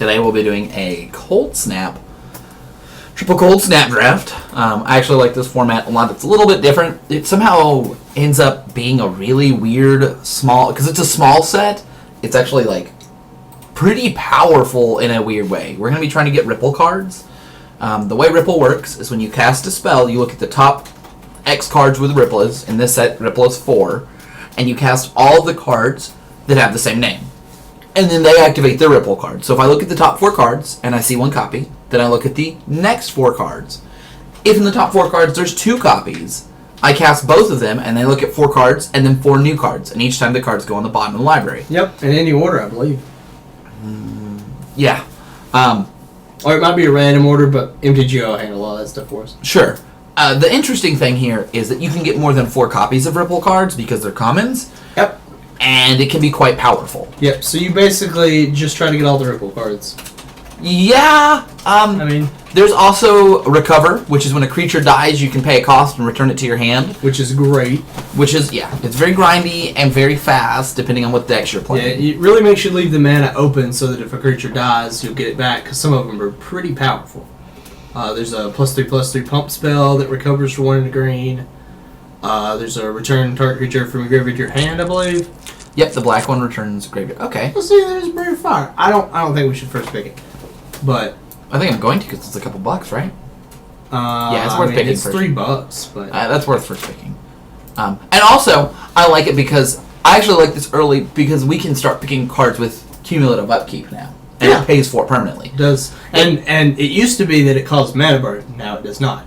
Today we'll be doing a ColdSnap, triple ColdSnap draft. I actually like this format a lot. It's a little bit different. It somehow ends up being a really weird small, because it's a small set, it's actually like pretty powerful in a weird way. We're going to be trying to get Ripple cards. The way Ripple works is when you cast a spell, you look at the top X cards where the Ripple is. In this set, Ripple is 4. And you cast all the cards that have the same name. And then they activate their Ripple card. So if I look at the top 4 cards and I see 1 copy, then I look at the next 4 cards. If in the top 4 cards there's 2 copies, I cast both of them and they look at 4 cards and then 4 new cards. And each time the cards go on the bottom of the library. Yep, in any order, I believe. Yeah. Or it might be a random order, but MTGO will handle all that stuff for us. Sure. The interesting thing here is that you can get more than 4 copies of Ripple cards because they're commons. Yep. And it can be quite powerful. Yep, so you basically just try to get all the Ripple cards. Yeah. I mean, there's also Recover, which is when a creature dies, you can pay a cost and return it to your hand. which is great. Which is, yeah, it's very grindy and very fast, depending on what decks you're Yeah, playing. it really makes you leave the mana open so that if a creature dies, you'll get it back, because some of them are pretty powerful. There's a +3/+3 pump spell that recovers for 1 in the green. There's a return target creature from your graveyard to your hand, I believe. Yep, the black one returns graveyard. Okay. Let's see, there's Brave Fire. I don't think we should first pick it, but I think I'm going to because it's a couple bucks, right? Yeah, it's worth picking It's first. $3, but That's worth first picking. And also, I like it because I actually like this early because we can start picking cards with cumulative upkeep now. And Yeah. it pays for it permanently. it does. And it used to be that it caused mana burn. Now it does not.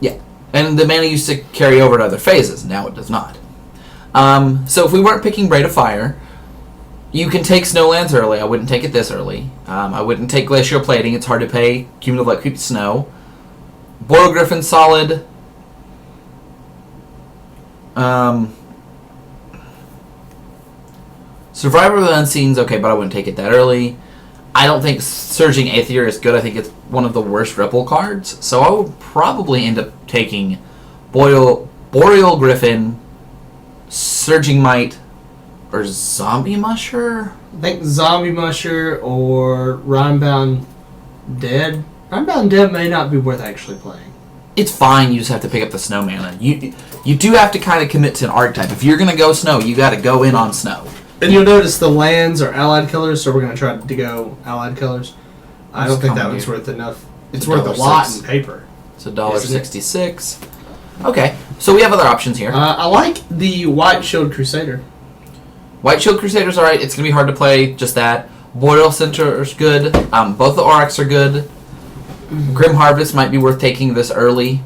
Yeah. And the mana used to carry over to other phases. Now it does not. So if we weren't picking Braid of Fire, you can take Snowlands early. I wouldn't take it this early. I wouldn't take Glacial Plating. It's hard to pay cumulative upkeep snow. Boil Griffin solid. Survivor of the Unseen's okay, but I wouldn't take it that early. I don't think Surging Aether is good. I think it's one of the worst Ripple cards. So I would probably end up taking Boreal Griffin, Surging Might, or Zombie Musher? I think Zombie Musher or Rhinebound Dead. Rhinebound Dead may not be worth actually playing. It's fine. You just have to pick up the snow mana. You do have to kind of commit to an archetype. If you're going to go snow, you got to go in on snow. And you'll notice the lands are allied colors, so we're going to try to go allied colors. I don't think that one's worth enough. It's worth a lot in paper. It's $1.66. Okay, so we have other options here. I like the White Shield Crusader. White Shield Crusader's alright. It's going to be hard to play, just that. Boreal Center's good. Both the Aurochs are good. Grim Harvest might be worth taking this early.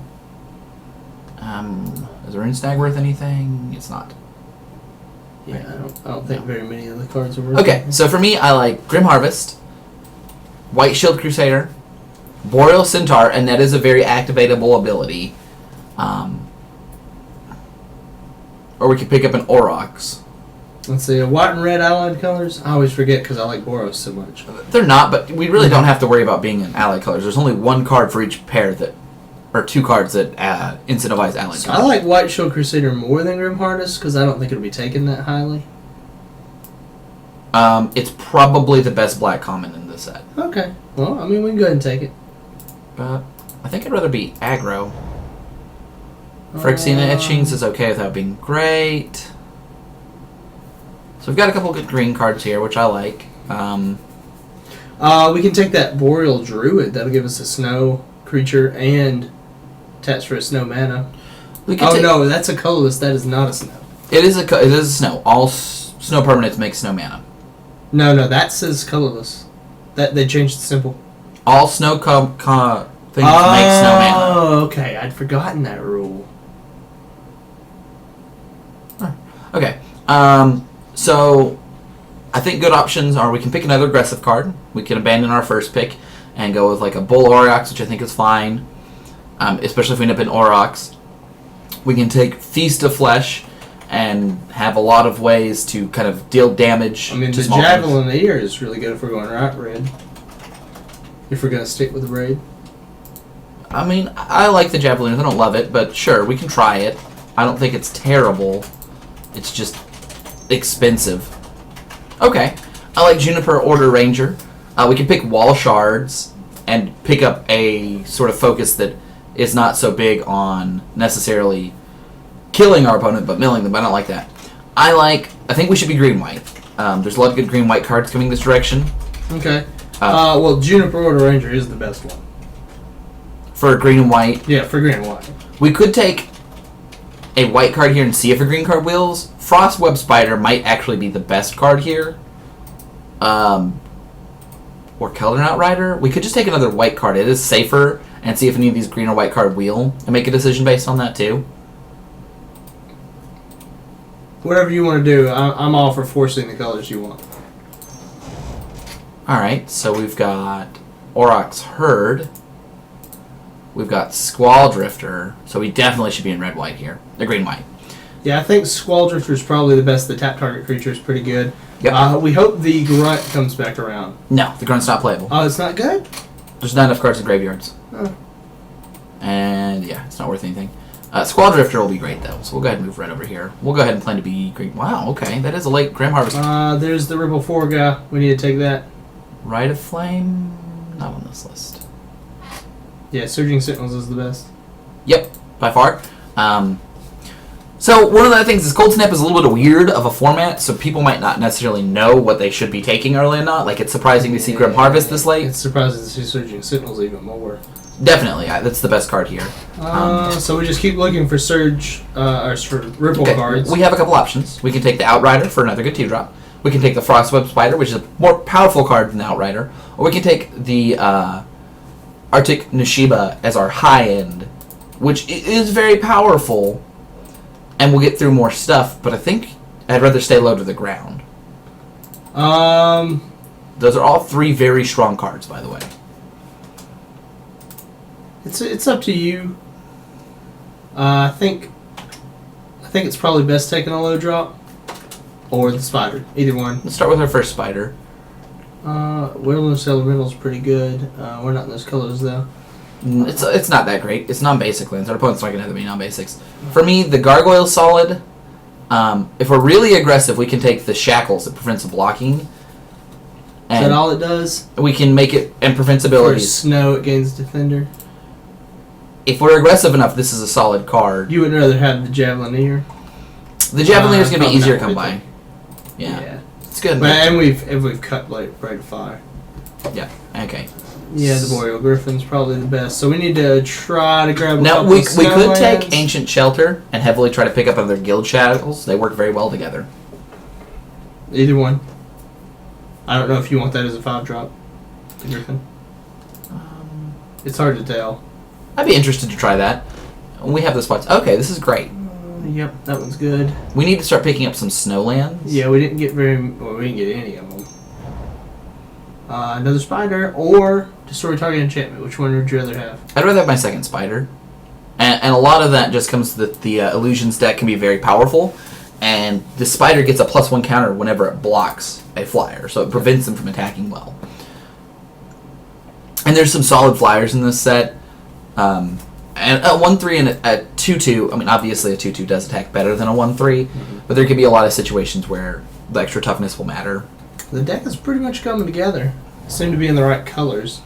Is Rune Snag worth anything? It's not. Yeah, I don't think very many of the cards are worth Okay, so for me, I like Grim Harvest, White Shield Crusader, Boreal Centaur, and that is a very activatable ability. Or we could pick up an Aurochs. Let's see, white and red allied colors? I always forget because I like Boros so much. They're not, but we really don't have to worry about being in allied colors. There's only 1 card for each pair or 2 cards that incentivize allied colors. I like White Shield Crusader more than Grim Harvest because I don't think it'll be taken that highly. It's probably the best black common in this set. Okay. Well, I mean, we can go ahead and take it. But I think I'd rather be aggro. Phyrexian Etchings is okay without being great. So we've got a couple good green cards here, which I like. We can take that Boreal Druid. That'll give us a snow creature and taps for a snow mana. No, that's a colorless. That is not a snow. It is a snow. All snow permanents make snow mana. No, that says colorless. That they changed the symbol. All snow things make snow mana. Oh, okay. I'd forgotten that rule. Okay. So I think good options are we can pick another aggressive card. We can abandon our first pick and go with like a Bull Aurochs, which I think is fine. Especially if we end up in Aurochs. We can take Feast of Flesh and have a lot of ways to kind of deal damage. I mean, to the small Javelin of the Ear is really good if we're going right red. If we're going to stick with the raid. I mean, I like the Javelin. I don't love it, but sure, we can try it. I don't think it's terrible. It's just expensive. Okay. I like Juniper Order Ranger. We can pick wall shards and pick up a sort of focus that is not so big on necessarily killing our opponent, but milling them. I don't like that. I think we should be green-white. There's a lot of good green-white cards coming this direction. Okay. Well, Juniper Order Ranger is the best one. For green and white? Yeah, for green and white. We could take a white card here and see if a green card wheels. Frostweb Spider might actually be the best card here. Or Keldon Outrider. We could just take another white card. It is safer, and see if any of these green or white card wheel, and make a decision based on that too. Whatever you want to do, I'm all for forcing the colors you want. Alright, so we've got Aurochs Herd. We've got Squall Drifter. So we definitely should be in red-white here. The green-white. Yeah, I think Squall Drifter is probably the best. The tap target creature is pretty good. Yep. We hope the Grunt comes back around. No, the Grunt's not playable. Oh, it's not good? There's not enough cards in graveyards. Oh. And yeah, it's not worth anything. Squall Drifter will be great though, so we'll go ahead and move red over here. We'll go ahead and plan to be green. Wow, okay, that is a late Grim Harvest. There's the Ripple 4 guy. We need to take that. Rite of Flame? Not on this list. Yeah, Surging Sentinels is the best. Yep, by far. So one of the things is ColdSnap is a little bit weird of a format, so people might not necessarily know what they should be taking early and not. Like, it's surprising to see Grim Harvest this late. It's surprising to see Surging Sentinels even more. Definitely, that's the best card here. So we just keep looking for Surge, or for Ripple cards. We have a couple options. We can take the Outrider for another good 2-drop. We can take the Frostweb Spider, which is a more powerful card than the Outrider. Or we can take the Arctic Nishiba as our high end, which is very powerful, and we'll get through more stuff, but I think I'd rather stay low to the ground. Those are all three very strong cards, by the way. It's up to you. I think it's probably best taking a low drop or the Spider. Either one. Let's start with our first Spider. Wilderness Elemental is pretty good. We're not in those colors though. It's not that great. It's non-basic lands. Our opponent's not going to have to be non-basics. For me, the Gargoyle's solid. If we're really aggressive, we can take the Shackles that prevents blocking. Is that all it does? We can make it and prevents For abilities. snow, it gains Defender. If we're aggressive enough, this is a solid card. You would rather have the Javelineer. The Javelineer is going to be easier to come right by. Yeah. It's good. But, and we've cut like Rite of Fire. Yeah. Okay. Yeah, the Boreal Griffin's probably the best. So we need to try to grab a Now, couple we of could take Snowlands. Ancient Shelter and heavily try to pick up other Guild Shackles. They work very well together. Either one. I don't know if you want that as a 5-drop. The Griffin. It's hard to tell. I'd be interested to try that. We have the spots. Okay, this is great. Yep, that one's good. We need to start picking up some Snowlands. Yeah, we didn't get we didn't get any of them. Another Spider or Destroy Target Enchantment. Which one would you rather have? I'd rather have my second Spider. And a lot of that just comes that the Illusions deck can be very powerful. And the Spider gets a +1 counter whenever it blocks a flyer. So it prevents them from attacking well. And there's some solid flyers in this set. And a 1/3 and a 2/2. I mean, obviously a 2/2 does attack better than a 1/3, but there can be a lot of situations where the extra toughness will matter. The deck is pretty much coming together. Seem to be in the right colors.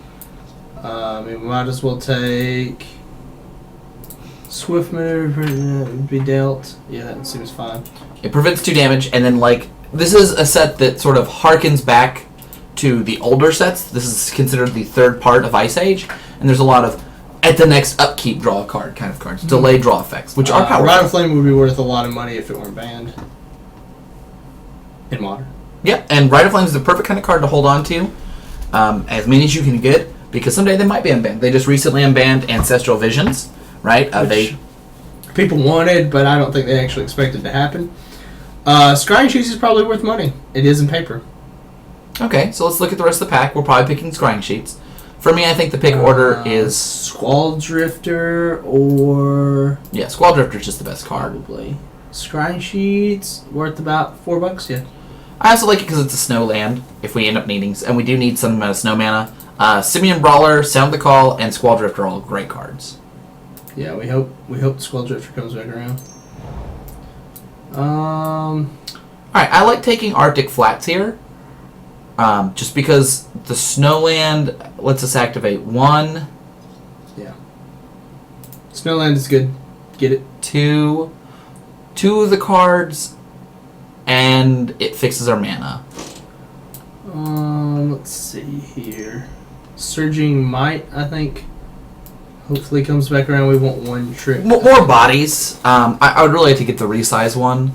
We might as well take Swift Maneuver. Be dealt. Yeah, that seems fine. It prevents 2 damage, and then this is a set that sort of harkens back to the older sets. This is considered the third part of Ice Age, and there's a lot of at the next upkeep draw a card kind of cards, delay draw effects, which are powerful. Rite of Flame would be worth a lot of money if it weren't banned in Modern. Yeah, and Rite of Flame is the perfect kind of card to hold on to, as many as you can get, because someday they might be unbanned. They just recently unbanned Ancestral Visions, right? Which people wanted, but I don't think they actually expected to happen. Scrying Sheets is probably worth money. It is in paper. Okay, so let's look at the rest of the pack. We're probably picking Scrying Sheets. For me, I think the pick order is Squall Drifter or Squall Drifter is just the best card. probably Scrying Sheets worth about $4. Yeah. I also like it because it's a snow land. If we end up needing, and we do need some amount of snow mana. Simian Brawler, Sound the Call, and Squall Drifter are all great cards. Yeah, we hope Squall Drifter comes back around. All right, I like taking Arctic Flats here. Just because the Snowland lets us activate 1, Yeah. Snowland is good. Get it. 2 of the cards, and it fixes our mana. Let's see here. Surging Might, I think. Hopefully comes back around. We want 1 trick. More bodies. I would really like to get the resize one.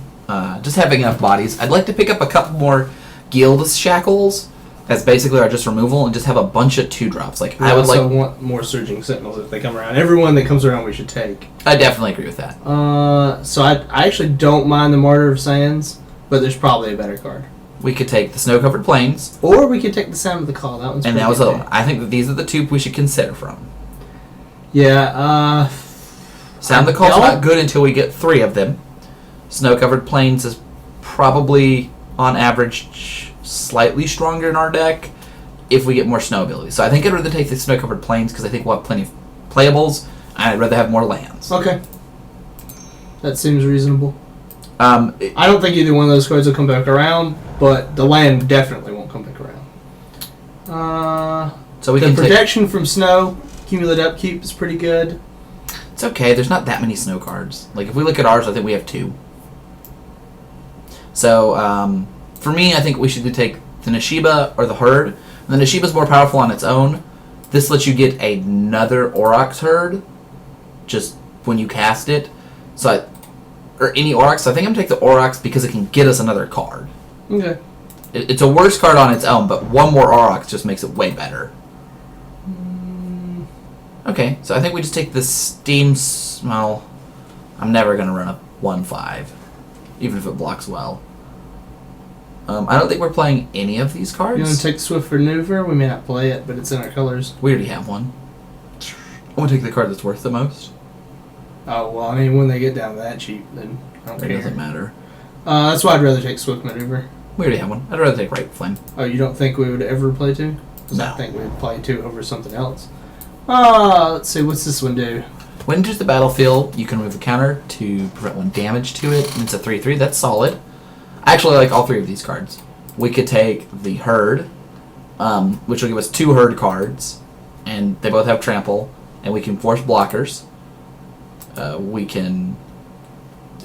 Just having enough bodies. I'd like to pick up a couple more Guild Shackles. That's basically our just removal, and just have a bunch of 2-drops. Like I would also want more Surging Sentinels if they come around. Everyone that comes around we should take. I definitely agree with that. So I actually don't mind the Martyr of Sands, but there's probably a better card. We could take the Snow-Covered Plains. Or we could take the Sound of the Call. That one's And pretty that was good. I think that these are the 2 we should consider from. Yeah, Sound the Call's not good until we get 3 of them. Snow-Covered Plains is probably, on average, slightly stronger in our deck if we get more snow abilities. So I think I'd rather take the Snow-Covered Plains because I think we'll have plenty of playables, and I'd rather have more lands. Okay. That seems reasonable. I don't think either one of those cards will come back around, but the land definitely won't come back around. So we the can protection from snow, cumulative upkeep is pretty good. It's okay. There's not that many snow cards. Like if we look at ours, I think we have 2. So for me, I think we should take the Nashiba or the Herd. And the Nashiba's more powerful on its own. This lets you get another Aurochs Herd just when you cast it. Or any Aurochs. So I think I'm going to take the Aurochs because it can get us another card. Okay. It's a worse card on its own, but 1 more Aurochs just makes it way better. Okay, so I think we just take the Steam... Well, I'm never going to run a 1/5, even if it blocks well. I don't think we're playing any of these cards. You want to take Swift Maneuver? We may not play it, but it's in our colors. We already have one. I'm going to take the card that's worth the most. Oh, well, I mean, when they get down to that cheap, then I don't care. It doesn't matter. That's why I'd rather take Swift Maneuver. We already have one. I'd rather take Right Flame. Oh, you don't think we would ever play 2? No. I think we would play 2 over something else. Let's see, what's this one do? When it enters the battlefield, you can remove a counter to prevent 1 damage to it, and it's a 3/3. That's solid. I actually like all 3 of these cards. We could take the Herd, which will give us 2 Herd cards, and they both have Trample, and we can force blockers. We can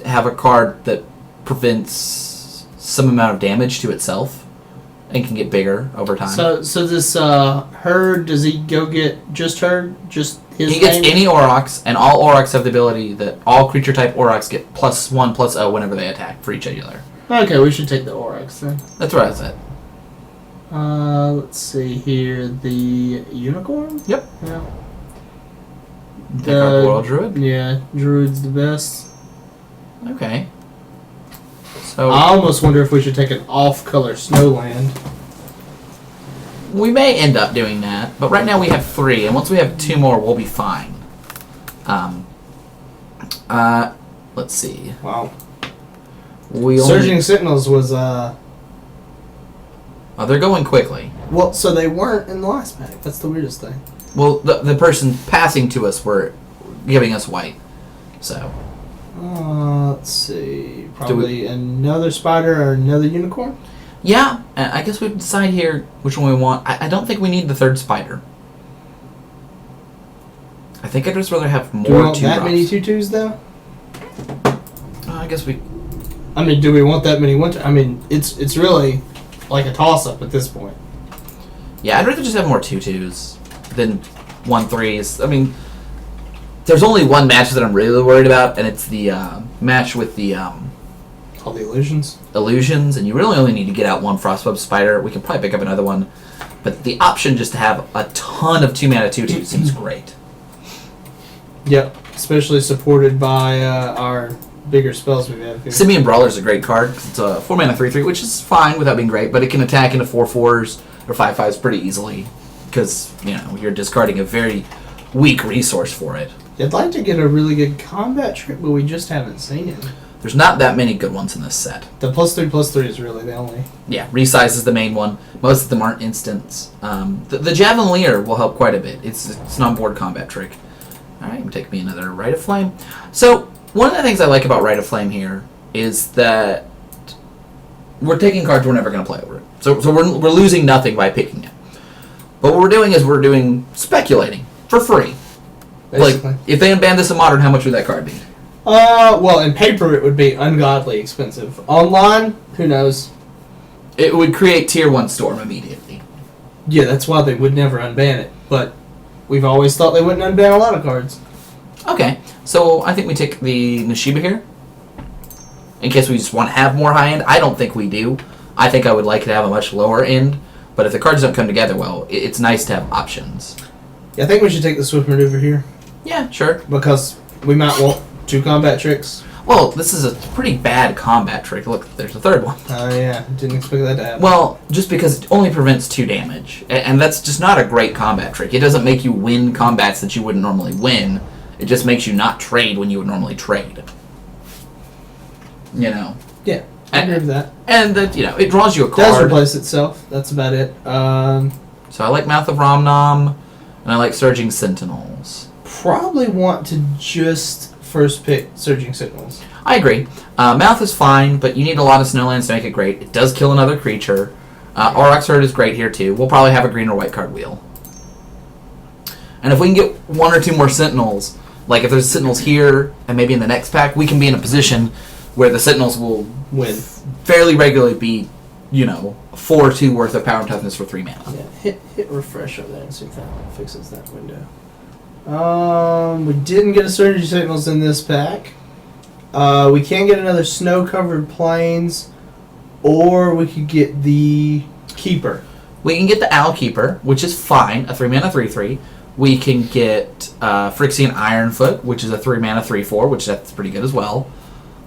have a card that prevents some amount of damage to itself and can get bigger over time. So this Herd, does he go get just Herd? Just his He gets name? any Aurochs, and all Aurochs have the ability that all creature type Aurochs get +1/+0 whenever they attack for each other. Okay, we should take the Aurochs then. That's what I said. Let's see here. The Unicorn? Yep. Yeah. Take our Royal Druid. Yeah, Druid's the best. Okay. So I almost wonder if we should take an off-color Snowland. we may end up doing that, but right now we have 3, and once we have 2 more, we'll be fine. Let's see. Wow. We Surging Sentinels was Oh, they're going quickly. well, so they weren't in the last pack. That's the weirdest thing. Well, the person passing to us were giving us white, so. Let's see. Probably another spider or another unicorn? Yeah, I guess we decide here which one we want. I don't think we need the 3rd spider. I think I'd just rather have more Do we want 2 that drops. many 2/2s, though? I guess we... I mean, do we want that many 1/2? I mean, it's really like a toss-up at this point. Yeah, I'd rather just have more 2/2s than 1/3s. I mean, there's only one match that I'm really worried about, and it's the match with the All the illusions? illusions, and you really only need to get out 1 Frostweb Spider. We can probably pick up another one, but the option just to have a ton of 2-mana 2/2 seems great. Yep. Especially supported by our bigger spells we have here. Simian Brawler is a great card. 'Cause it's a 4-mana 3/3, which is fine without being great, but it can attack into 4/4s or 5/5s pretty easily because, you're discarding a very weak resource for it. I'd like to get a really good combat trick, but we just haven't seen it. There's not that many good ones in this set. The +3/+3 is really the only. Yeah, resize is the main one. Most of them aren't instants. The Javelier will help quite a bit. It's an on-board combat trick. Alright, take me another Rite of Flame. So, one of the things I like about Rite of Flame here is that we're taking cards we're never going to play over it. So we're losing nothing by picking it. But what we're doing is we're doing speculating for free. Basically. Like, if they unban this in Modern, how much would that card be? Well, in paper it would be ungodly expensive. Online, who knows? It would create Tier 1 Storm immediately. Yeah, that's why they would never unban it. But we've always thought they wouldn't unban a lot of cards. Okay, so I think we take the Nishiba here. In case we just want to have more high end. I don't think we do. I think I would like to have a much lower end. But if the cards don't come together well, it's nice to have options. Yeah, I think we should take the Swift Maneuver here. Yeah, sure. Because we might want 2 combat tricks. Well, this is a pretty bad combat trick. Look, there's a third one. Oh, yeah. Didn't expect that to happen. Well, just because it only prevents 2 damage. And that's just not a great combat trick. It doesn't make you win combats that you wouldn't normally win. It just makes you not trade when you would normally trade. You know? Yeah, I agree with that. And that, it draws you a It does card. replace itself. That's about it. So I like Mouth of Ramnam, and I like Surging Sentinels. Probably want to just first pick Surging Signals. I agree. Mouth is fine, but you need a lot of Snowlands to make it great. It does kill another creature. Aurochs Herd is great here, too. We'll probably have a green or white card wheel. And if we can get 1 or 2 more Sentinels, like if there's Sentinels here, and maybe in the next pack, we can be in a position where the Sentinels will Win. fairly regularly be, 4-2 worth of power and toughness for 3 mana. Yeah, hit refresh over there and see if that fixes that window. We didn't get a Surging Signals in this pack. We can get another Snow-Covered Plains, or we could get the Keeper. We can get the Owl Keeper, which is fine, a 3-mana 3/3. We can get Phyrexian Ironfoot, which is a 3-mana 3/4, which that's pretty good as well.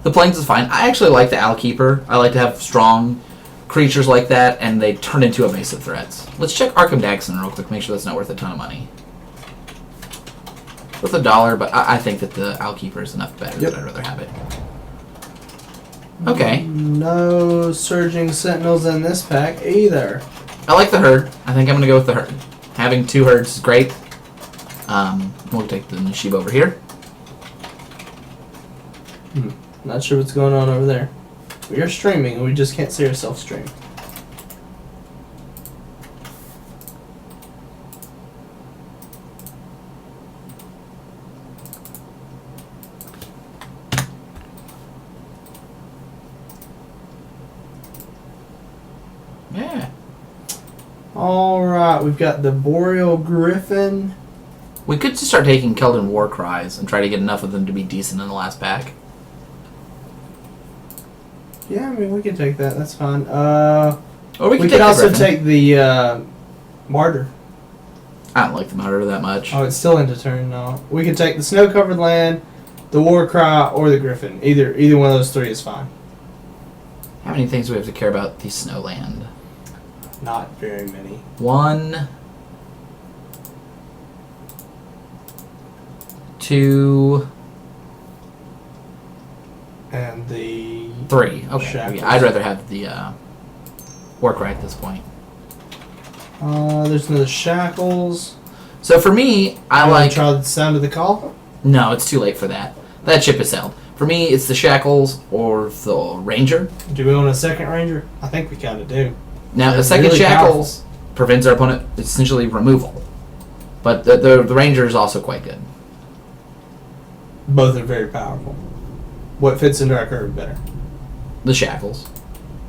The Plains is fine. I actually like the Owl Keeper. I like to have strong creatures like that, and they turn into evasive threats. Let's check Arkham Dagston real quick, make sure that's not worth a ton of money. Worth $1, but I think that the Owl Keeper is enough better that I'd rather have it. Okay. No Surging Sentinels in this pack either. I like the Herd. I think I'm going to go with the Herd. Having 2 Herds is great. We'll take the Nishiba over here. Not sure what's going on over there. We are streaming and we just can't see ourselves stream. Yeah. Alright, we've got the Boreal Griffin. We could just start taking Keldon War Cries and try to get enough of them to be decent in the last pack. Yeah, I mean, we can take that. That's fine. Or we We could could take also the Griffin. take the Martyr. I don't like the Martyr that much. Oh, it's still into turn now. We can take the Snow-Covered Land, the War Cry, or the Griffin. Either one of those 3 is fine. How many things do we have to care about the Snowland? Not very many. 1, 2, And the 3. Okay. Shackles. Yeah, I'd rather have the War Cry at this point. there's another Shackles. So for me, I You wanna like... try the Sound of the Call. No, it's too late for that. That ship is sailed. For me, it's the Shackles or the Ranger. Do we want a second Ranger? I think we kind of do. Now, They're the second really Shackles prevents our opponent essentially removal. But the Ranger is also quite good. Both are very powerful. What fits into our curve better? The Shackles.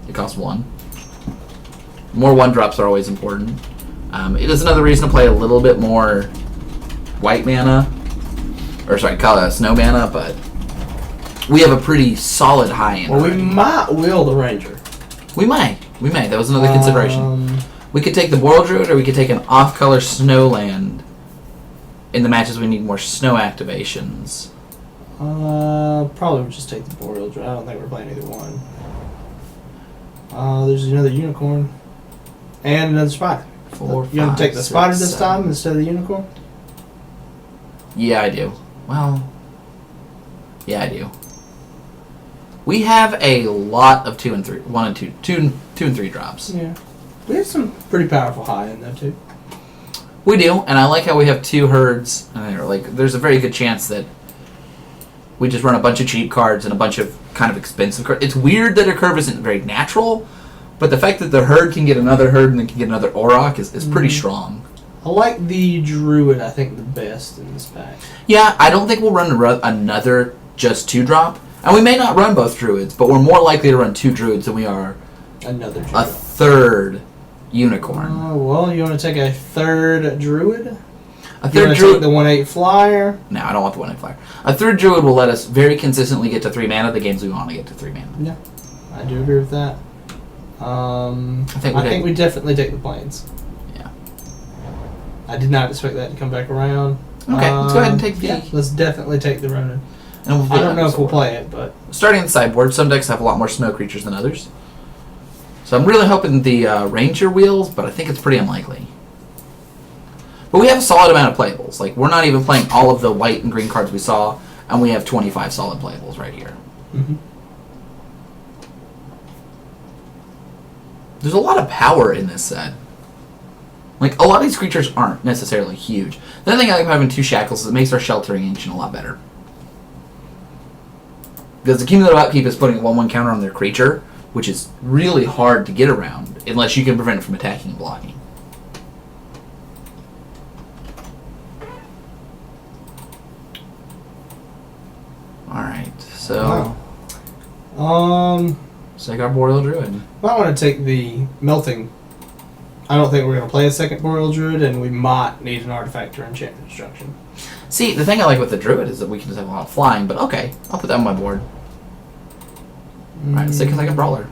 It costs 1. More 1-drops are always important. It is another reason to play a little bit more white mana. Or sorry, snow mana, but we have a pretty solid high end. Well, we already. might will the Ranger. We may. That was another consideration. We could take the Boreal Druid, or we could take an off-color Snowland. In the matches, we need more snow activations. Probably would just take the Boreal Druid. I don't think we're playing either one. There's another Unicorn. And another Spider. 4, You want 5, to take the 6, Spider this 7. time instead of the Unicorn? Yeah, I do. Well, yeah, I do. We have a lot of 2 and 3, 1 and 2 and 3 drops. Yeah. We have some pretty powerful high in there too. We do, and I like how we have 2 herds. And there's a very good chance that we just run a bunch of cheap cards and a bunch of kind of expensive cards. It's weird that a curve isn't very natural, But the fact that the herd can get another herd and then can get another Auroch is pretty strong. I like the Druid, I think, the best in this pack. Yeah, I don't think we'll run another just 2-drop. And we may not run both Druids, but we're more likely to run 2 Druids than we are another Druid. A third Unicorn. Well, you want to take a third Druid? A third Druid. Take the 1/8 flyer? No, I don't want the 1/8 flyer. A third Druid will let us very consistently get to 3 mana the games we want to get to 3 mana. Yeah, I do agree with that. I think we definitely take the Plains. Yeah. I did not expect that to come back around. Okay, let's go ahead and take the... Yeah, let's definitely take the Ronin. And I don't know if we'll play it, but... Starting in the sideboard, some decks have a lot more snow creatures than others. So I'm really hoping the Ranger wheels, but I think it's pretty unlikely. But we have a solid amount of playables. Like, we're not even playing all of the white and green cards we saw, and we have 25 solid playables right here. Mm-hmm. There's a lot of power in this set. Like, a lot of these creatures aren't necessarily huge. The other thing I like about having 2 Shackles is it makes our Sheltering Ancient a lot better. Because the cumulative upkeep is putting a 1/1 counter on their creature, which is really hard to get around, unless you can prevent it from attacking and blocking. Alright, so... let's take our Boreal Druid. I want to take the Melting. I don't think we're going to play a second Boreal Druid, and we might need an artifact or enchantment destruction. See, the thing I like with the Druid is that we can just have a lot of flying, but okay, I'll put that on my board. Alright, let's take a second Brawler.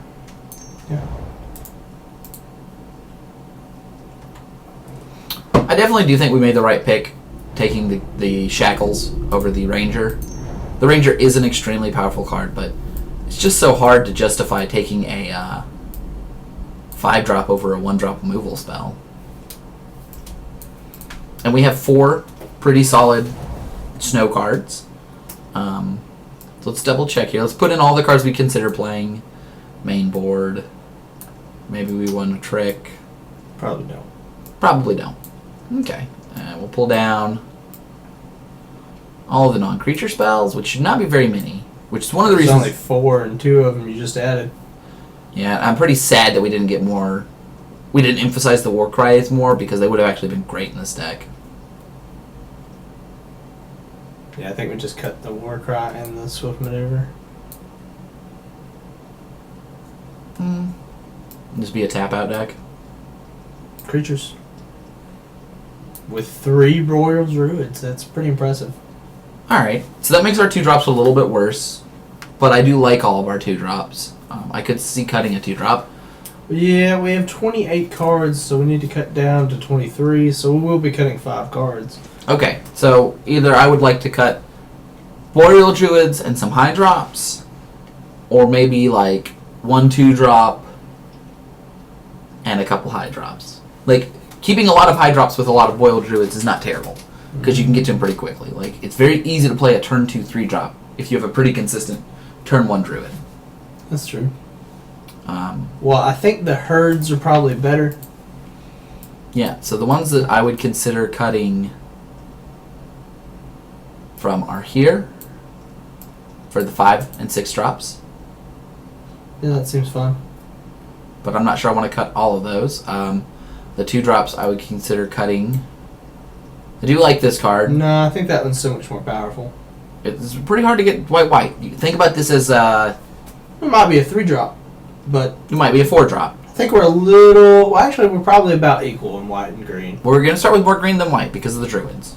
Yeah. I definitely do think we made the right pick taking the Shackles over the Ranger. The Ranger is an extremely powerful card, but it's just so hard to justify taking a 5-drop over a 1-drop removal spell. And we have 4 pretty solid snow cards. So let's double check here. Let's put in all the cards we consider playing. Main board. Maybe we won a trick. Probably don't. Probably don't. Okay. We'll pull down all of the non-creature spells, which should not be very many. Which is one of the reasons... There's only 4, and 2 of them you just added. Yeah, I'm pretty sad that we didn't get more... We didn't emphasize the War Cries more, because they would have actually been great in this deck. Yeah, I think we just cut the Warcry and the Swift Maneuver. Just be a tap-out deck. Creatures. With 3 Royal Druids. That's pretty impressive. Alright, so that makes our 2-drops a little bit worse. But I do like all of our 2-drops. I could see cutting a 2-drop. Yeah, we have 28 cards, so we need to cut down to 23, so we will be cutting 5 cards. Okay, so either I would like to cut Boreal Druids and some high drops, or maybe like 1 2-drop and a couple high drops. Like, keeping a lot of high drops with a lot of Boreal Druids is not terrible, because you can get to them pretty quickly. Like, it's very easy to play a turn 2 3-drop if you have a pretty consistent turn 1 Druid. That's true. Well, I think the herds are probably better. Yeah, so the ones that I would consider cutting from are here for the 5 and 6 drops. Yeah, that seems fun. But I'm not sure I want to cut all of those. The 2 drops I would consider cutting. I do like this card. No, I think that one's so much more powerful. It's pretty hard to get white. You think about this as It might be a 3-drop, but it might be a 4-drop. I think we're a little... Well, actually, we're probably about equal in white and green. We're going to start with more green than white because of the Druids.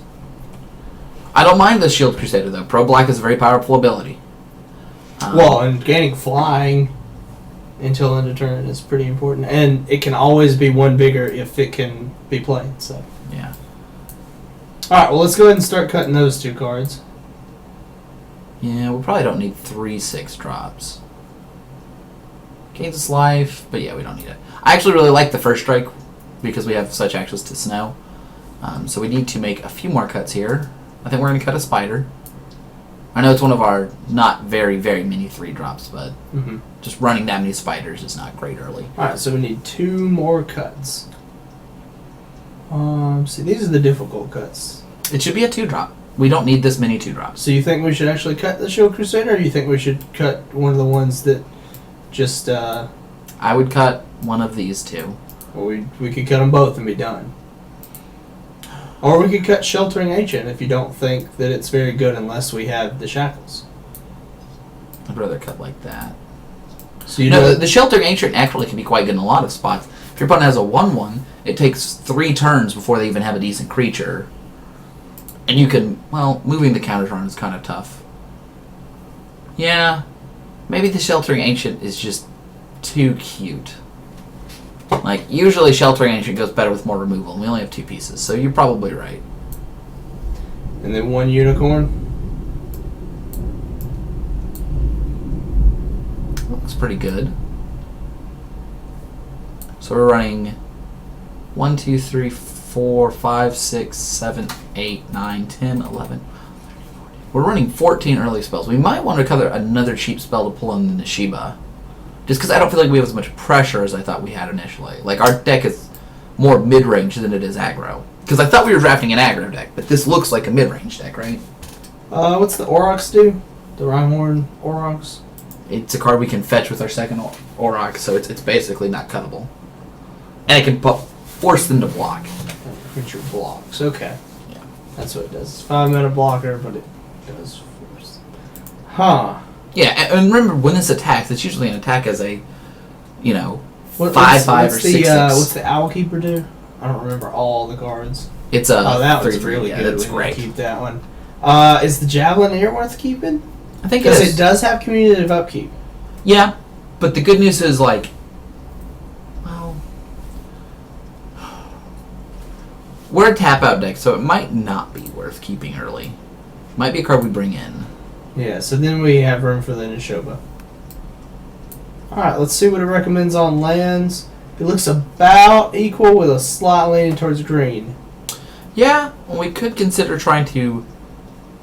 I don't mind the Shield Crusader, though. Pro Black is a very powerful ability. Well, and gaining flying until end of turn is pretty important. And it can always be 1 bigger if it can be played. So yeah. Alright, well, let's go ahead and start cutting those 2 cards. Yeah, we probably don't need 3 6-drops. Gains us life, but yeah, we don't need it. I actually really like the first strike because we have such access to snow. So we need to make a few more cuts here. I think we're going to cut a spider. I know it's one of our not very, very many 3-drops, but just running that many spiders is not great early. Alright, so we need 2 more cuts. See, these are the difficult cuts. It should be a 2-drop. We don't need this many 2-drops. So you think we should actually cut the Shield Crusader, or you think we should cut one of the ones that just... I I would cut one of these two. Well, we could cut them both and be done. Or we could cut Sheltering Ancient if you don't think that it's very good unless we have the shackles. I'd rather cut like that. So you no, know the Sheltering Ancient actually can be quite good in a lot of spots. If your opponent has a 1/1, it takes 3 turns before they even have a decent creature. And you can, well, moving the counters around is kind of tough. Yeah, maybe the Sheltering Ancient is just too cute. Like, usually Sheltering Ancient goes better with more removal, and we only have 2 pieces, so you're probably right. And then 1 unicorn. Looks pretty good. So we're running 1, 2, 3, 4, 5, 6, 7, 8, 9, 10, 11. We're running 14 early spells. We might want to cover another cheap spell to pull in the Nishiba. Just because I don't feel like we have as much pressure as I thought we had initially. Like, our deck is more mid-range than it is aggro. Because I thought we were drafting an aggro deck, but this looks like a mid-range deck, right? What's the Aurochs do? The Rhyhorn Aurochs? It's a card we can fetch with our second Auroch, so it's basically not cuttable. And it can force them to block. Creature blocks. Okay. Yeah. That's what it does. It's 5-mana blocker, but it does force. Huh. Yeah, and remember, when this attacks, it's usually an attack as a, 5/5 or 6/6. What's the Owl Keeper do? I don't remember all the cards. It's a that one's 3/3. really Yeah, good. that's We want great. to keep that one. Is the Javelin Air worth keeping? I think it Because is. it does have commutative upkeep. Yeah, but the good news is, like, well, we're a tap-out deck, so it might not be worth keeping early. Might be a card we bring in. Yeah, so then we have room for the Nishoba. Alright, let's see what it recommends on lands. It looks about equal with a slight leaning towards green. Yeah, we could consider trying to...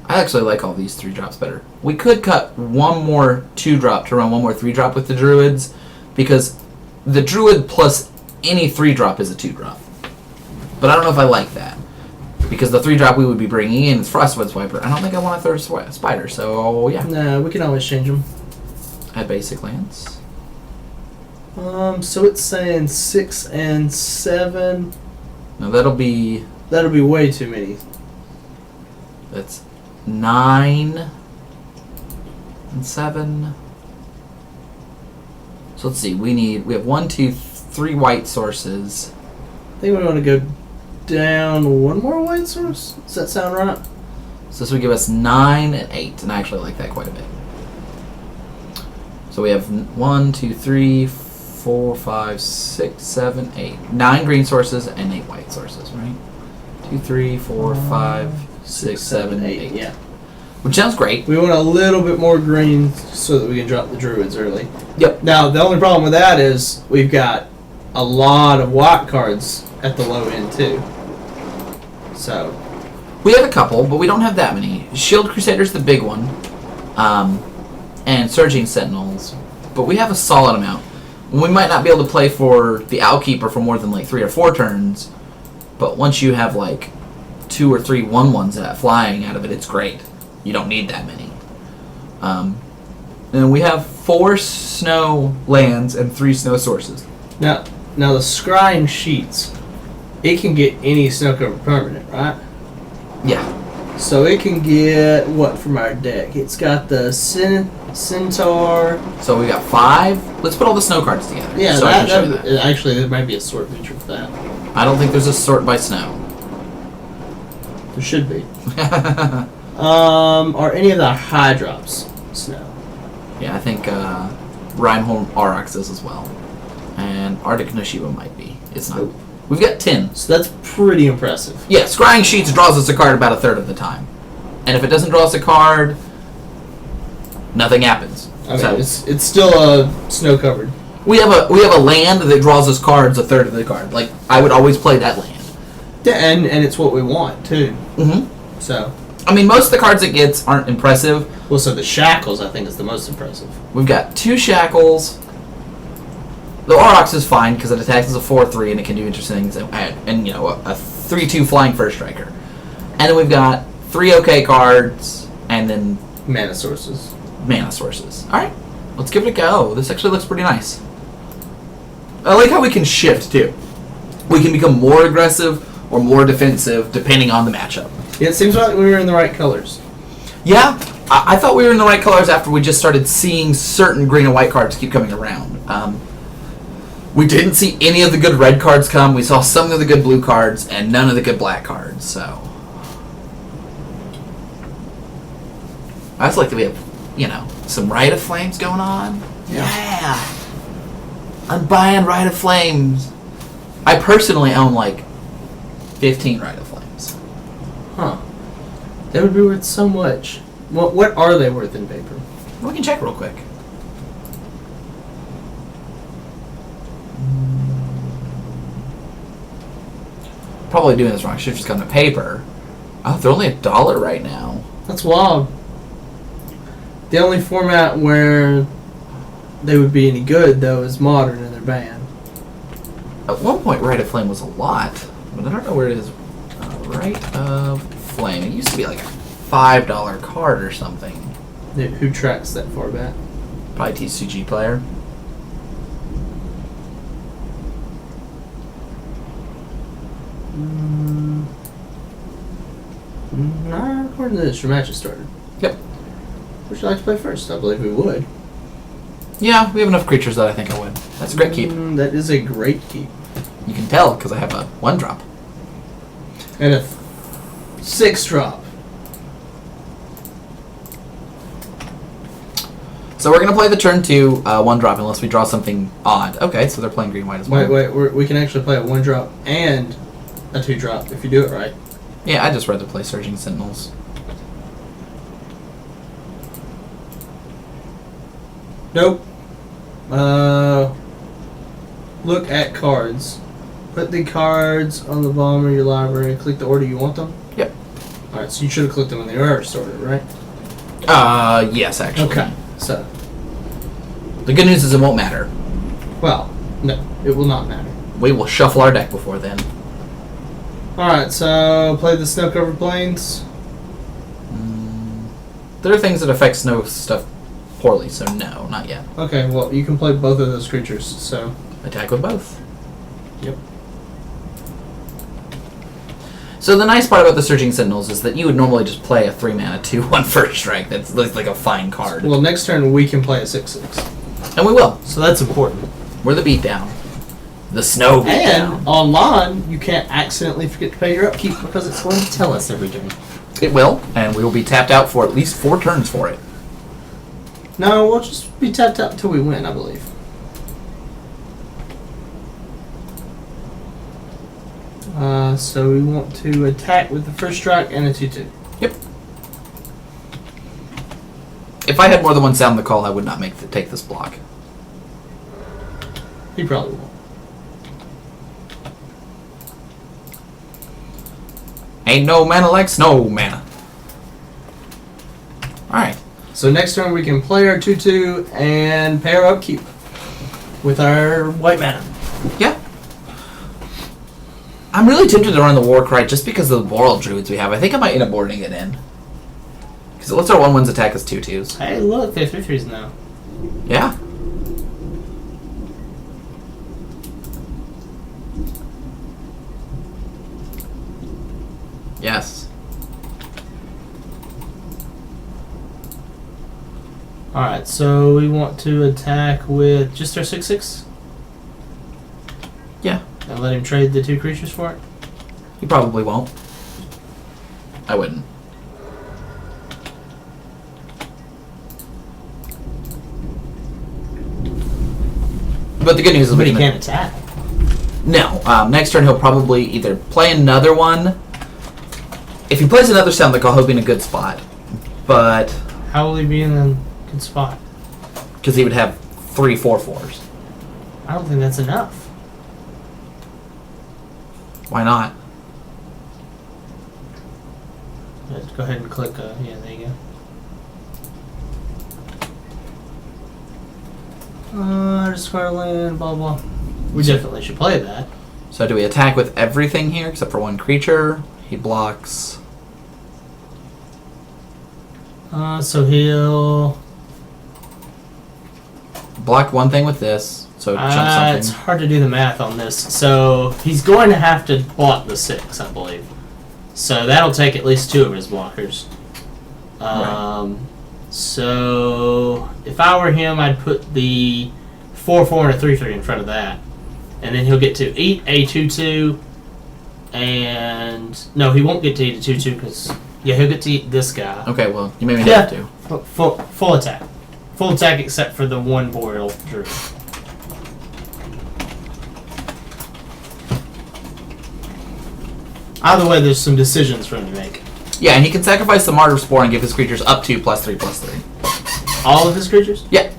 I actually like all these 3-drops better. We could cut one more 2-drop to run one more 3-drop with the Druids, because the Druid plus any 3-drop is a 2-drop. But I don't know if I like that. Because the 3-drop we would be bringing in is Frostwood Swiper. I don't think I want a third Spider, so yeah. No, we can always change them. At basic lands. So it's saying 6 and 7. No, that'll be way too many. that's 9 and 7. So let's see. We have 1, 2, 3 white sources. I think we want to go down one more white source. Does that sound right? So this would give us 9 and 8, and I actually like that quite a bit. So we have 1, 2, 3, 4, 5, 6, 7, 8. 9 green sources and 8 white sources, right? 2, 3, 4, 5, 6, 7, 8. Yeah. Which sounds great. We want a little bit more green so that we can drop the Druids early. Yep. Now, the only problem with that is we've got a lot of white cards at the low end, too. So, We have a couple, but we don't have that many. Shield Crusader's the big one. And Surging Sentinels. But we have a solid amount. We might not be able to play for the Owlkeeper for more than like 3 or 4 turns. But once you have like 2 or 3 1/1s flying out of it, it's great. You don't need that many. And we have 4 snow lands and 3 snow sources. now the Scrying Sheets, it can get any snow covered permanent, right? Yeah. So it can get what from our deck? It's got the Centaur. So we got 5. Let's put all the snow cards together. Yeah, so I can show you that. actually there might be a sort feature for that. I don't think there's a sort by snow. There should be. Are any of the high drops snow? Yeah, I think Rhyhorn Aurochs is as well. And Arctic Noshiba might be. It's not. Nope. We've got 10. So that's pretty impressive. Yeah, Scrying Sheets draws us a card about a third of the time. And if it doesn't draw us a card, nothing happens. I mean, So it's still a snow covered. we have a land that draws us cards a third of the card. Like, I would always play that land. Yeah, and it's what we want too. Mm-hmm. So, I mean, most of the cards it gets aren't impressive. well, so the Shackles I think is the most impressive. We've got 2 Shackles. The Aurochs is fine because it attacks as a 4/3 and it can do interesting things. And you know, a 3/2 flying first striker. And then we've got 3 OK cards and then Mana sources. mana sources. All right, let's give it a go. This actually looks pretty nice. I like how we can shift too. We can become more aggressive or more defensive depending on the matchup. Yeah, it seems like we were in the right colors. Yeah, I thought we were in the right colors after we just started seeing certain green and white cards keep coming around. We didn't see any of the good red cards come. We saw some of the good blue cards and none of the good black cards. So I just like that we have, some Rite of Flames going on. Yeah. I'm buying Rite of Flames. I personally own like 15 Rite of Flames. Huh. That would be worth so much. What are they worth in paper? We can check real quick. Probably doing this wrong. I should have just gotten a paper. Oh, they're only $1 right now. That's wild. The only format where they would be any good, though, is Modern, and they're banned. At one point, Rite of Flame was a lot, but I don't know where it is. Rite of Flame. It used to be like a $5 card or something. Who tracks that far back? Probably TCG Player. Not according to this. Your match has started. Yep. Would you like to play first? I believe we would. Yeah, we have enough creatures that I think I would. That's a great keep. That is a great keep. You can tell because I have a 1-drop. And a 6-drop. So we're going to play the turn 2 1-drop unless we draw something odd. Okay, so they're playing green-white as well. Wait. We can actually play a 1-drop and a 2-drop if you do it right. Yeah, I just rather play Surging Sentinels. Nope. Look at cards. Put the cards on the bottom of your library and click the order you want them. Yep. Alright, so you should have clicked them in the reverse order, right? Yes, actually. Okay, so. The good news is it won't matter. Well, no, it will not matter. We will shuffle our deck before then. Alright, so play the snow-covered plains. There are things that affect snow stuff poorly, so no, not yet. Okay, well, you can play both of those creatures, so. Attack with both. Yep. So the nice part about the Surging Sentinels is that you would normally just play a 3-mana 2/1 first strike. That's like a fine card. Well, next turn we can play a 6/6. And we will. So that's important. We're the beatdown. The snow beatdown. And online, you can't accidentally forget to pay your upkeep because it's going to tell us every turn. It will, and we will be tapped out for at least 4 turns for it. No, we'll just be tapped out until we win, I believe. So we want to attack with the first strike and a 2/2. Yep. If I had more than one sound in the call, I would not take this block. He probably won't. Ain't no mana like snow mana. Alright. So next turn we can play our 2/2 and pay our upkeep with our white mana. Yeah. I'm really tempted to run the Warcry just because of the Boral Druids we have. I think I might end up boarding it in. Because it lets our 1/1s attack as 2/2s. Hey, look, they have 3/3s now. Yeah. Yes. Alright, so we want to attack with just our 6/6? Yeah. And let him trade the 2 creatures for it? He probably won't. I wouldn't. But the good news is But he can't attack. No. Next turn he'll probably either play another one. If he plays another sound, like I'll hope in a good spot. But How will he be in a good spot? because he would have 3 4/4s. I don't think that's enough. Why not? Let's go ahead and click. Yeah, there you go. Discard land, blah blah. We definitely should play that. So do we attack with everything here except for 1 creature? He blocks. So he'll. block one thing with this, so jump something. It's hard to do the math on this. So he's going to have to block the 6, I believe. So that'll take at least 2 of his blockers. Right. So if I were him, I'd put the 4/4 and a 3/3 in front of that, and then he'll get to eat a 2/2, and no, he won't get to eat a 2/2 because he'll get to eat this guy. Okay, well, you maybe have to. Full attack, except for the 1 boreal druid. Either way, there's some decisions for him to make. Yeah, and he can sacrifice the Martyr Spore and give his creatures up to +3/+3. All of his creatures? Yeah.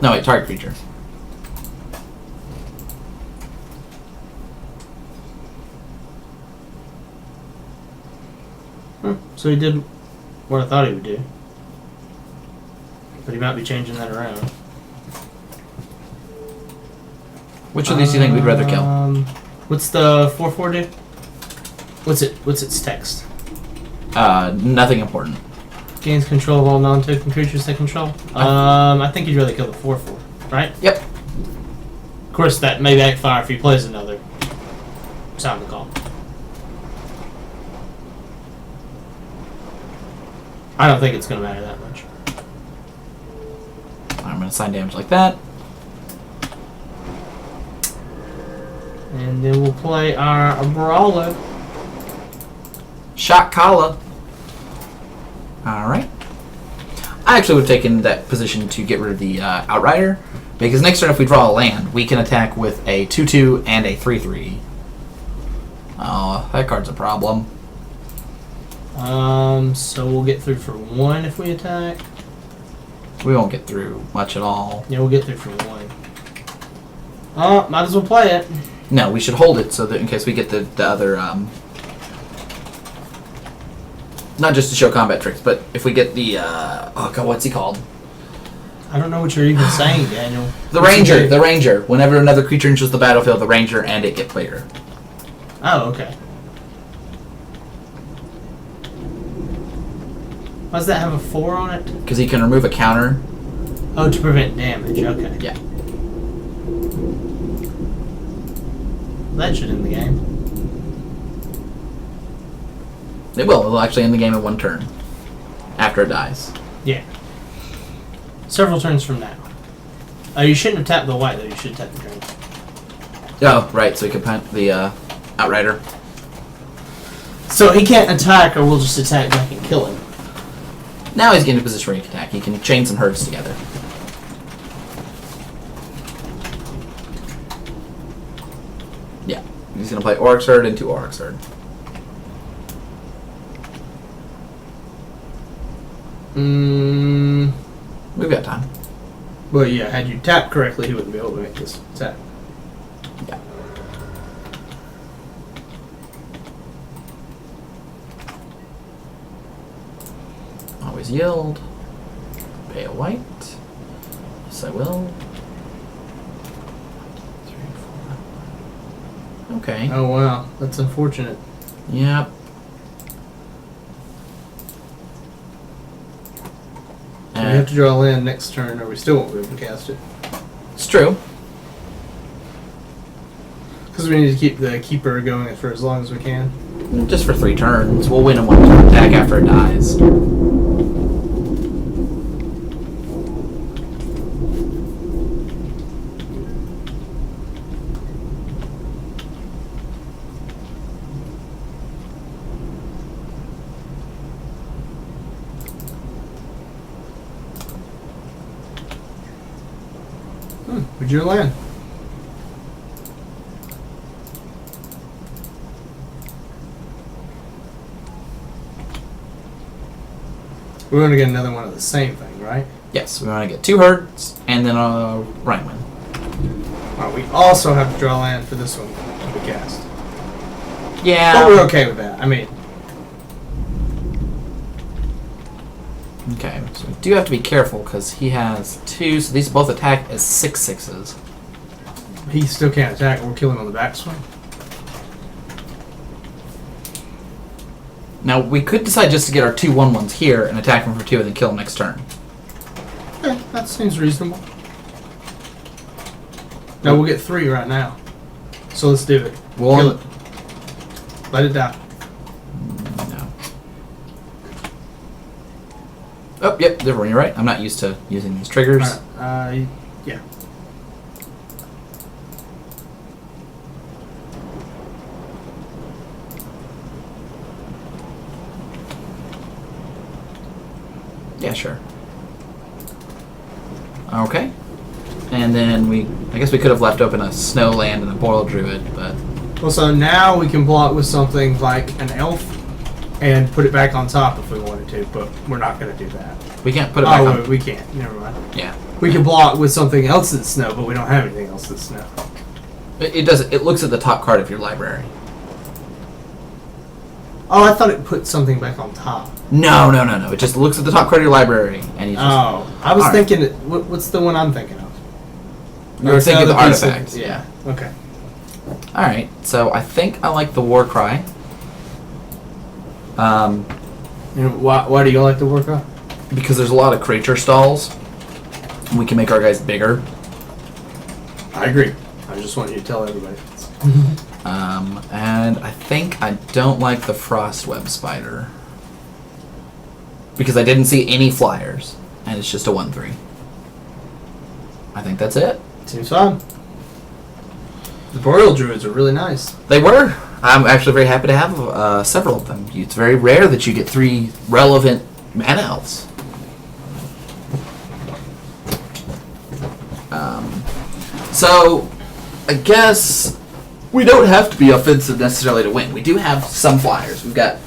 No, wait, target creature. So he did what I thought he would do. But he might be changing that around. Which of these do you think we'd rather kill? What's the 4/4 do? What's its text? Nothing important. Gains control of all non-token creatures they control. I think you'd rather kill the 4/4, right? Yep. Of course, that may backfire if he plays another. Sound the call. I don't think it's going to matter that much. I'm going to assign damage like that. And then we'll play our Brawler. Shot Kala. Alright. I actually would have taken that position to get rid of the Outrider, because next turn if we draw a land, we can attack with a 2/2 and a 3/3. Oh, that card's a problem. So we'll get through for 1 if we attack. We won't get through much at all. Yeah, we'll get through for 1. Might as well play it. No, we should hold it so that in case we get the other, not just to show combat tricks, but if we get the, oh god, what's he called? I don't know what you're even saying, Daniel. The Ranger. Whenever another creature enters the battlefield, the Ranger and it get bigger. Oh, okay. Why does that have a 4 on it? Because he can remove a counter. Oh, to prevent damage. Okay. Yeah. That should end the game. It will. It'll actually end the game in 1 turn. After it dies. Yeah. Several turns from now. Oh, you shouldn't have tapped the white, though. You should tap the green. Oh, right. So he can punt the Outrider. So he can't attack, or we'll just attack back and kill him. Now he's getting in a position where he can attack. He can chain some herds together. Yeah. He's going to play Oryx Herd into Oryx Herd. We've got time. Well, yeah, had you tapped correctly, he wouldn't be able to make this attack. Yeah. Always yield. Pay a white. Yes, I will. 3, 4. Okay. Oh, wow. That's unfortunate. Yep. We have to draw land next turn, or we still won't be able to cast it. It's true. Because we need to keep the Keeper going for as long as we can. Just for 3 turns. We'll win in 1 turn attack after it dies. Would you land? We want to get another one of the same thing, right? Yes, we want to get 2 herds and then a Rhinewind. We also have to draw land for this one to be cast. Yeah. But we're okay with that. I mean... Okay, so we do have to be careful because he has 2, so these both attack as 6/6s. He still can't attack. We're killing on the backswing. Now, we could decide just to get our 2/1/1s here and attack him for 2 and then kill him next turn. Okay, that seems reasonable. No, we'll get 3 right now. So let's do it. Kill it. Let it die. No. Oh, yep, you're right. I'm not used to using these triggers. Right. Yeah. Yeah, sure. Okay. And then I guess we could have left open a snow land and a boil druid, but... Well, so now we can block with something like an elf and put it back on top if we wanted to, but we're not going to do that. We can't put it back on... Oh, we can't. Never mind. Yeah. We can block with something else that's snow, but we don't have anything else that's snow. It looks at the top card of your library. Oh, I thought it put something back on top. No. It just looks at the top card of your library, and you just... Oh, I was thinking... What's the one I'm thinking of? You're thinking of the artifact. Yeah. Okay. Alright, so I think I like the war cry. Why do you like the war cry? Because there's a lot of creature stalls. We can make our guys bigger. I agree. I just want you to tell everybody. And I think I don't like the Frostweb Spider. Because I didn't see any flyers. And it's just a 1/3. I think that's it. Seems fun. The Boreal Druids are really nice. They were. I'm actually very happy to have several of them. It's very rare that you get 3 relevant mana elves. So, I guess we don't have to be offensive necessarily to win. We do have some flyers. We've got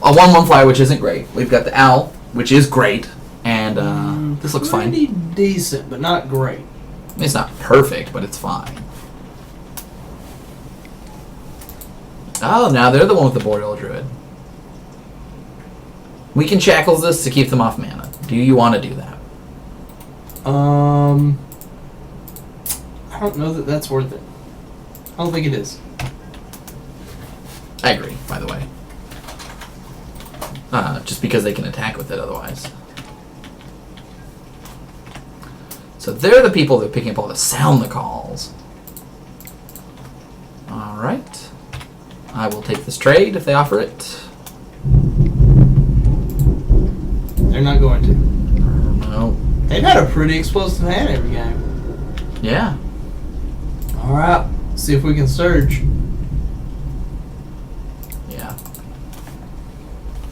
a 1/1 flyer, which isn't great. We've got the Owl, which is great. And this looks fine. Pretty decent, but not great. It's not perfect, but it's fine. Oh, now they're the one with the Boreal Druid. We can shackles this to keep them off mana. Do you want to do that? I don't know that that's worth it. I don't think it is. I agree, by the way. Just because they can attack with it otherwise. So they're the people that are picking up all the sound the calls. Alright. I will take this trade if they offer it. They're not going to. No. They've had a pretty explosive hand every game. Yeah. Alright. See if we can surge. Yeah.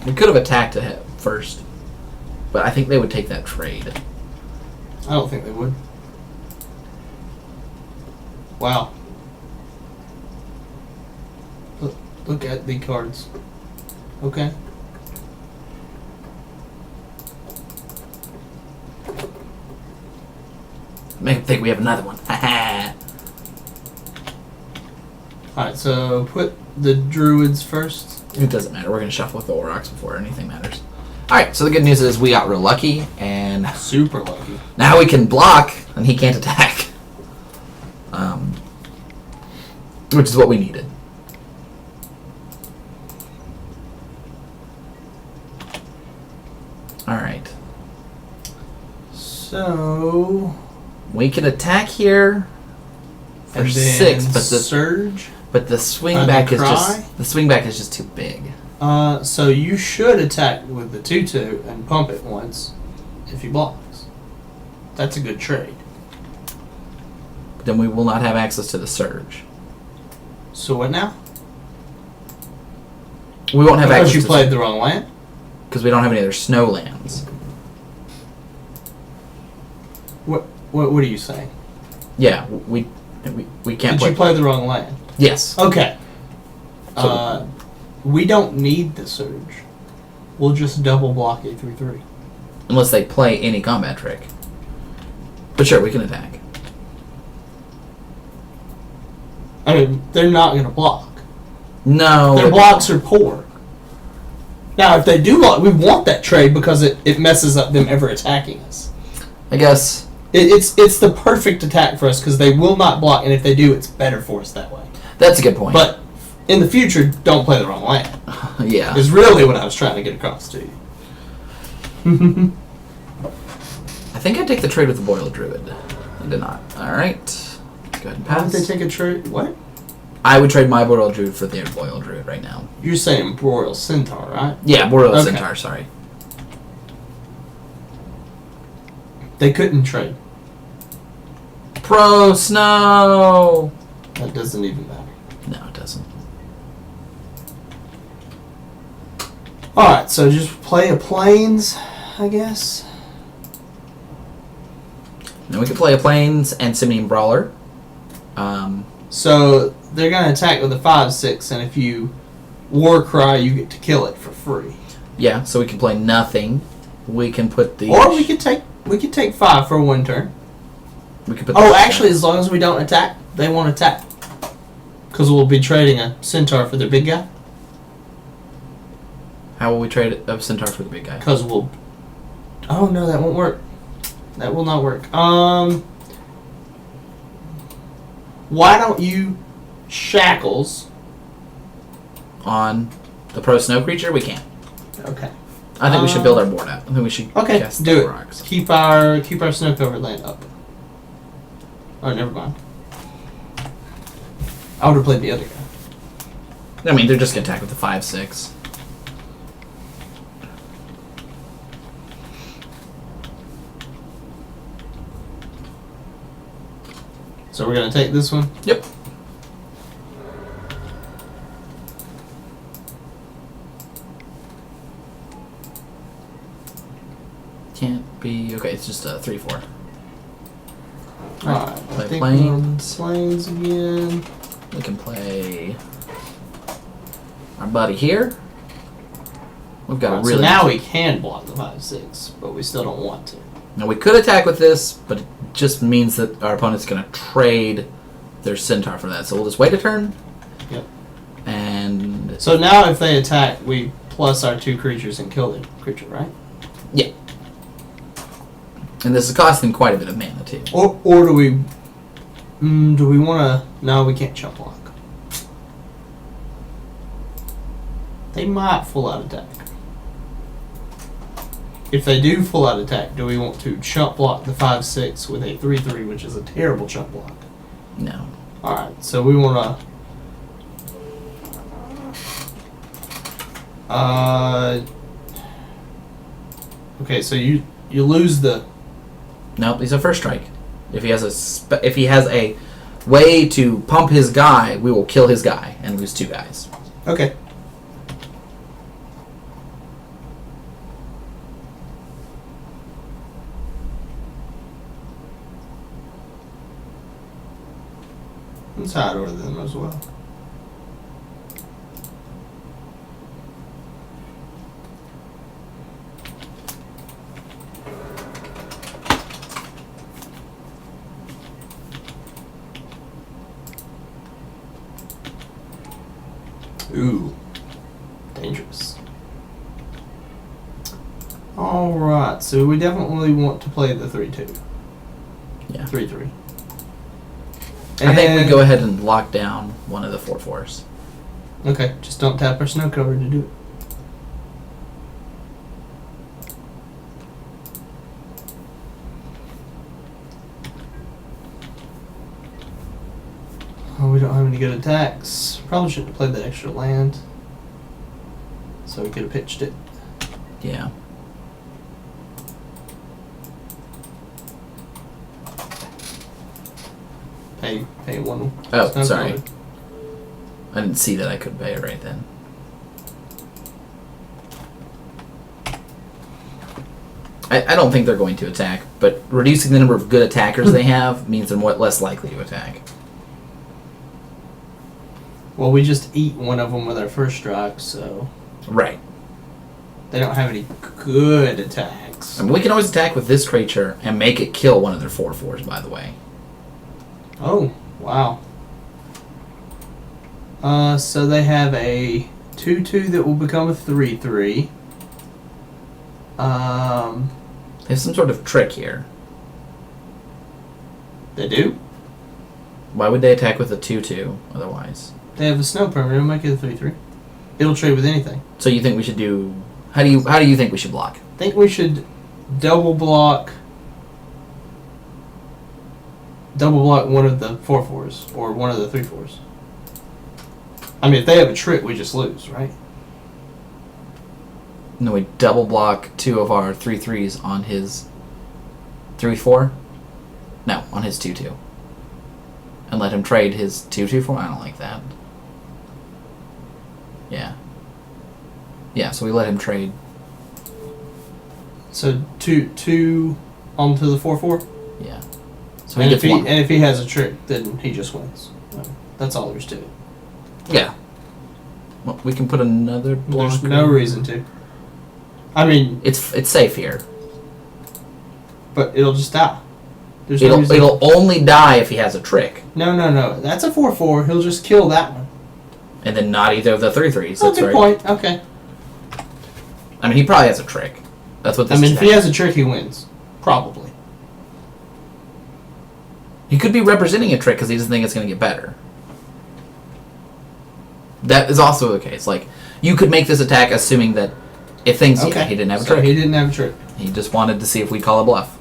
We could have attacked ahead first. But I think they would take that trade. I don't think they would. Wow. Look at the cards. Okay. Make them think we have another one. Haha. Alright, so put the druids first. It doesn't matter. We're going to shuffle with the Aurochs before anything matters. Alright, so the good news is we got real lucky, and Super lucky. now we can block, and he can't attack. Which is what we needed. Alright. So We can attack here for and then 6, but the surge. but the swing And back the is cry? just too big. So you should attack with the 2/2 and pump it once if he blocks. That's a good trade. But then we will not have access to the surge. So what now? We won't have Because access you to played the wrong land? because we don't have any other snow lands. What are you saying? Yeah, we can't Did you play the wrong land? Yes. Okay. So- We don't need the surge. We'll just double block a 3/3. Unless they play any combat trick. But sure, we can attack. I mean, they're not going to block. No. Their blocks are poor. Now, if they do block, we want that trade because it messes up them ever attacking us. I guess. It's the perfect attack for us because they will not block, and if they do, it's better for us that way. That's a good point. But in the future, don't play the wrong land. yeah. Is really what I was trying to get across to you. I think I'd take the trade with the Boil Druid. I did not. Alright. Go ahead and Why would pass. they take a trade? What? I would trade my Boreal Druid for their Boreal Druid right now. You're saying Boreal Centaur, right? Yeah, Boreal Okay. Centaur, sorry. They couldn't trade. Pro Snow! That doesn't even matter. No, it doesn't. Alright, so just play a Plains, I guess. Then we can play a Plains and Simian Brawler. So they're going to attack with a 5/6, and if you War Cry, you get to kill it for free. Yeah, so we can play nothing. We can put the... Or we could take 5 for one turn. We could put Oh, the- actually, as long as we don't attack, they won't attack. Because we'll be trading a Centaur for their big guy. How will we trade a Centaur for the big guy? Because we'll... Oh, no, that won't work. That will not work. Why don't you Shackles On the Pro Snow creature, we can't. Okay. I think we should build our board out. I think we should cast do the it. rocks. Keep our snow covered land up. Oh, never mind. I would have played the other guy. I mean, they're just going to attack with the 5/6. So we're gonna take this one. Yep. Can't be... Okay, it's just a 3/4. Alright. Play I think Plains. Plains again. We can play our buddy here. We've got a Alright, really... so now we can block the 5/6, but we still don't want to. Now we could attack with this, but it just means that our opponent's going to trade their Centaur for that. So we'll just wait a turn. Yep. And... So now if they attack, we plus our 2 creatures and kill the creature, right? Yeah. And this is costing quite a bit of mana, too. Or do we... do we want to... No, we can't chump block. They might full out attack. If they do full out attack, do we want to chump block the 5/6 with a 3/3, which is a terrible chump block? No. Alright, so we want to... Okay, so you lose the... Nope, he's a first strike. If he has a way to pump his guy, we will kill his guy and lose 2 guys. Okay. Let's hide order them as well. Ooh. Dangerous. Alright, so we definitely want to play the 3/2. Yeah. 3/3. I think we go ahead and lock down one of the 4/4s. Okay, just don't tap our snow cover to do it. Oh, we don't have any good attacks. Probably shouldn't have played that extra land. So we could have pitched it. Yeah. Pay one. Oh, snow sorry. cover. I didn't see that I could pay it right then. I don't think they're going to attack, but reducing the number of good attackers they have means they're less likely to attack. Well, we just eat one of them with our first strike, so Right. they don't have any good attacks. I mean, we can always attack with this creature and make it kill one of their 4/4s, by the way. Oh, wow. So they have a 2/2 that will become a 3/3. There's some sort of trick here. They do? Why would they attack with a 2/2 otherwise? They have a snow permanent. It'll make it a 3/3. It'll trade with anything. So you think we should do... How do you think we should block? I think we should double block double block one of the 4/4s or one of the 3/4s. I mean, if they have a trick, we just lose, right? No, we double block 2 of our 3/3s on his 3/4. No, on his 2/2. And let him trade his 2/2 for. I don't like that. Yeah. Yeah, so we let him trade. So two onto the 4/4. Yeah. So he And gets one. if he has a trick, then he just wins. That's all there's to it. Yeah. Well, we can put another block. There's no reason to. I mean, It's safe here. but it'll just die. There's no reason. It'll only die if he has a trick, No. That's a 4/4. He'll just kill that one. and then not either of the 3/3s. Oh, That's good right. point. Okay. I mean, he probably has a trick. That's what this. I mean, is if he has a trick, he wins. Probably. He could be representing a trick because he doesn't think it's going to get better. That is also the case. Like, you could make this attack assuming that if things... Okay. Yeah, he didn't have a So trick. he didn't have a trick. He just wanted to see if we'd call a bluff.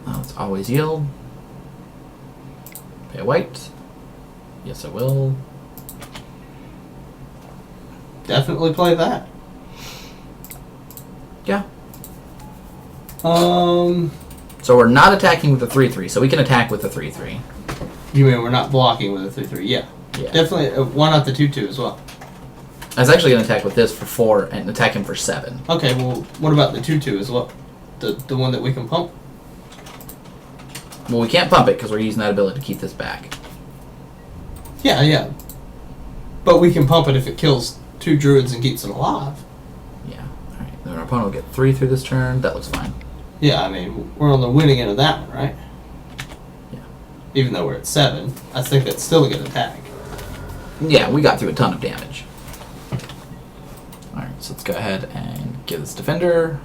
Oh, it's always yield. Pay a white. Yes, I will. Definitely play that. Yeah. You So we're not attacking with the 3/3, so we can attack with the 3/3. mean we're not blocking with a 3/3? Yeah. Yeah. Definitely. Why not the 2/2 as well? I was actually going to attack with this for 4 and attack him for 7. Okay. Well, what about the 2/2 as well? The one that we can pump. Well, we can't pump it because we're using that ability to keep this back. Yeah. But we can pump it if it kills 2 druids and keeps them alive. Yeah. Alright. Then our opponent will get 3 through this turn. That looks fine. Yeah, I mean, we're on the winning end of that one, right? Yeah. Even though we're at 7, I think that's still a good attack. Yeah, we got through a ton of damage. Alright, so let's go ahead and give this defender.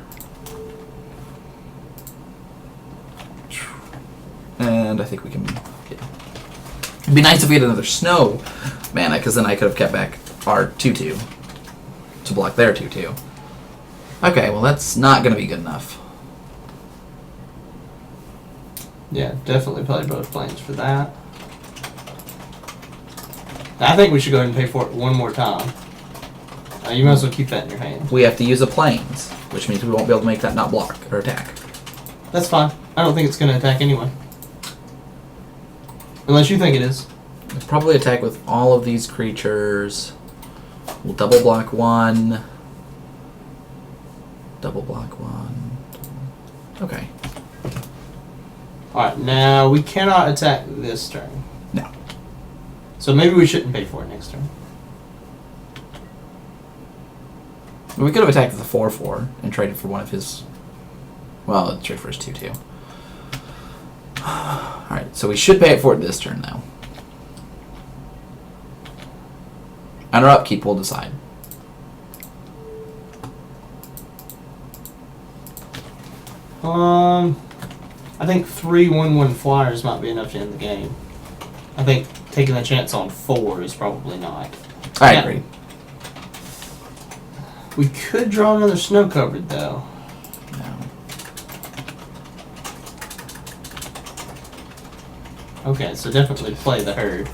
And I think we can... Yeah. It'd be nice if we had another snow mana, because then I could have kept back our 2/2 to block their 2/2. Okay, well that's not going to be good enough. Yeah, definitely play both planes for that. I think we should go ahead and pay for it one more time. You might as well keep that in your hand. We have to use the planes, which means we won't be able to make that not block or attack. That's fine. I don't think it's going to attack anyway. Unless you think it is. We'll probably attack with all of these creatures. We'll double block 1. Double block 1. Okay. Alright, now we cannot attack this turn. No. So maybe we shouldn't pay for it next turn. We could have attacked with a 4/4 and traded for one of his... Well, let's trade for his 2/2. Alright, so we should pay it for it this turn, though. On our upkeep, we'll decide. I think 3 1/1 flyers might be enough to end the game. I think taking a chance on 4 is probably not. I Yeah. agree. We could draw another snow covered though. No. Okay, so definitely play the herd.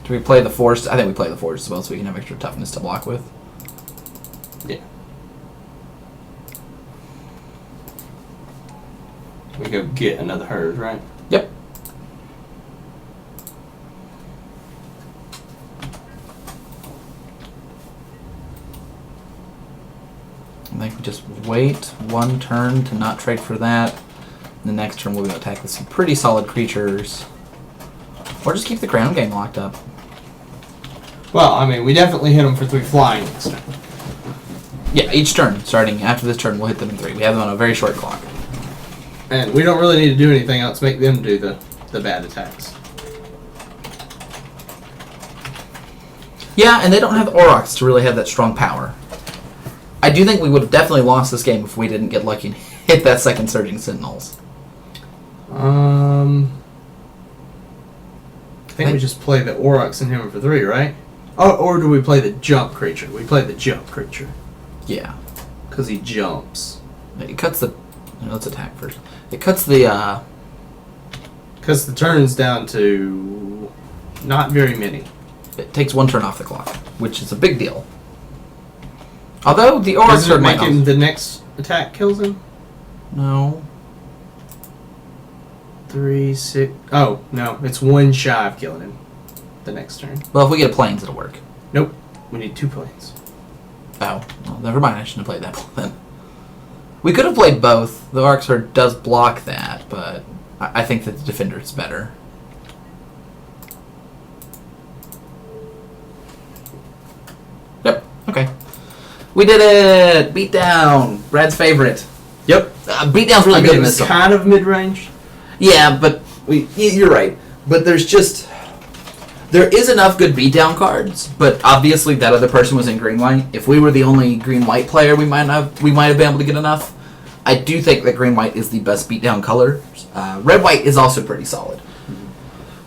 Do we play the force? I think we play the force as well, so we can have extra toughness to block with. Yeah. We go get another herd, right? Yep. I think we just wait one turn to not trade for that. The next turn we'll go attack with some pretty solid creatures. Or just keep the crown game locked up. Well, I mean, we definitely hit them for 3 flying next turn. Yeah, each turn, starting after this turn, we'll hit them in 3. We have them on a very short clock. And we don't really need to do anything else, make them do the bad attacks. Yeah, and they don't have the Aurochs to really have that strong power. I do think we would have definitely lost this game if we didn't get lucky and hit that second Surging Sentinels. I think we just play the Aurochs and hit him for 3, right? Oh, or do we play the jump creature? We play the jump creature. Yeah. Because he jumps. It cuts the Let's attack first. It cuts the... Cuts the turns down to not very many. It takes 1 turn off the clock, which is a big deal. Although the Aura Does it Sword make might him also... the next attack kills him? No. 3, 6... Oh, no. It's 1 shy of killing him the next turn. Well, if we get planes, it'll work. Nope. We need 2 planes. Oh, well, never mind. I shouldn't have played that then. We could have played both. The Arc Sword does block that, but I think that the Defender is better. Yep, okay. We did it! Beatdown! Brad's favorite. Yep. Beatdown's really good in this It's one. kind of mid-range. Yeah, but you're right. But there's just... There is enough good beatdown cards, but obviously that other person was in green-white. If we were the only green-white player, we might have been able to get enough. I do think that green-white is the best beatdown color. Red-white is also pretty solid.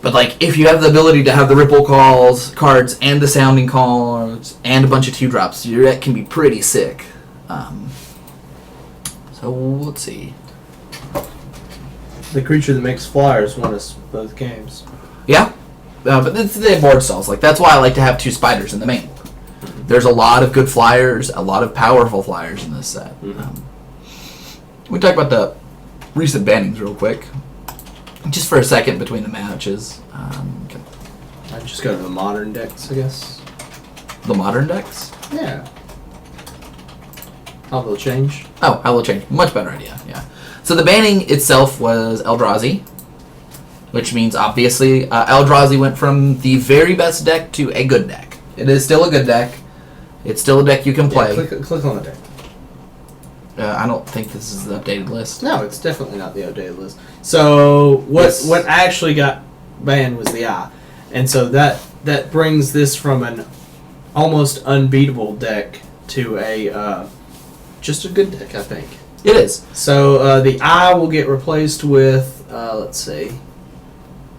But like, if you have the ability to have the ripple cards and the sounding cards and a bunch of 2-drops, your deck can be pretty sick. So let's see. The creature that makes flyers won us both games. Yeah. But they have board stalls. Like, that's why I like to have 2 spiders in the main board. There's a lot of good flyers, a lot of powerful flyers in this set. We talk about the recent bannings real quick. Just for a second between the matches. I'd just go to the modern decks, I guess. The modern decks? Yeah. How they'll change. Oh, how they'll change. Much better idea, yeah. So the banning itself was Eldrazi, which means, obviously, Eldrazi went from the very best deck to a good deck. It is still a good deck. It's still a deck you can play. Yeah, click on the deck. I don't think this is the updated list. No, it's definitely not the updated list. So what actually got banned was the eye, and so that brings this from an almost unbeatable deck to a just a good deck, I think. It is. So the eye will get replaced with let's see.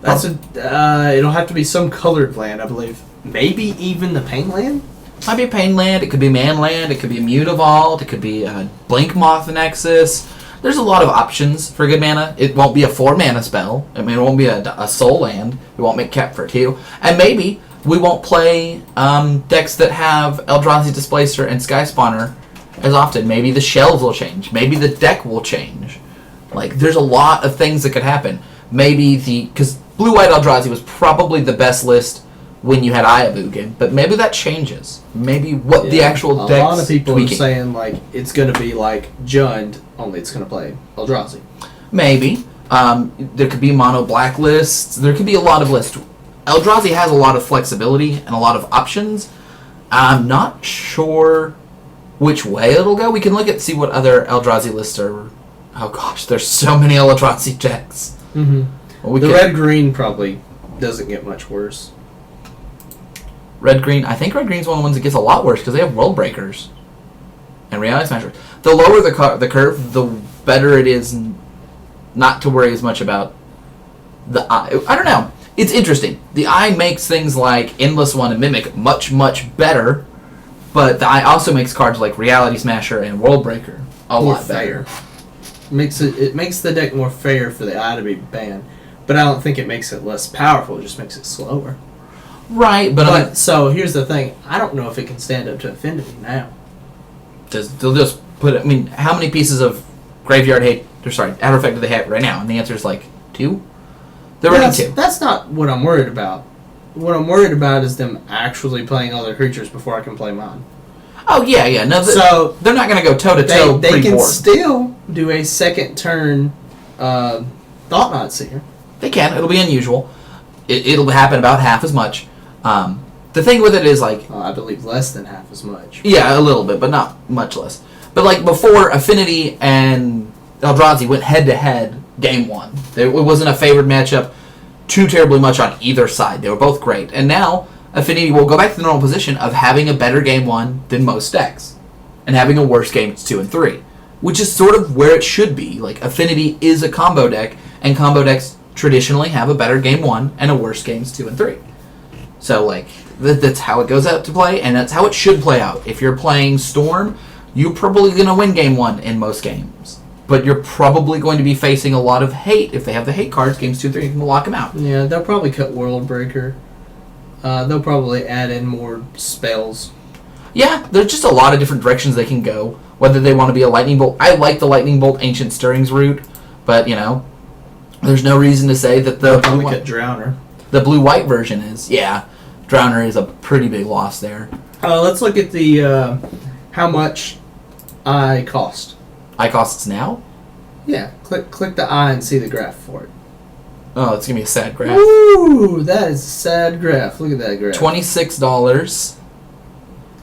That's it'll have to be some colored land, I believe. Maybe even the Pain Land. Might be Pain Land, it could be Man Land, it could be Mutavault, it could be Blink Moth Nexus. There's a lot of options for good mana. It won't be a 4-mana spell. I mean, it won't be a soul land. It won't make cap for 2. And maybe we won't play decks that have Eldrazi Displacer and Sky Spawner as often. Maybe the shells will change. Maybe the deck will change. Like, there's a lot of things that could happen. Maybe because Blue-White Eldrazi was probably the best list when you had Ayabugan, but maybe that changes. Maybe what the actual deck's A lot of people tweaking. are saying, like, it's going to be like Jund, only it's going to play Eldrazi. Maybe. There could be mono black lists. There could be a lot of lists. Eldrazi has a lot of flexibility and a lot of options. I'm not sure which way it'll go. We can look at see what other Eldrazi lists are. Oh gosh, there's so many Eldrazi decks. Mm-hmm. Well, The red-green probably doesn't get much worse. Red-green. I think red-green's one of the ones that gets a lot worse because they have World Breakers and Reality Smashers. The lower the curve, the better it is not to worry as much about the eye. I don't know. It's interesting. The eye makes things like Endless One and Mimic much, much better, but the eye also makes cards like Reality Smasher and World Breaker a lot better. It makes the deck more fair for the eye to be banned, but I don't think it makes it less powerful. It just makes it slower. Right, but so here's the thing. I don't know if it can stand up to Affinity now. They'll just put it. I mean, how many pieces of Graveyard Hate, Outer Effect do they have right now? And the answer is like 2? They're running 2. That's not what I'm worried about. What I'm worried about is them actually playing other creatures before I can play mine. Oh, yeah. No, so they're not going to go toe-to-toe They can pre-board. still do a second turn Thought-Knot Seer. They can. It'll be unusual. It'll happen about half as much. The thing with it is, like... I believe less than half as much. Yeah, a little bit, but not much less. But, like, before Affinity and Eldrazi went head-to-head game 1, it wasn't a favored matchup too terribly much on either side. They were both great. And now, Affinity will go back to the normal position of having a better game 1 than most decks. And having a worse games 2 and 3. Which is sort of where it should be. Like, Affinity is a combo deck, and combo decks traditionally have a better game 1 and a worse games 2 and 3. So, like, that's how it goes out to play, and that's how it should play out. If you're playing Storm, you're probably going to win game 1 in most games. but you're probably going to be facing a lot of hate if they have the hate cards. Games 2 and 3, you can lock them out. Yeah, they'll probably cut World Breaker. They'll probably add in more spells. Yeah, there's just a lot of different directions they can go. Whether they want to be a Lightning Bolt. I like the Lightning Bolt Ancient Stirrings route, but, there's no reason to say that They'll probably cut Drowner. The blue-white version is. Yeah, Drowner is a pretty big loss there. Let's look at the how much I cost. I costs now? Yeah, click the I and see the graph for it. Oh, it's going to be a sad graph. Ooh, that is a sad graph. Look at that graph. $26.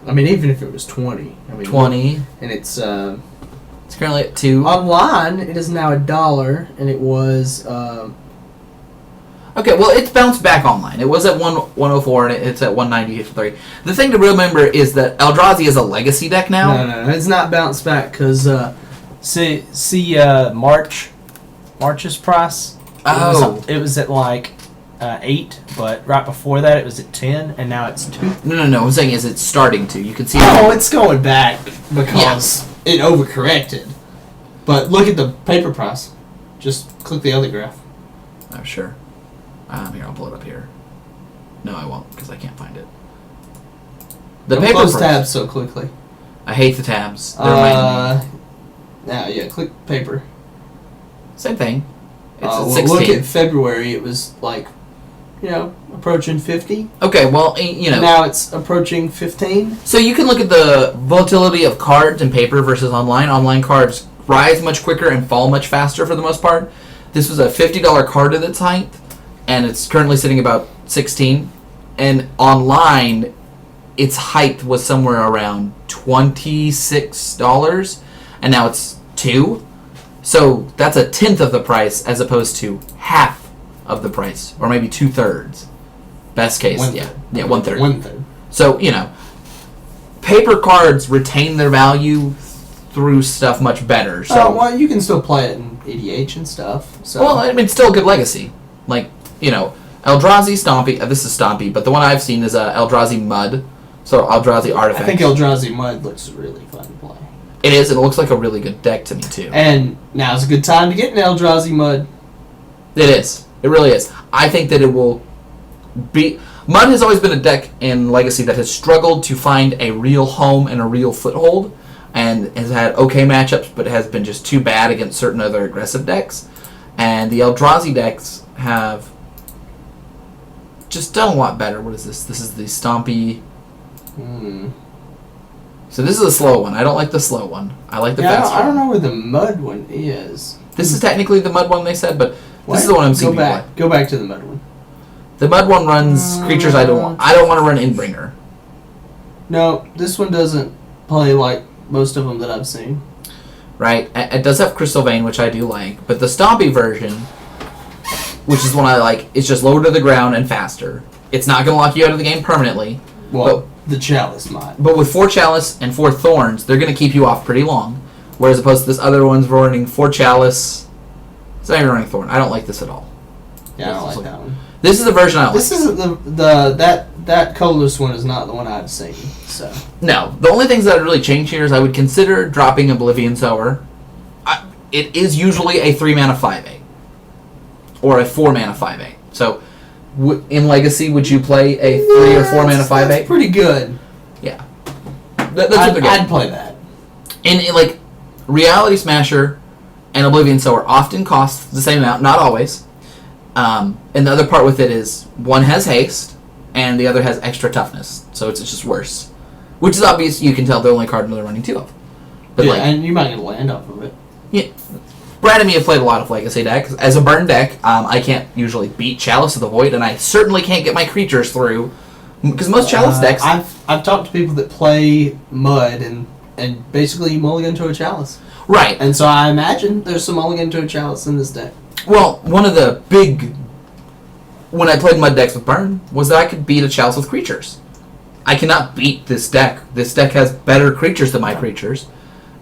I mean, even if it was 20. I mean, 20. And it's currently at 2. online, it is now $1, and it was... Okay, well, it's bounced back online. It was at 104, and it's at 193. The thing to remember is that Eldrazi is a legacy deck now. No, it's not bounced back, because... See, March's price? Oh. It was at like 8, but right before that it was at 10, and now it's 2. No. What I'm saying is it's starting to. You can see... Oh, it's going back, because it overcorrected. But look at the paper price. Just click the other graph. Oh, sure. Here, I'll pull it up here. No, I won't, because I can't find it. The Don't paper close price. tabs so quickly. I hate the tabs. They're my enemy. Now, click paper. Same thing. It's at Well, 16. look at February. It was like, approaching 50. Okay, well, Now it's approaching 15. So you can look at the volatility of cards and paper versus online. Online cards rise much quicker and fall much faster for the most part. This was a $50 card at its height, and it's currently sitting about 16. And online, its height was somewhere around $26, and now it's 2. So that's a tenth of the price as opposed to half of the price, or maybe 2/3. Best case, One yeah, third. 1/3. 1/3. So paper cards retain their value through stuff much better. So well, you can still play it in EDH and stuff. So. well, I mean, it's still a good legacy. Like Eldrazi Stompy. This is Stompy, but the one I've seen is Eldrazi Mud. So Eldrazi Artifacts. I think Eldrazi Mud looks really fun to play. It is. It looks like a really good deck to me too. And now's a good time to get an Eldrazi Mud. It is. It really is. I think that it will be... Mud has always been a deck in Legacy that has struggled to find a real home and a real foothold, and has had okay matchups, but has been just too bad against certain other aggressive decks. And the Eldrazi decks have just done a lot better. What is this? This is the Stompy... So this is a slow one. I don't like the slow one. I like the fast one. I don't know where the Mud one is. This is technically the Mud one they said, but this is the one I'm seeing. Go back to the Mud one. The Mud one runs creatures I don't want. I don't want to run Inbringer. No, this one doesn't play like most of them that I've seen. Right? It does have Crystal Vein, which I do like, but the Stompy version, which is the one I like, is just lower to the ground and faster. It's not going to lock you out of the game permanently. Well, the Chalice might. But with 4 Chalice and 4 Thorns, they're going to keep you off pretty long. Whereas opposed to this other one's running 4 Chalice. It's not even running Thorn. I don't like this at all. Yeah, I don't like that one. This is the version I like. This isn't that colorless one is not the one I've seen. So no, the only things that I'd really change here is I would consider dropping Oblivion Sower. It is usually a 3-mana 5/8 or a 4-mana 5/8. So in Legacy, would you play a 3 or 4-mana 5/8? That's pretty good. Yeah, that's what they're I'd play that. In Reality Smasher and Oblivion Sower often cost the same amount, not always. And the other part with it is one has haste and the other has extra toughness, so it's just worse. Which is obvious. You can tell the only card they're running 2 of. But and you might get a land off of it. Yeah, Brad and me have played a lot of Legacy decks. As a burn deck, I can't usually beat Chalice of the Void, and I certainly can't get my creatures through because most Chalice decks. I've talked to people that play Mud and basically mulligan to a Chalice. Right. And so I imagine there's some mulligan to a Chalice in this deck. Well, one of the big... When I played Mud decks with Burn, was that I could beat a Chalice with creatures. I cannot beat this deck. This deck has better creatures than my creatures.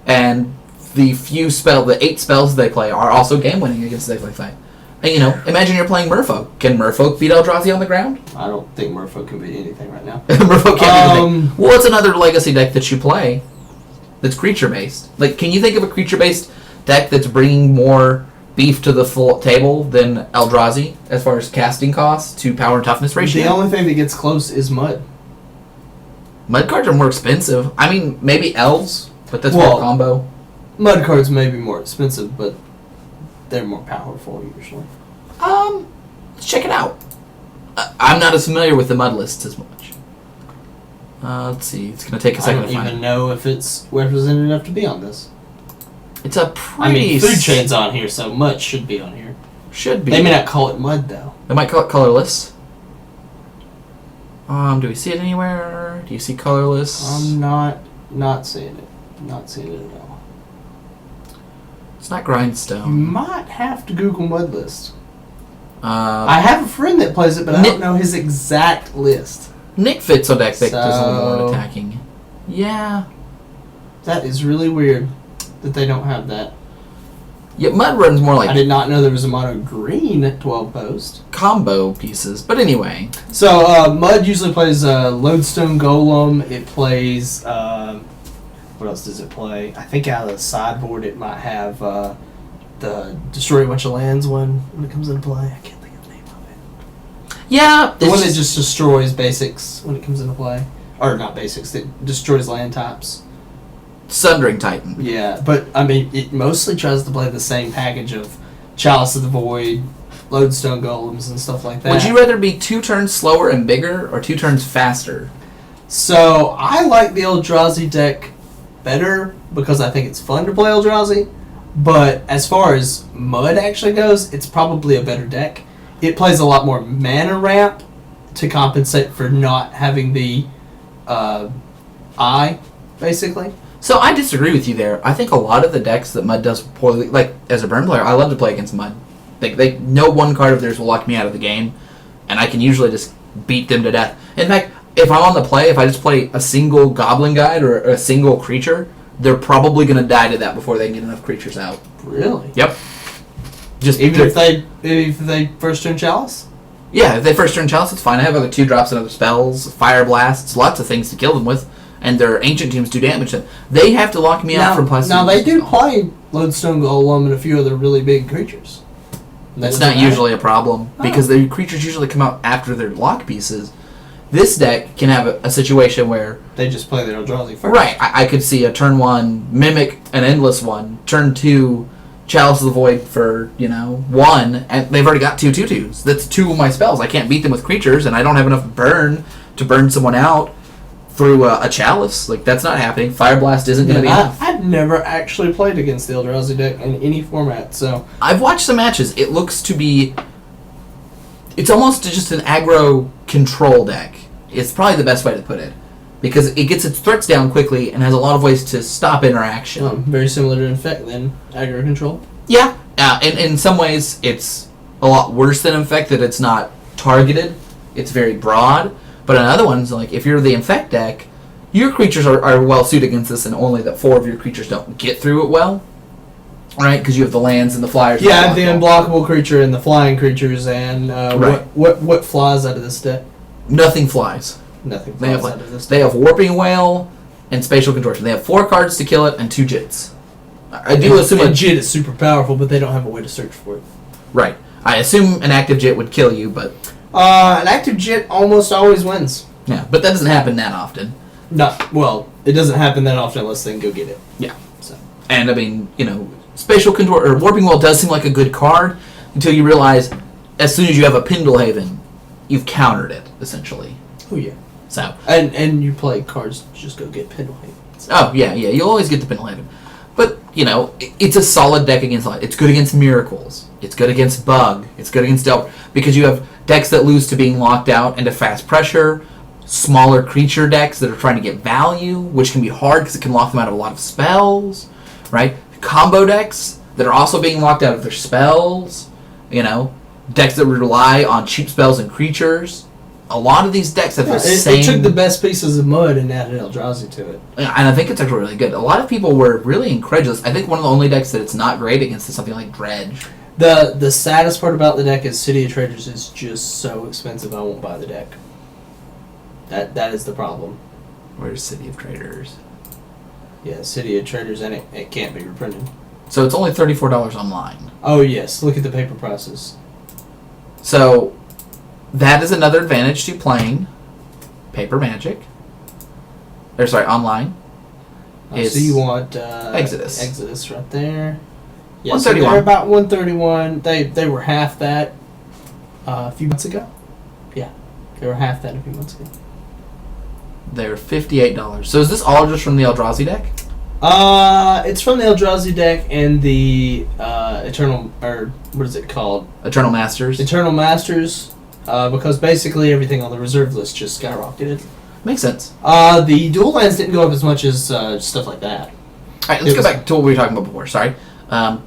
And the 8 spells they play are also game-winning against decks like that. And, imagine you're playing Merfolk. Can Merfolk beat Eldrazi on the ground? I don't think Merfolk can beat anything right now. Merfolk can't beat anything. Well, it's another Legacy deck that you play that's creature-based. Can you think of a creature-based deck that's bringing more beef to the full table than Eldrazi as far as casting costs to power and toughness ratio. The only thing that gets close is Mud. Mud cards are more expensive. I mean, maybe Elves, but that's Well, more combo. Mud cards may be more expensive, but they're more powerful usually. Let's check it out. I'm not as familiar with the Mud lists as much. Let's see. It's going to take a I second don't to find even it. know if it's represented enough to be on this. It's a pretty... I mean, Food Chain's on here, so Mud should be on here. Should be. They may not call it Mud, though. They might call it colorless. Do we see it anywhere? Do you see colorless? I'm not seeing it. Not seeing it at all. It's not You Grindstone. might have to Google Mud list. Uh, I have a friend that plays it, but I don't know his exact list. Nick fits a deck that does a little So- more attacking. Yeah. That is really weird that they don't have that. Yeah, Mud runs more I like did not know there was a mono green at 12 post. combo pieces. But anyway. So Mud usually plays Lodestone Golem. It plays what else does it play? I think out of the sideboard it might have the Destroy a Bunch of Lands one when it comes into play. I can't think of the name of it. Yeah. The one that just destroys basics when it comes into play. Or not basics, that destroys land types. Sundering Titan. Yeah, but I mean, it mostly tries to play the same package of Chalice of the Void, Lodestone Golems, and stuff like that. Would you rather be 2 turns slower and bigger or 2 turns faster? So, I like the Eldrazi deck better because I think it's fun to play Eldrazi. But as far as Mud actually goes, it's probably a better deck. It plays a lot more mana ramp to compensate for not having the eye, basically. So I disagree with you there. I think a lot of the decks that Mud does poorly, like as a burn player, I love to play against Mud. They no one card of theirs will lock me out of the game, and I can usually just beat them to death. In fact, if I'm on the play, if I just play a single Goblin Guide or a single creature, they're probably going to die to that before they can get enough creatures out. Really? Yep. Just Even if they first turn Chalice? Yeah, if they first turn Chalice, it's fine. I have other 2-drops and other spells, Fire Blasts, lots of things to kill them with, and their Ancient Tombs do damage to them. They have to lock me out from plus. Now they do play Lodestone Golem and a few other really big creatures. That's not usually a problem, because the creatures usually come out after their lock pieces. This deck can have a situation where... They just play their Eldrazi first. Right, I could see a turn 1 Mimic, an Endless one, turn 2 Chalice of the Void for, 1, and they've already got 2 2/2s. That's 2 of my spells. I can't beat them with creatures, and I don't have enough burn to burn someone out through a Chalice. Like, that's not happening. Fire Blast isn't going to be enough. I've never actually played against the Eldrazi deck in any format, so... I've watched some matches. It looks to be... It's almost just an aggro control deck. It's probably the best way to put it. Because it gets its threats down quickly and has a lot of ways to stop interaction. Very similar to Infect then, aggro control. Yeah. In some ways, it's a lot worse than Infect, that it's not targeted. It's very broad. But in other ones, like if you're the Infect deck, your creatures are well suited against this, and only that 4 of your creatures don't get through it well. Right? Because you have the lands and the flyers. Yeah, I have the unblockable creature and the flying creatures, and Right. what flies out of this deck? Nothing flies. Nothing They flies have out of this they have Warping Whale and Spatial Contortion. They have 4 cards to kill it and 2 Jits. I do assume a Jit is super powerful, but they don't have a way to search for it. Right. I assume an active Jit would kill you, but An active Jit almost always wins. yeah, but that doesn't happen that often. No, well, it doesn't happen that often unless they can go get it. Yeah. So. And I mean, Spatial Contor or Warping Whale does seem like a good card until you realize as soon as you have a Pendlehaven, you've countered it essentially. Oh yeah. So. And you play cards just go get Pendlehaven. Oh yeah, you'll always get the Pendlehaven. But, it's a solid deck against light. It's good against Miracles. It's good against Bug. It's good against Delver. Because you have decks that lose to being locked out and to fast pressure. Smaller creature decks that are trying to get value, which can be hard because it can lock them out of a lot of spells. Right? Combo decks that are also being locked out of their spells. Decks that rely on cheap spells and creatures. A lot of these decks have the same... It took the best pieces of Mud and added Eldrazi to it. And I think it's actually really good. A lot of people were really incredulous. I think one of the only decks that it's not great against is something like Dredge. The saddest part about the deck is City of Traders is just so expensive I won't buy the deck. That is the problem. Where's City of Traders? Yeah, City of Traders, and it can't be reprinted. So it's only $34 online. Oh yes, look at the paper prices. So that is another advantage to playing Paper Magic. Or sorry, online. So you want Exodus. Exodus right there. Yeah, so 131. they're about 131. They were half that a few months ago. Yeah, they were half that a few months ago. They're $58. So is this all just from the Eldrazi deck? It's from the Eldrazi deck and the Eternal, or what is it called? Eternal Masters. Eternal Masters. Because basically everything on the reserve list just skyrocketed. Makes sense. The dual lands didn't go up as much as stuff like that. Alright, let's go back to what we were talking about before. Sorry.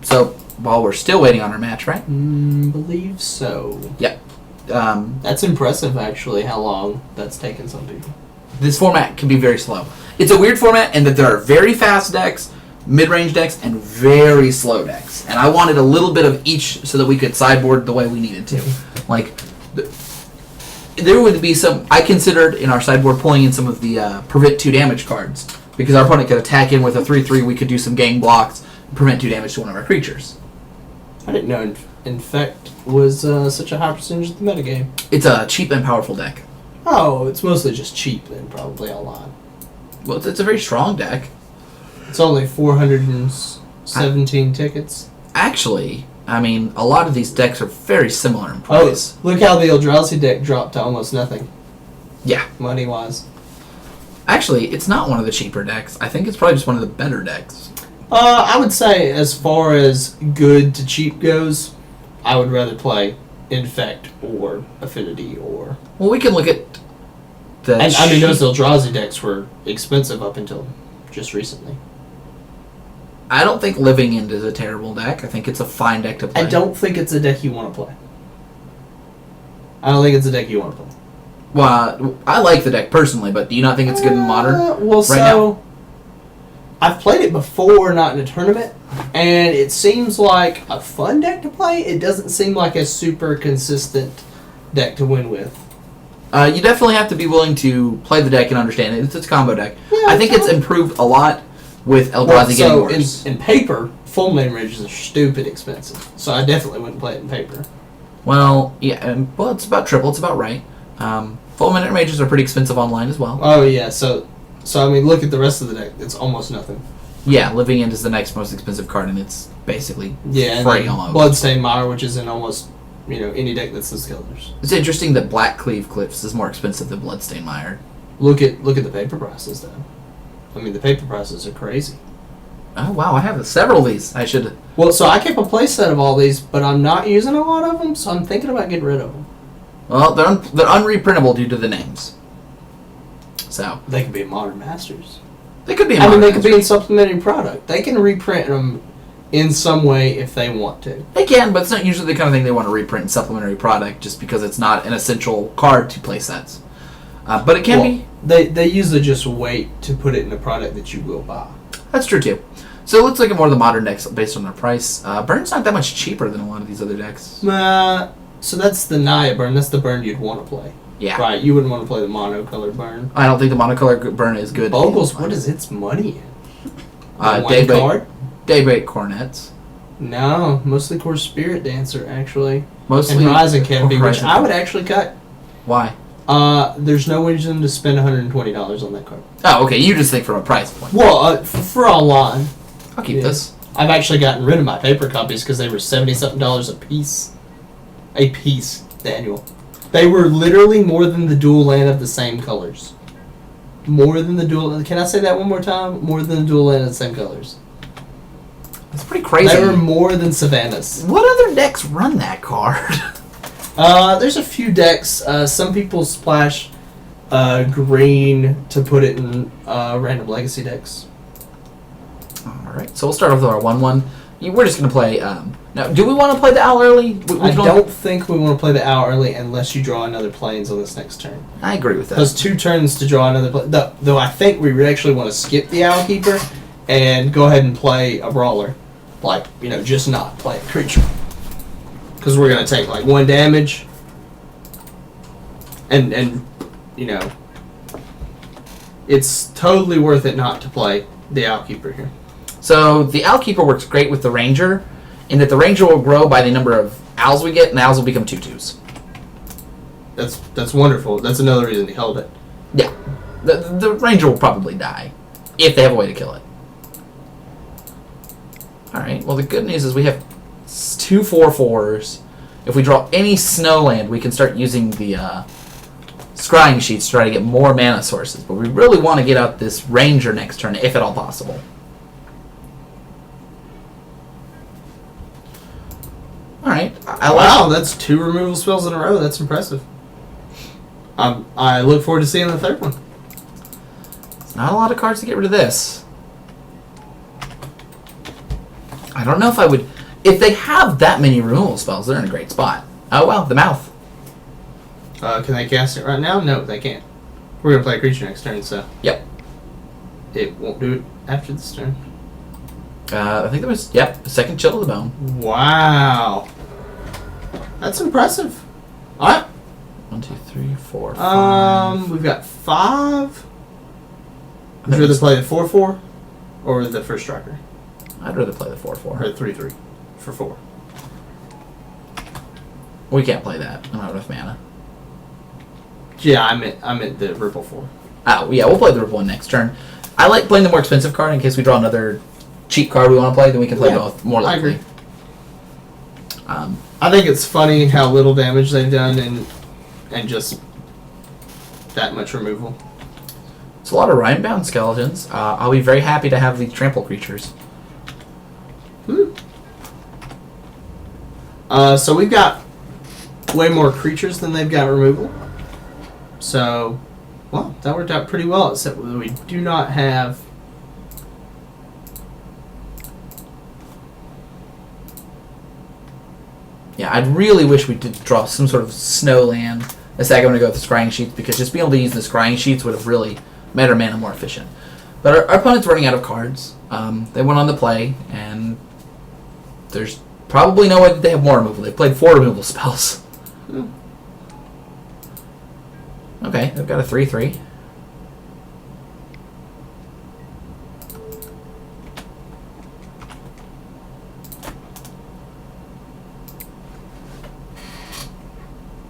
So while we're still waiting on our match, right? Believe so. Yep. That's impressive, actually, how long that's taken some people. This format can be very slow. It's a weird format in that there are very fast decks, mid-range decks, and very slow decks. And I wanted a little bit of each so that we could sideboard the way we needed to. Like, there would be some... I considered in our sideboard pulling in some of the prevent 2 damage cards. Because our opponent could attack in with a 3/3, we could do some gang blocks, and prevent 2 damage to one of our creatures. I didn't know Infect was such a high percentage of the metagame. It's a cheap and powerful deck. Oh, it's mostly just cheap then, probably a lot. Well, it's a very strong deck. It's only 417 tickets. Actually, I mean, a lot of these decks are very similar in price. Oh, look how the Eldrazi deck dropped to almost nothing. Yeah. Money-wise. Actually, it's not one of the cheaper decks. I think it's probably just one of the better decks. I would say as far as good to cheap goes, I would rather play Infect or Affinity or... Well, we can look at the... And, I mean, those Eldrazi decks were expensive up until just recently. I don't think Living End is a terrible deck. I think it's a fine deck to play. I don't think it's a deck you want to play. I don't think it's a deck you want to play. Well, I like the deck personally, but do you not think it's good in Modern? Well, right now? I've played it before, not in a tournament, and it seems like a fun deck to play. It doesn't seem like a super consistent deck to win with. You definitely have to be willing to play the deck and understand it. It's a combo deck. Yeah, I think it's improved a lot with Eldrazi getting worse. In paper, full main rages are stupid expensive, so I definitely wouldn't play it in paper. Well, yeah, well, it's about triple. It's about right. Full minute mages are pretty expensive online as well. Oh yeah, so I mean, look at the rest of the deck. It's almost nothing. Yeah, Living End is the next most expensive card, and it's basically and free then almost. Bloodstained Mire, which is in almost any deck that's those colors. It's interesting that Black Cleave Cliffs is more expensive than Bloodstained Mire. Look at the paper prices though. I mean, the paper prices are crazy. Oh wow, I have several of these. I should. Well, so I keep a playset of all these, but I'm not using a lot of them, so I'm thinking about getting rid of them. Well, they're unreprintable due to the names. So They could be Modern Masters. they could be. I mean, they could be in supplementary product. They can reprint them in some way if they want to. They can, but it's not usually the kind of thing they want to reprint in supplementary product, just because it's not an essential card to play sets. But it can be. They usually just wait to put it in a product that you will buy. That's true too. So let's look at more of the modern decks based on their price. Burn's not that much cheaper than a lot of these other decks. So that's the Naya burn. That's the burn you'd want to play. Yeah. Right, you wouldn't want to play the monocolored burn. I don't think the monocolor burn is good. Bogles, what is its money in? Daybreak Cornets. No, mostly Core Spirit Dancer, actually. Mostly and Horizon Canopy, which Horizon. I would actually cut. Why? There's no reason to spend $120 on that card. Oh, okay. You just think from a price point. Well, for online. I'll keep this. I've actually gotten rid of my paper copies because they were $70-something a piece. A piece, Daniel. They were literally more than the dual land of the same colors. More than the dual... Can I say that one more time? More than the dual land of the same colors. That's pretty crazy. They were more than Savannah's. What other decks run that card? There's a few decks. Some people splash green to put it in random legacy decks. Alright, so we'll start off with our 1/1. We're just going to play... now, do we want to play the owl early? I don't think we want to play the owl early unless you draw another plains on this next turn. I agree with that. Those 2 turns to draw another plane. Though I think we would actually want to skip the owl keeper and go ahead and play a brawler. Like, just not play a creature. Because we're going to take, 1 damage. And it's totally worth it not to play the owl keeper here. So the Owl Keeper works great with the Ranger, in that the Ranger will grow by the number of owls we get, and the owls will become 2/2s. That's wonderful. That's another reason to hold it. Yeah. The Ranger will probably die, if they have a way to kill it. Alright, well the good news is we have 2 4/4s. If we draw any snowland, we can start using the scrying sheets to try to get more mana sources. But we really want to get out this Ranger next turn, if at all possible. Alright. Wow, that's 2 removal spells in a row. That's impressive. I look forward to seeing the third one. It's not a lot of cards to get rid of this. I don't know if I would... If they have that many removal spells, they're in a great spot. Oh, well, the mouth. Can they cast it right now? No, they can't. We're going to play a creature next turn, so... Yep. It won't do it after this turn. I think there was... Yep, a second Chill to the Bone. Wow. That's impressive. Alright. 1, 2, 3, 4, 5. We've got 5. Would you rather play the 4/4 or the first striker? I'd rather play the 4/4. Or 3/3 for 4. We can't play that. I'm not enough mana. Yeah, I meant the Ripple 4. Oh, yeah, we'll play the Ripple one next turn. I like playing the more expensive card in case we draw another cheap card we want to play, then we can play both more likely. I agree. I think it's funny how little damage they've done and just that much removal. It's a lot of Rhine-bound skeletons. I'll be very happy to have these trample creatures. So we've got way more creatures than they've got removal. So, well, that worked out pretty well, except that we do not have... Yeah, I'd really wish we did draw some sort of snowland. Instead, I'm going to go with the scrying sheets, because just being able to use the scrying sheets would have really made our mana more efficient. But our opponent's running out of cards. They went on to play, and there's probably no way that they have more removal. They played 4 removal spells. Okay, they've got a 3/3.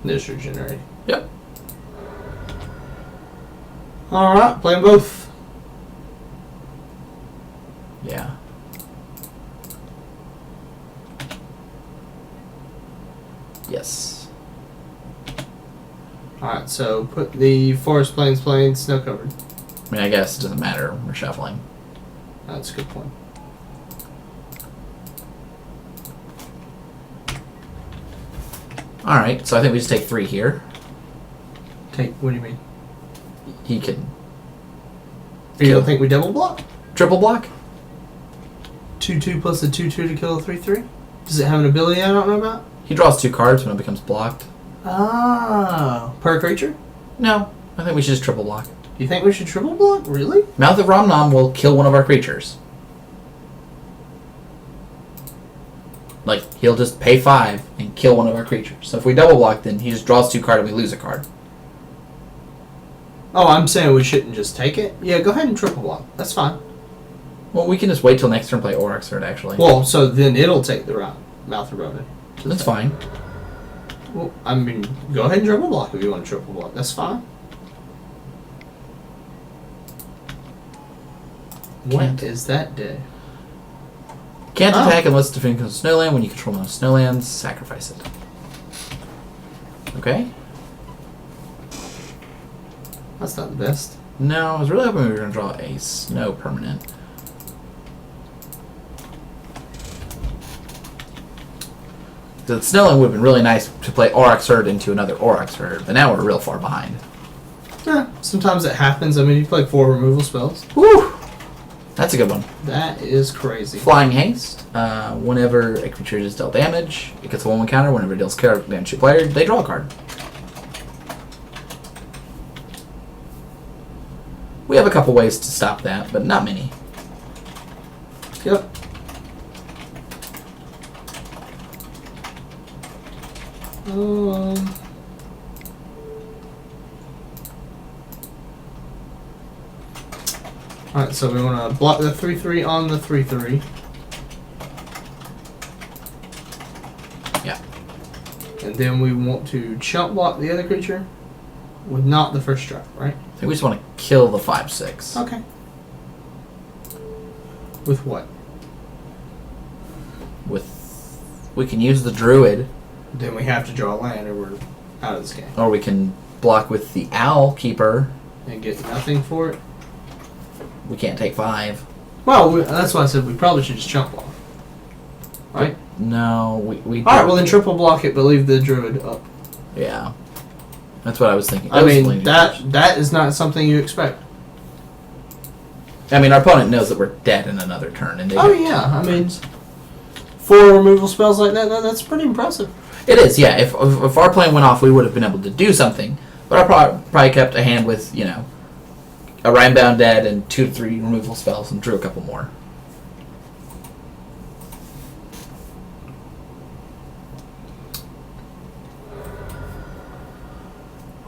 This regenerate. Yep. Alright, play them both. Yeah. Yes. Alright, so put the forest plains snow covered. I mean, I guess it doesn't matter. We're shuffling. That's a good point. Alright, so I think we just take 3 here. What do you mean? He can You don't think we double block? triple block? 2/2 plus a 2/2 to kill a 3/3? Does it have an ability I don't know about? He draws 2 cards when it becomes blocked. Oh. Per creature? No, I think we should just triple block. Do you think we should triple block? Really? Mouth of Ramnam will kill one of our creatures. Like, he'll just pay 5 and kill one of our creatures. So if we double block, then he just draws 2 cards and we lose a card. Oh, I'm saying we shouldn't just take it? Yeah, go ahead and triple block. That's fine. Well, we can just wait till next turn and play Oryxerd, actually. Well, so then it'll take the route. Mouth of Ronan. That's fine. Well, I mean, go ahead and triple block if you want to triple block. That's fine. What is that day? Can't attack unless defending controls Snowland. When you control no Snowlands, sacrifice it. Okay. That's not the best. No, I was really hoping we were going to draw a snow permanent. The Snowland would have been really nice to play Oryxerd into another Oryxerd, but now we're real far behind. Yeah, sometimes it happens. I mean, you play 4 removal spells. Woo! That's a good one. That is crazy. Flying Haste. Whenever a creature is dealt damage, it gets a 1/1 counter. Whenever it deals damage to a player, they draw a card. We have a couple ways to stop that, but not many. Yep. Alright, so we want to block the 3/3 on the 3/3. Yeah. And then we want to chump block the other creature with not the first strike, right? I think we just want to kill the 5/6. Okay. With what? We can use the druid, Then we have to draw a land or we're out of this game. or we can block with the owl keeper. And get nothing for it. We can't take 5. Well, that's why I said we probably should just chump block. Right? No, we. Alright, well then triple block it, but leave the druid up. Yeah, that's what I was thinking. I mean, that is not something you expect. I mean, our opponent knows that we're dead in another turn, and they. Oh yeah, I mean, 4 removal spells like that's pretty impressive. It is, yeah. If our plan went off, we would have been able to do something. But I probably kept a hand with, a Rhinebound Dead and 2 to 3 removal spells and drew a couple more.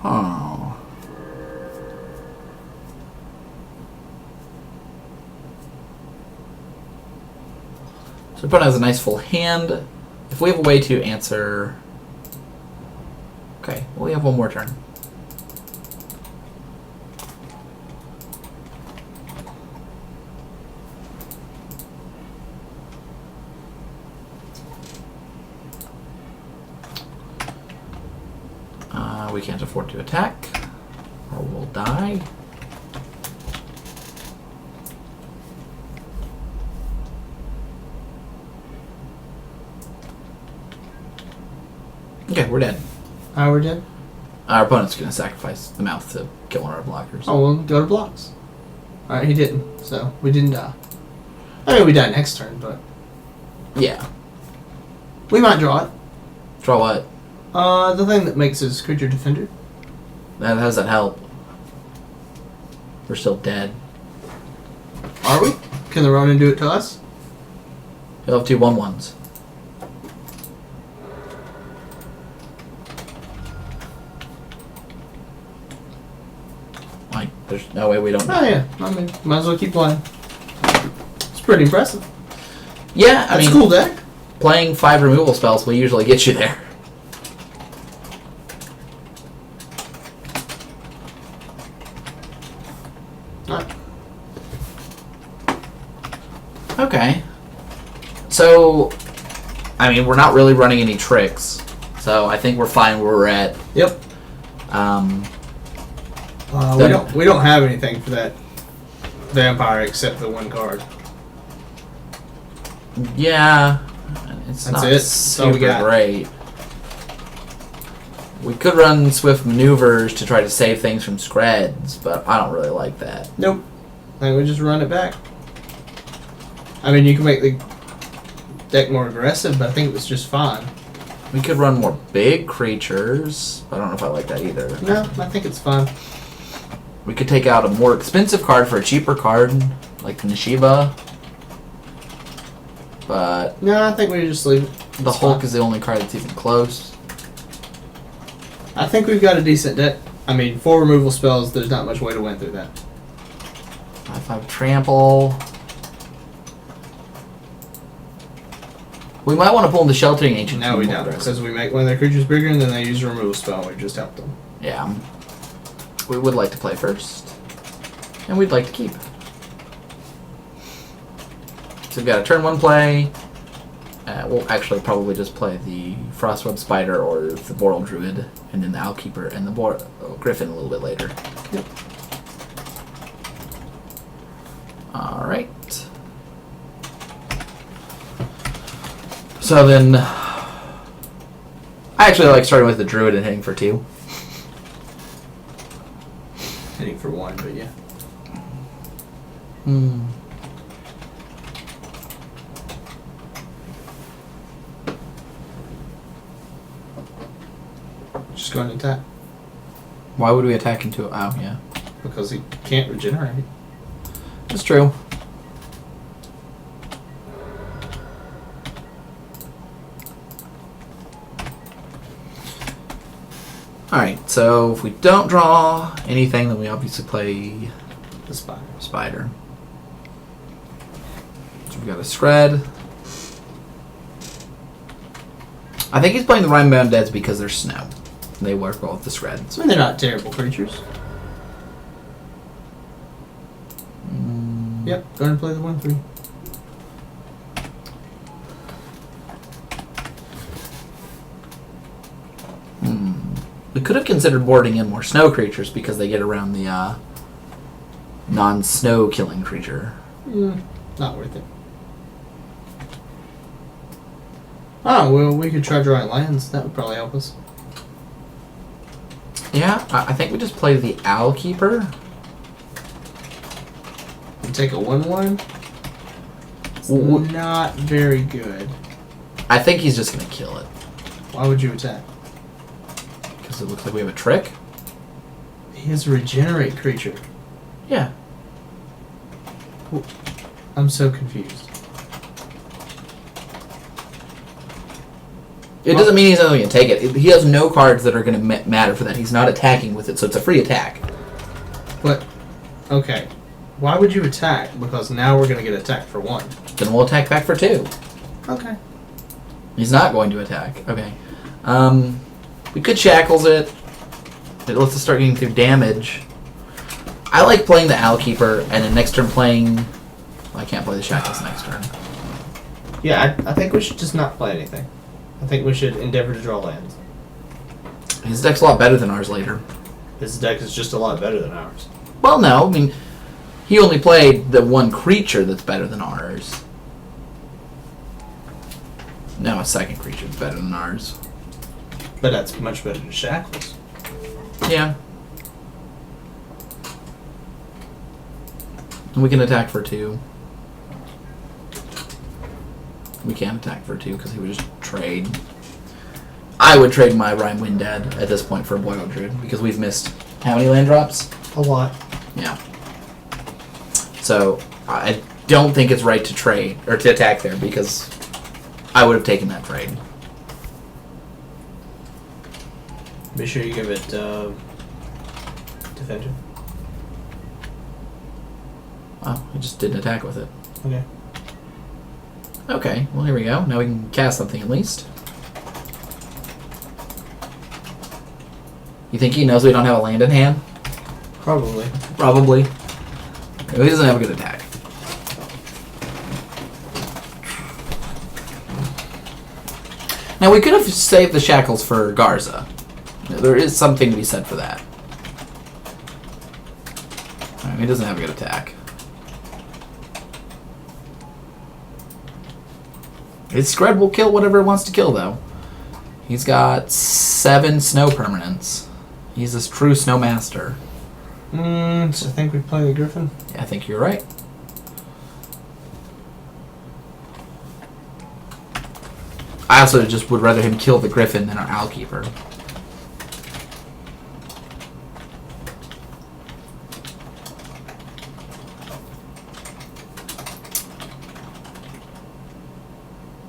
Oh. So opponent has a nice full hand. If we have a way to answer... Okay, well, we have one more turn. We can't afford to attack, or we'll die. Okay, we're dead. We're dead? Our opponent's going to sacrifice the mouth to kill one of our blockers. Oh, well, go to blocks. Alright, he didn't, so we didn't die. I mean, we die next turn, but... Yeah. We might draw it. Draw what? The thing that makes his creature defender. How does that help? We're still dead. Are we? Can the Ronin do it to us? He'll have 2 1/1s. Like, there's no way we don't. Oh yeah, I mean, might as well keep playing. It's pretty impressive. Yeah, I That's mean, a cool deck. playing 5 removal spells will usually get you there. Okay. So, I mean, we're not really running any tricks, so I think we're fine where we're at. Yep. We don't have anything for that vampire except the 1 card. Yeah, it's That's not it. That's all we super got. great. We could run swift maneuvers to try to save things from screds, but I don't really like that. Nope. I think we just run it back. I mean, you can make the deck more aggressive, but I think it was just fine. We could run more big creatures. I don't know if I like that either. No, I think it's fine. We could take out a more expensive card for a cheaper card, like Nishiba. But No, I think we just leave it. the It's Hulk fine. is the only card that's even close. I think we've got a decent deck. I mean, 4 removal spells, there's not much way to win through that. 5/5 trample. We might want to pull in the Sheltering Ancient. No, we don't, because we make one of their creatures bigger and then they use a removal spell and we just help them. Yeah. We would like to play first. And we'd like to keep. So we've got a turn 1 play. We'll actually probably just play the Frostweb Spider or the Boral Druid, and then the Owlkeeper and the Griffin a little bit later. Yep. Alright. So then, I actually like starting with the Druid and hitting for 2. Hitting for 1, but yeah. Just go ahead and attack. Why would we attack into? Oh, yeah. Because he can't regenerate. That's true. Alright, so if we don't draw anything, then we obviously play The spider. Spider. We've got a Scred. I think he's playing the Rime-Bound Deads because they're snow. They work well with the Screds. I mean, they're not terrible creatures. Yep, go ahead and play the 1/3. We could have considered boarding in more snow creatures because they get around the non-snow killing creature. Not worth it. Oh, well, we could try drawing lands. That would probably help us. Yeah, I think we just play the Owl Keeper. And take a 1/1. It's not very good. I think he's just going to kill it. Why would you attack? Because it looks like we have a trick. He has a regenerate creature. Yeah. I'm so confused. It doesn't mean he's not going to take it. He has no cards that are going to matter for that. He's not attacking with it, so it's a free attack. But, okay. Why would you attack? Because now we're going to get attacked for 1. Then we'll attack back for 2. Okay. He's not going to attack. Okay. We could Shackles it. It lets us start getting through damage. I like playing the Owl Keeper, and then next turn playing... Well, I can't play the Shackles next turn. Yeah, I think we should just not play anything. I think we should endeavor to draw lands. His deck's a lot better than ours later. His deck is just a lot better than ours. Well, no. I mean, he only played the one creature that's better than ours. No, a second creature that's better than ours. But that's much better than Shackles. Yeah. We can attack for 2. We can't attack for 2 because he would just trade. I would trade my Rime Wind Dead at this point for a Boil Druid because we've missed how many land drops? A lot. Yeah. So I don't think it's right to trade or to attack there because I would have taken that trade. Be sure you give it defender. Oh, I just didn't attack with it. Okay. Okay, well here we go. Now we can cast something at least. You think he knows we don't have a land in hand? Probably. Probably. He doesn't have a good attack. Now we could have saved the Shackles for Garza. There is something to be said for that. Alright, he doesn't have a good attack. His Scred will kill whatever it wants to kill, though. He's got 7 snow permanents. He's this true snow master. So I think we play the Griffin. Yeah, I think you're right. I also just would rather him kill the Griffin than our Owl Keeper.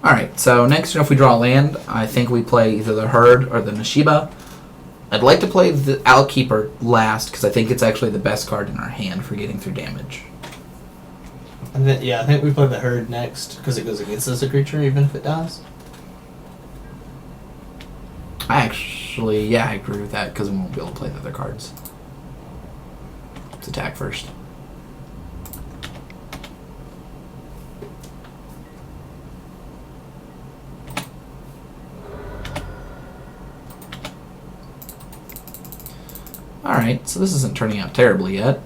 Alright, so next turn if we draw a land, I think we play either the Herd or the Nashiba. I'd like to play the Owl Keeper last because I think it's actually the best card in our hand for getting through damage. And then, yeah, I think we play the Herd next because it goes against us a creature even if it dies. Yeah, I agree with that because we won't be able to play the other cards. Let's attack first. Alright, so this isn't turning out terribly yet.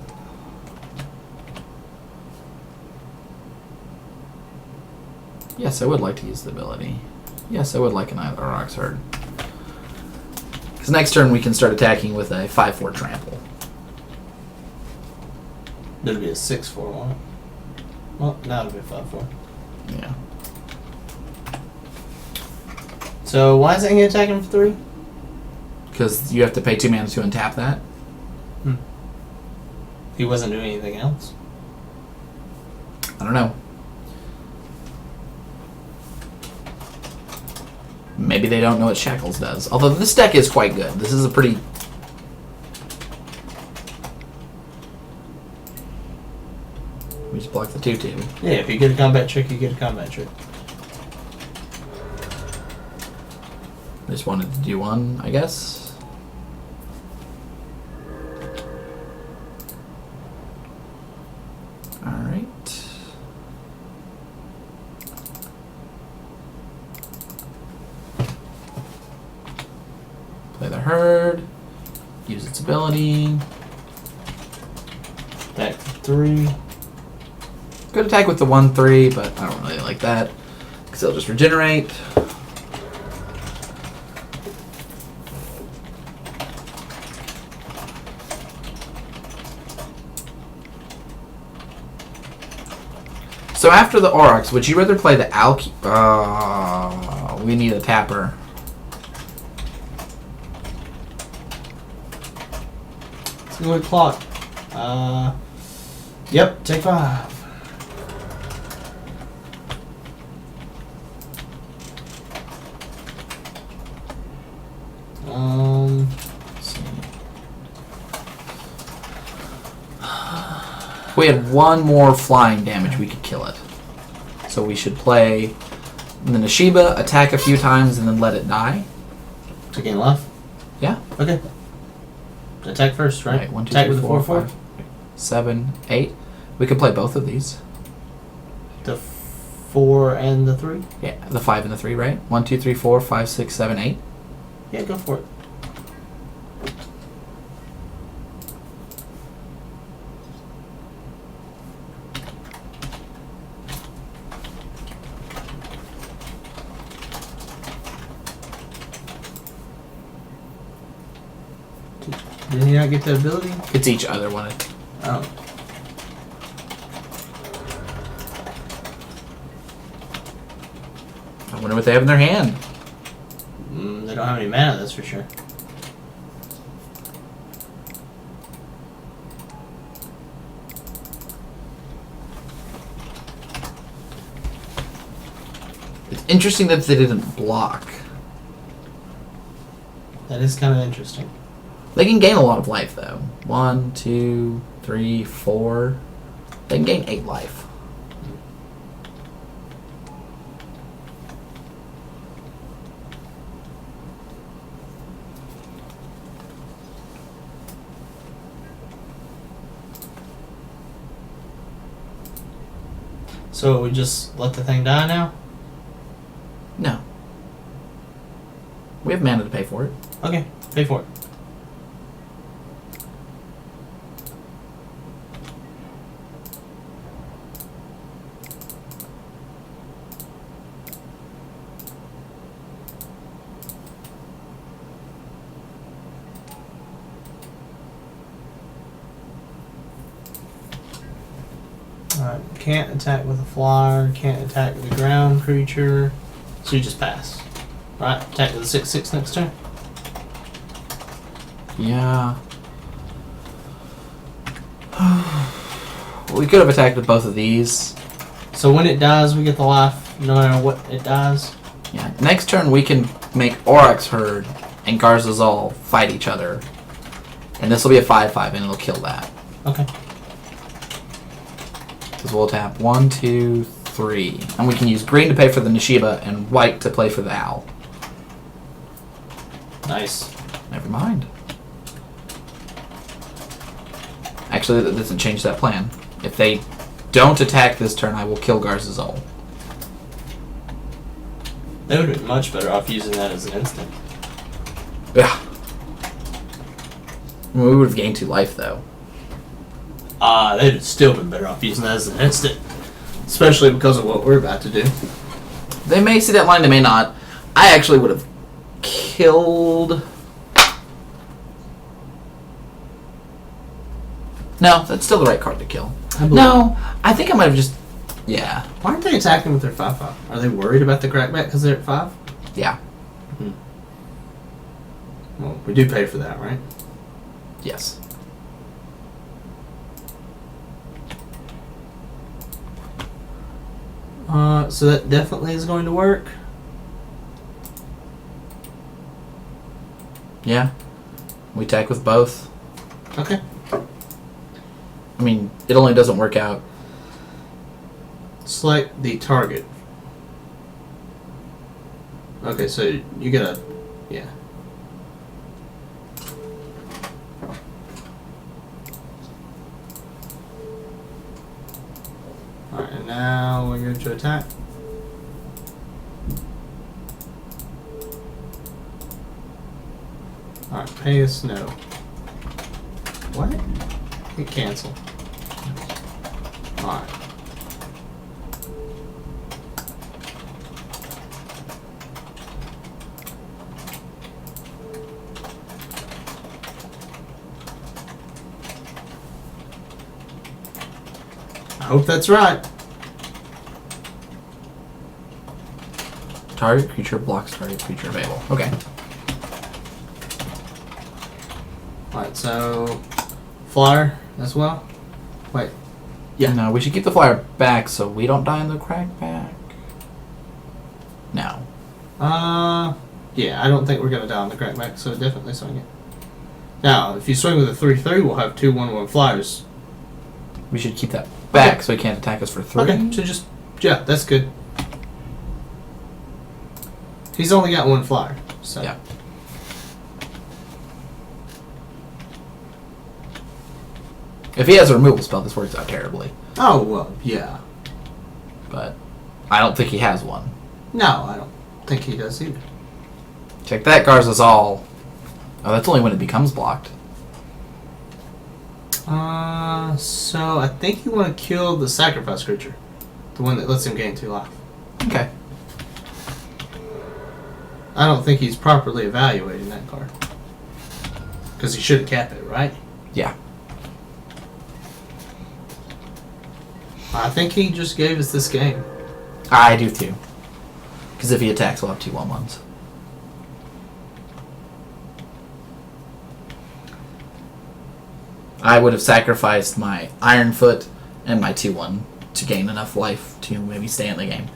Yes, I would like to use the ability. Yes, I would like an Aurochs Herd. Because next turn we can start attacking with a 5/4 trample. It'll be a 6/4, won't it? Well, now it'll be a 5/4. Yeah. So why is it going to attack him for 3? Because you have to pay 2 mana to untap that. He wasn't doing anything else. I don't know. Maybe they don't know what Shackles does. Although this deck is quite good. This is a pretty... We just block the a 2/2. Yeah, if you get a combat trick, you get a combat trick. I just wanted to do one, I guess. Alright. Play the herd. Use its ability. Attack 3. Good attack with the 1/3, but I don't really like that. Because it'll just regenerate. So after the Aurochs, would you rather play the Alki... we need a tapper. Let's go with clock. Yep, take 5. Let's see. If we had one more flying damage, we could kill it. So we should play the Nashiba, attack a few times, and then let it die. To gain life? Yeah. Okay. Attack first, right? Right, 1, 2, attack 3, with the 4, 4/4? 5, 7, 8. We could play both of these. The 4 and the 3? Yeah, the 5 and the 3, right? 1, 2, 3, 4, 5, 6, 7, 8. Yeah, go for it. Did he not get the ability? It's each other one. Oh. I wonder what they have in their hand. They don't have any mana, that's for sure. It's interesting that they didn't block. That is kind of interesting. They can gain a lot of life, though. 1, 2, 3, 4. They can gain 8 life. So we just let the thing die now? No. We have mana to pay for it. Okay, pay for it. Alright, can't attack with a flyer, can't attack with a ground creature, so you just pass. Right, attack with a 6/6 next turn. Yeah. We could have attacked with both of these. So when it dies, we get the life, no matter what it dies. Yeah. Next turn, we can make Aurochs Herd and Garzazal fight each other. And this will be a 5/5, and it'll kill that. Okay. Because we'll tap 1, 2, 3. And we can use green to pay for the Nashiba and white to play for the Owl. Nice. Never mind. Actually, that doesn't change that plan. If they don't attack this turn, I will kill Garzazal. They would have been much better off using that as an instant. Yeah. We would have gained 2 life, though. They'd have still been better off using that as an instant. Especially because of what we're about to do. They may see that line, they may not. I actually would have killed... No, that's still the right card to kill. No, I think I might have just... Yeah. Why aren't they attacking with their 5/5? Are they worried about the crackback because they're at 5? Yeah. Well, we do pay for that, right? Yes. So that definitely is going to work. Yeah. We attack with both. Okay. I mean, it only doesn't work out Select the target. Okay, so you gotta, yeah. Alright, and now we're going to attack. Alright, pay us no. What? Hit cancel. Alright. I hope that's right. Target creature blocks target creature available. Okay. Alright, so flyer as well. Wait. Yeah. No, we should keep the flyer back so we don't die in the crackback. No. Yeah, I don't think we're gonna die on the crackback, so definitely swing it. Now, if you swing with a 3/3, we'll have 2/1/1 flyers. We should keep that back Okay. so he can't attack us for 3. Okay, so just yeah, that's good. He's only got 1 flyer, so Yeah. If he has a removal spell, this works out terribly. Oh well, yeah. But I don't think he has one. No, I don't think he does either. Check that, Garzazal. Oh, that's only when it becomes blocked. So I think you want to kill the sacrifice creature, the one that lets him gain 2 life. Okay. I don't think he's properly evaluating that card because he should cap it, right? Yeah. I think he just gave us this game. I do too. Because if he attacks, we'll have 2/1/1s. I would have sacrificed my Ironfoot and my 2/1 to gain enough life to maybe stay in the game.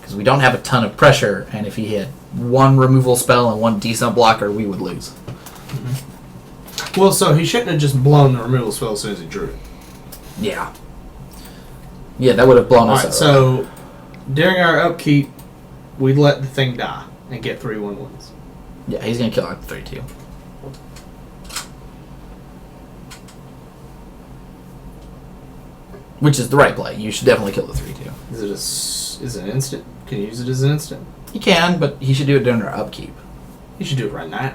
Because we don't have a ton of pressure, and if he had 1 removal spell and 1 decent blocker, we would lose. Well, so he shouldn't have just blown the removal spell as soon as he drew it. Yeah. Yeah, that would have blown us Alright, up. so during our upkeep, we let the thing die and get 3/1/1s. Yeah, he's going to kill our 3/2. Which is the right play. You should definitely kill the 3/2. Is it an instant? Can you use it as an instant? He can, but he should do it during our upkeep. You should do it right now.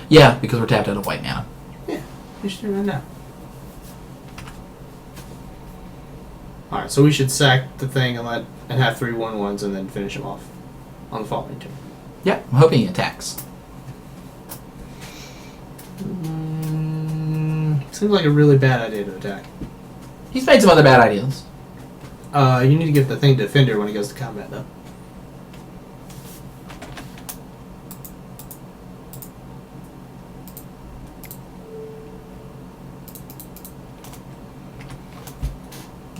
Yeah, because we're tapped out of white now. Yeah, you should do it right now. Alright, so we should sack the thing and have 3/1/1s and then finish him off on the following turn. Yeah, I'm hoping he attacks. Seems like a really bad idea to attack. He's made some other bad ideas. You need to give the thing defender when he goes to combat, though.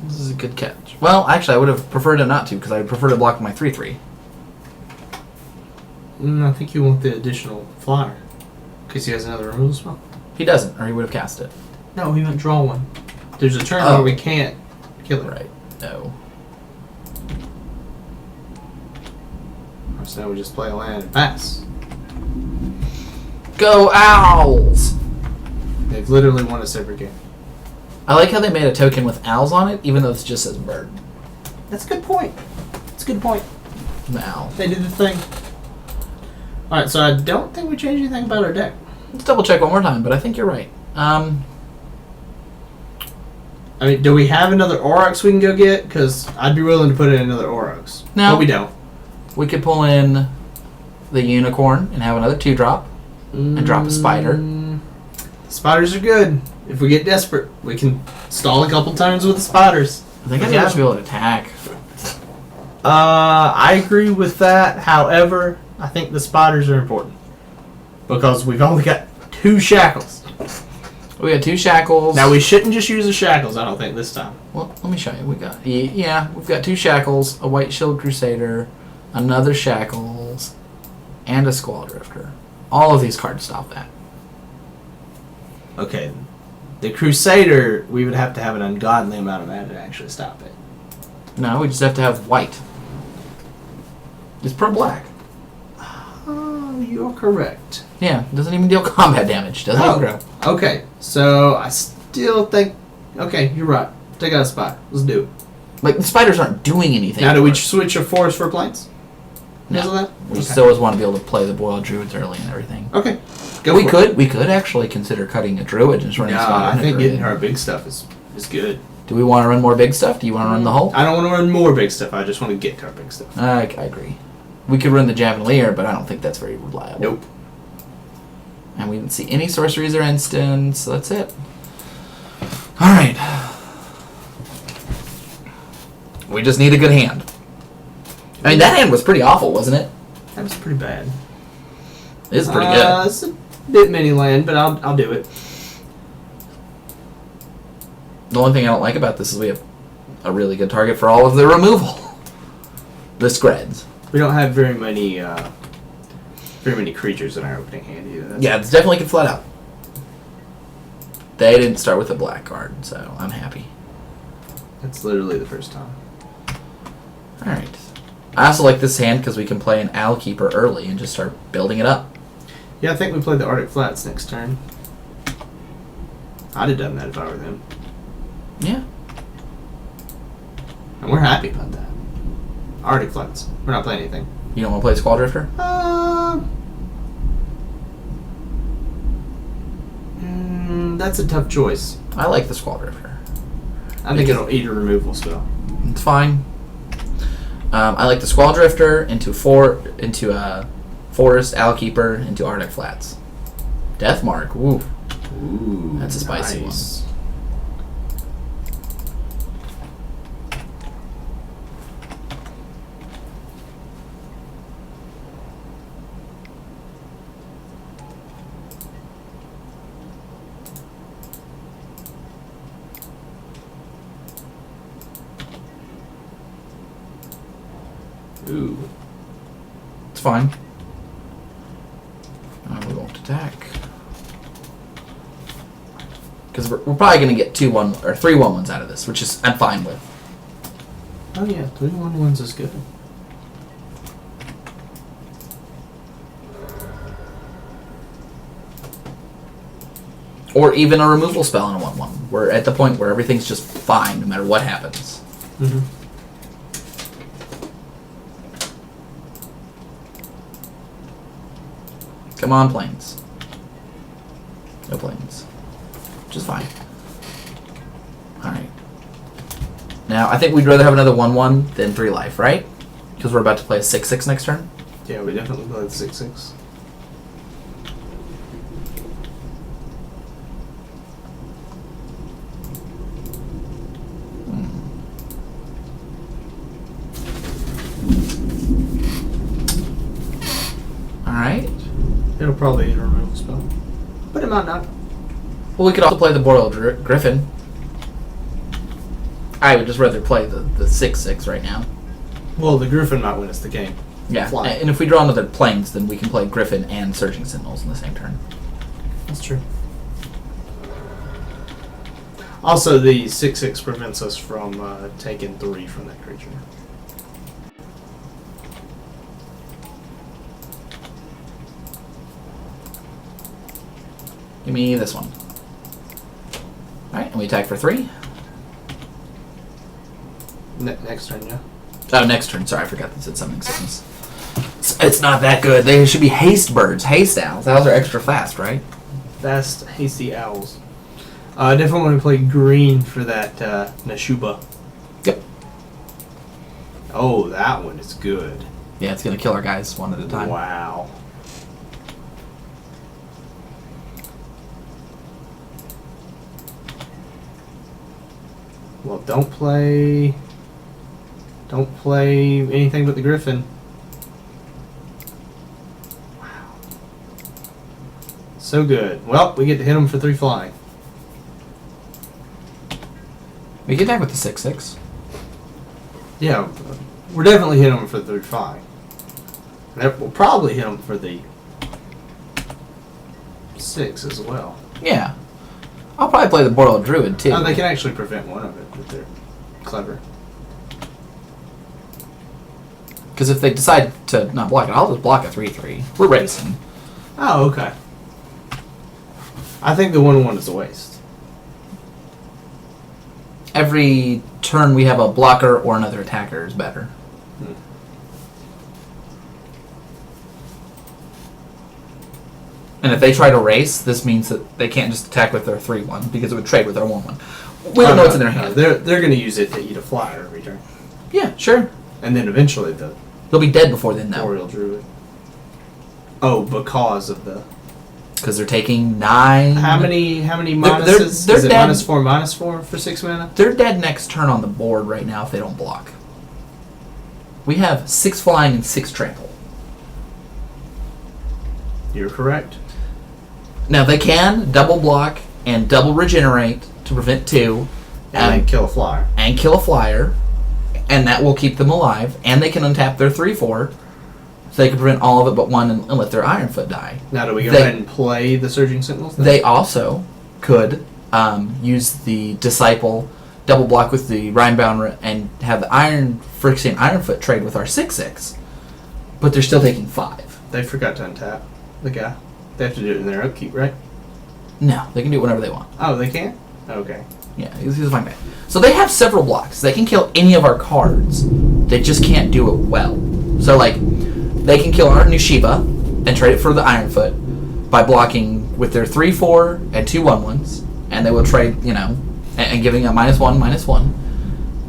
This is a good catch. Well, actually, I would have preferred it not to, because I would prefer to block my 3/3. I think you want the additional flyer. Because he has another removal spell. He doesn't, or he would have cast it. No, he meant draw one. There's a turn Oh. where we can't kill it. Right. No. So now we just play a land and pass. Go Owls! They've literally won us every game. I like how they made a token with owls on it, even though it just says bird. That's a good point. That's a good point. The owl. They did the thing. Alright, so I don't think we changed anything about our deck. Let's double check one more time, but I think you're right. I mean, do we have another Aurochs we can go get? Because I'd be willing to put in another Aurochs. No. But we don't. We could pull in the unicorn and have another 2-drop and drop a spider. Spiders are good. If we get desperate, we can stall a couple turns with the spiders. I think I might be able to attack. I agree with that. However, I think the spiders are important. Because we've only got 2 shackles. We got 2 shackles. Now, we shouldn't just use the shackles, I don't think, this time. Well, let me show you. We got we've got 2 shackles, a white shield crusader, another shackles, and a squall drifter. All of these cards stop that. Okay. The Crusader, we would have to have an ungodly amount of mana to actually stop it. No, we just have to have white. It's pro black. Oh, you're correct. Yeah, it doesn't even deal combat damage. Doesn't even grow. Okay. So I still think. Okay, you're right. Take out a spot. Let's do it. Like, the spiders aren't doing anything. Now, do we for us. switch your forest for plains? No. Because of that? We Okay. still always want to be able to play the boiled druids early and everything. Okay. We could actually consider cutting a druid and just running No, a spider. I and a think druid. getting her big stuff is good. Do we want to run more big stuff? Do you want to run the whole? I don't want to run more big stuff. I just want to get to our big stuff. I agree. We could run the Javelier, but I don't think that's very reliable. Nope. And we didn't see any sorceries or instants, so that's it. Alright. We just need a good hand. I mean, that hand was pretty awful, wasn't it? That was pretty bad. It is pretty good. It's a bit mini land, but I'll do it. The only thing I don't like about this is we have a really good target for all of the removal. The Screds. We don't have very many creatures in our opening hand either. That's Yeah, it's definitely can flat out. They didn't start with a black card, so I'm happy. That's literally the first time. Alright. I also like this hand because we can play an Owl Keeper early and just start building it up. Yeah, I think we play the Arctic Flats next turn. I'd have done that if I were them. Yeah. And we're happy about that. Arctic Flats. We're not playing anything. You don't want to play Squall Drifter? That's a tough choice. I like the Squall Drifter. I think it'll eat a removal spell. It's fine. I like the Squall Drifter into Forest, Owl Keeper, into Arctic Flats. Deathmark. Woo. Ooh, That's a spicy one. Ooh. It's fine. We won't attack. Because we're probably going to get 2-1 or 3-1-1s out of this, which is I'm fine with. Oh yeah, 3/1/1s is good. Or even a removal spell in a 1-1. We're at the point where everything's just fine no matter what happens. Mm-hmm. Come on, planes. No planes. Which is fine. Alright. Now, I think we'd rather have another 1-1 than 3 life, right? Because we're about to play a 6-6 next turn. Yeah, we definitely play the 6/6. Alright. It'll probably eat a removal spell, but it might not. Well, we could also play the Boreal Griffin. I would just rather play the 6-6 right now. Well, the Griffin might win us the game. Yeah, Fly. and if we draw another planes, then we can play Griffin and Surging Sentinels in the same turn. That's true. Also, the 6/6 prevents us from taking 3 from that creature. Give me this one. Alright, and we attack for 3. Next turn, yeah. Oh, next turn. Sorry, I forgot that said Summoning Sickness. It's not that good. They should be haste birds, haste owls. Owls are extra fast, right? Fast, hasty owls. I definitely want to play green for that Nashuba. Yep. Oh, that one is good. Yeah, it's going to kill our guys one at a time. Wow. Well, don't play anything but the Griffin. Wow. So good. Well, we get to hit him for 3 flying. We can attack with the 6/6. Yeah, we're definitely hitting him for 3 flying. And we'll probably hit him for the 6 as well. Yeah. I'll probably play the Boreal Druid too. Oh, they can actually prevent one of it if they're clever. Because if they decide to not block it, I'll just block a 3/3. We're racing. Oh, okay. I think the 1/1 is a waste. Every turn we have a blocker or another attacker is better. And if they try to race, this means that they can't just attack with their 3/1 because it would trade with their 1/1. We don't know what's in their hand. They're going to use it to eat a flyer every turn. Yeah, sure. And then eventually They'll be dead before then, though. Boreal Druid. Oh, because of the... Because they're taking 9. How many minuses? They're Is it dead. -4/-4 for 6 mana? They're dead next turn on the board right now if they don't block. We have 6 flying and 6 trample. You're correct. Now they can double block and double regenerate to prevent 2. And then kill a flyer. And kill a flyer. And that will keep them alive. And they can untap their 3/4. So they can prevent all of it but 1 and let their Ironfoot die. Now do we go ahead and play the Surging Sentinels then? They also could use the Disciple, double block with the Rhinebound, and have the Phyrexian Ironfoot trade with our 6/6. But they're still taking 5. They forgot to untap the guy. They have to do it in their upkeep, right? No, they can do it whenever they want. Oh, they can? Okay. Yeah, he's a fine guy. So they have several blocks. They can kill any of our cards. They just can't do it well. So, like, they can kill our Nushiba and trade it for the Ironfoot by blocking with their 3/4 and 2 1/1s. And they will trade, and giving a -1/-1.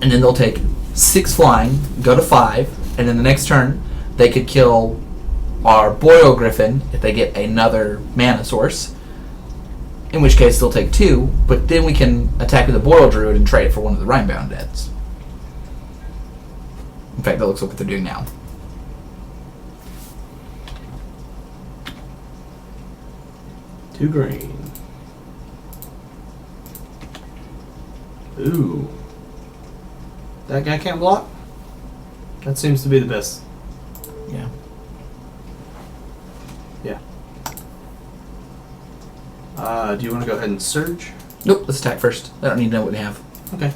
And then they'll take 6 flying, go to 5, and then the next turn they could kill our Boreal Griffin if they get another mana source. In which case they'll take 2, but then we can attack with the Boreal Druid and trade it for one of the Rhinebound Deads. In fact, that looks like what they're doing now. Two green. Ooh. That guy can't block? That seems to be the best. Yeah. Yeah. Do you want to go ahead and surge? Nope, let's attack first. I don't need to know what we have. Okay.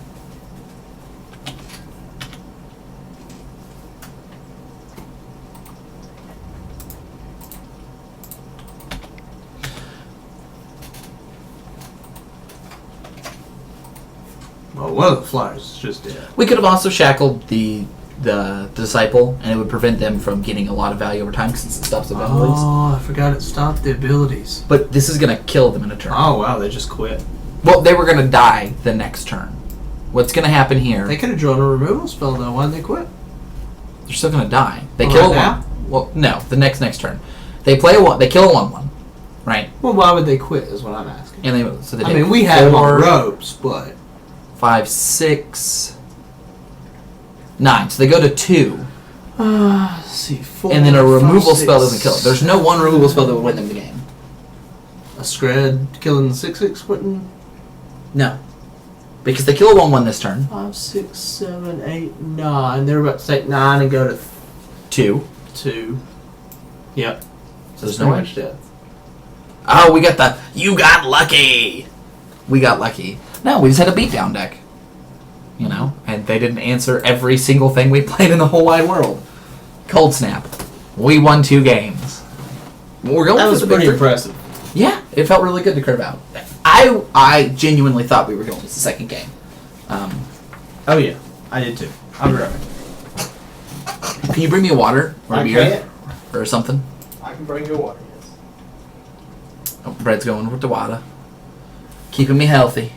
Well, one of the flyers is just dead. We could have also shackled the Disciple, and it would prevent them from getting a lot of value over time since it stops the abilities. Oh, I forgot it stopped the abilities. But this is going to kill them in a turn. Oh, wow, they just quit. Well, they were going to die the next turn. What's going to happen here? They could have drawn a removal spell, though. Why did they quit? They're still going to die. They Well, kill right a now? 1. Well, no, the next turn. They play a 1. They kill a 1/1, right? Well, why would they quit is what I'm asking. And they I mean, we had them on ropes, but... 5, 6, 9. So they go to 2. Let's see, 4, And then a removal 5, spell 6. doesn't kill it. There's no one removal spell that would win them the game. A Scred killing the 6/6 wouldn't? No. Because they kill a 1/1 this turn. 5, 6, 7, 8, 9. They're about to take 9 and go to 2. 2. Yep. So there's no way. much death. Oh, we got the... You got lucky! We got lucky. No, we just had a beatdown deck. And they didn't answer every single thing we played in the whole wide world. ColdSnap. We won 2 games. We're going That for was the pretty big impressive. Yeah, it felt really good to curve out. I genuinely thought we were going to the second game. Oh, yeah. I did too. I'll be right back. Can you bring me a water or a I beer can't. or something? I can bring you water, yes. Oh, Bread's going with the water. Keeping me healthy.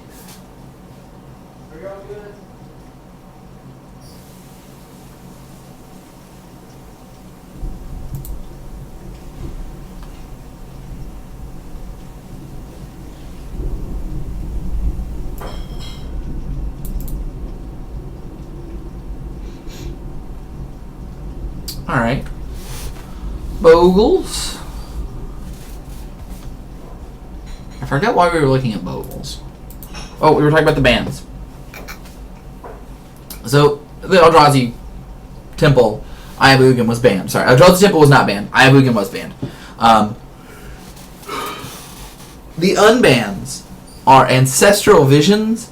Are you all good? Alright. Bogles. I forgot why we were looking at Bogles. Oh, we were talking about the bands. So, the Eldrazi Temple, Ayabugan was banned. Sorry, Eldrazi Temple was not banned. Ayabugan was banned. The unbans are Ancestral Visions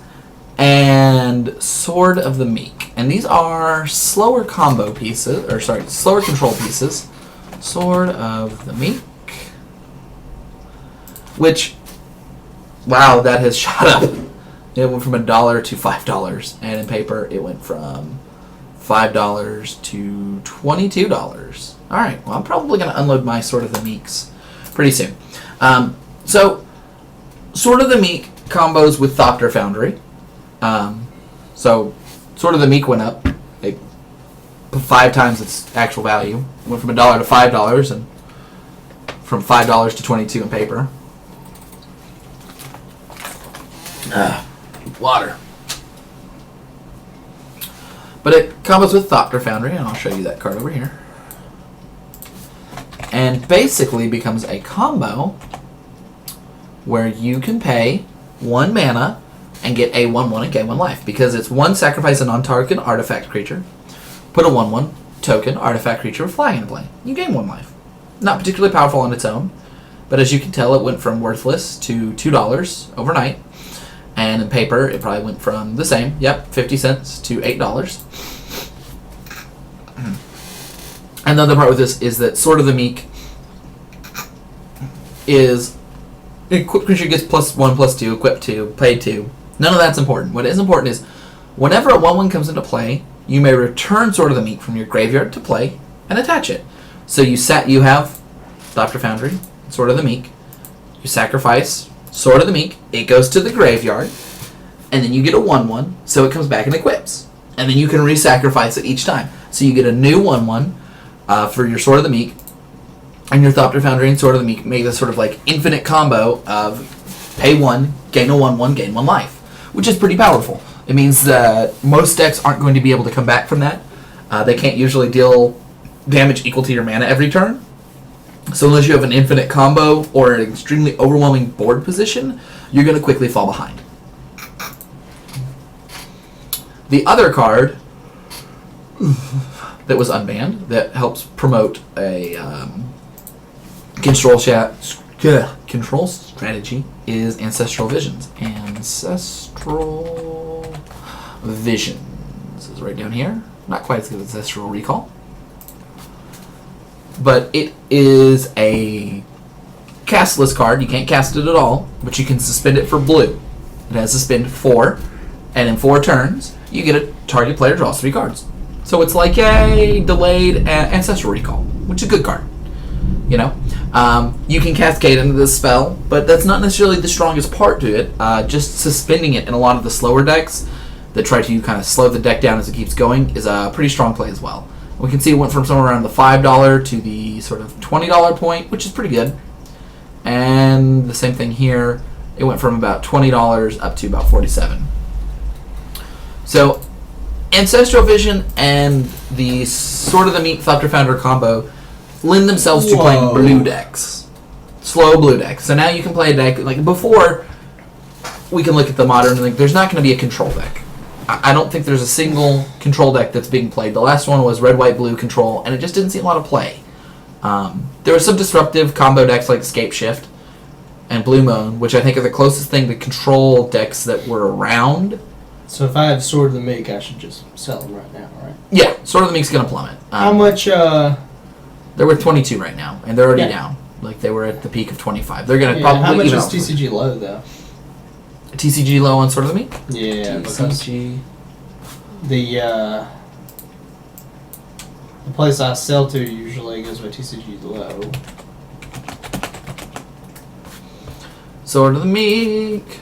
and Sword of the Meek. And these are slower combo pieces, or sorry, slower control pieces. Sword of the Meek. Which, wow, that has shot up. It went from $1 to $5. And in paper, it went from $5 to $22. Alright, well, I'm probably going to unload my Sword of the Meeks pretty soon. So, Sword of the Meek combos with Thopter Foundry. So, Sword of the Meek went up. They 5 times its actual value. It went from $1 to $5, and from $5 to $22 in paper. Water. But it combos with Thopter Foundry, and I'll show you that card over here. And basically becomes a combo where you can pay 1 mana and get a 1/1 and gain 1 life. Because it's 1 sacrifice a non-target artifact creature, put a 1/1 token artifact creature with flying into play. You gain 1 life. Not particularly powerful on its own, but as you can tell, it went from worthless to $2 overnight. And in paper, it probably went from the same, 50 cents to $8. And the other part with this is that Sword of the Meek is equipped creature gets +1/+2, equip 2, pay 2. None of that's important. What is important is whenever a 1/1 comes into play, you may return Sword of the Meek from your graveyard to play and attach it. So you have Thopter Foundry, Sword of the Meek. You sacrifice Sword of the Meek, it goes to the graveyard, and then you get a 1/1, so it comes back and equips. And then you can re-sacrifice it each time. So you get a new 1/1 for your Sword of the Meek, and your Thopter Foundry and Sword of the Meek make this sort of like infinite combo of pay 1, gain a 1/1, gain 1 life, which is pretty powerful. It means that most decks aren't going to be able to come back from that. They can't usually deal damage equal to your mana every turn. So unless you have an infinite combo or an extremely overwhelming board position, you're going to quickly fall behind. The other card that was unbanned that helps promote a control strategy is Ancestral Visions. Ancestral Visions is right down here. Not quite as good as Ancestral Recall. But it is a castless card. You can't cast it at all, but you can suspend it for blue. It has suspend 4, and in 4 turns, you get a target player draws 3 cards. So it's like a delayed Ancestral Recall, which is a good card. You know, you can cascade into this spell, but that's not necessarily the strongest part to it. Just suspending it in a lot of the slower decks that try to kind of slow the deck down as it keeps going is a pretty strong play as well. We can see it went from somewhere around the $5 to the sort of $20 point, which is pretty good. And the same thing here. It went from about $20 up to about $47. So, Ancestral Vision and the Sword of the Meek Thopter Founder combo lend themselves to playing blue decks. Slow blue decks. So now you can play a deck, like before we can look at the modern, like there's not going to be a control deck. I don't think there's a single control deck that's being played. The last one was red, white, blue control, and it just didn't see a lot of play. There were some disruptive combo decks like Scape Shift and Blue Moon, which I think are the closest thing to control decks that were around. So if I had Sword of the Meek, I should just sell them right now, right? Yeah, Sword of the Meek's going to plummet. How much? They're worth 22 right now, and they're already down. Like they were at the peak of 25. They're going to probably. How much is TCG low though? TCG low on Sword of the Meek? Yeah, TCG. The place I sell to usually goes by TCG low. Sword of the Meek.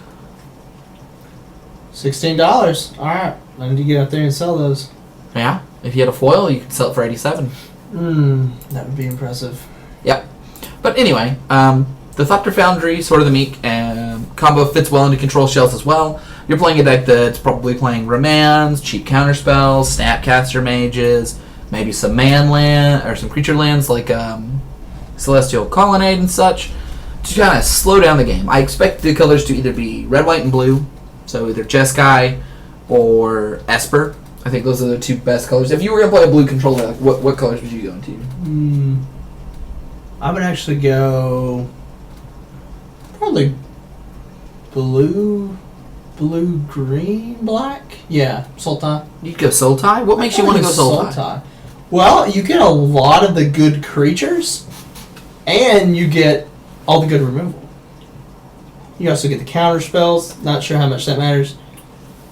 $16. All right, I need to get out there and sell those. Yeah, if you had a foil, you could sell it for 87. That would be impressive. Yep. But anyway, the Thopter Foundry, Sword of the Meek, combo fits well into control shells as well. You're playing a deck that's probably playing Remands, cheap counterspells, Snapcaster Mages, maybe some man land or some creature lands like Celestial Colonnade and such to kind of slow down the game. I expect the colors to either be red, white, and blue, so either Jeskai or Esper. I think those are the 2 best colors. If you were going to play a blue controller, like what colors would you go into? I would actually go probably blue, green, black. Yeah, Sultai. You'd go Sultai? What makes you want to go Sultai? Well, you get a lot of the good creatures, and you get all the good removal. You also get the counter spells. Not sure how much that matters.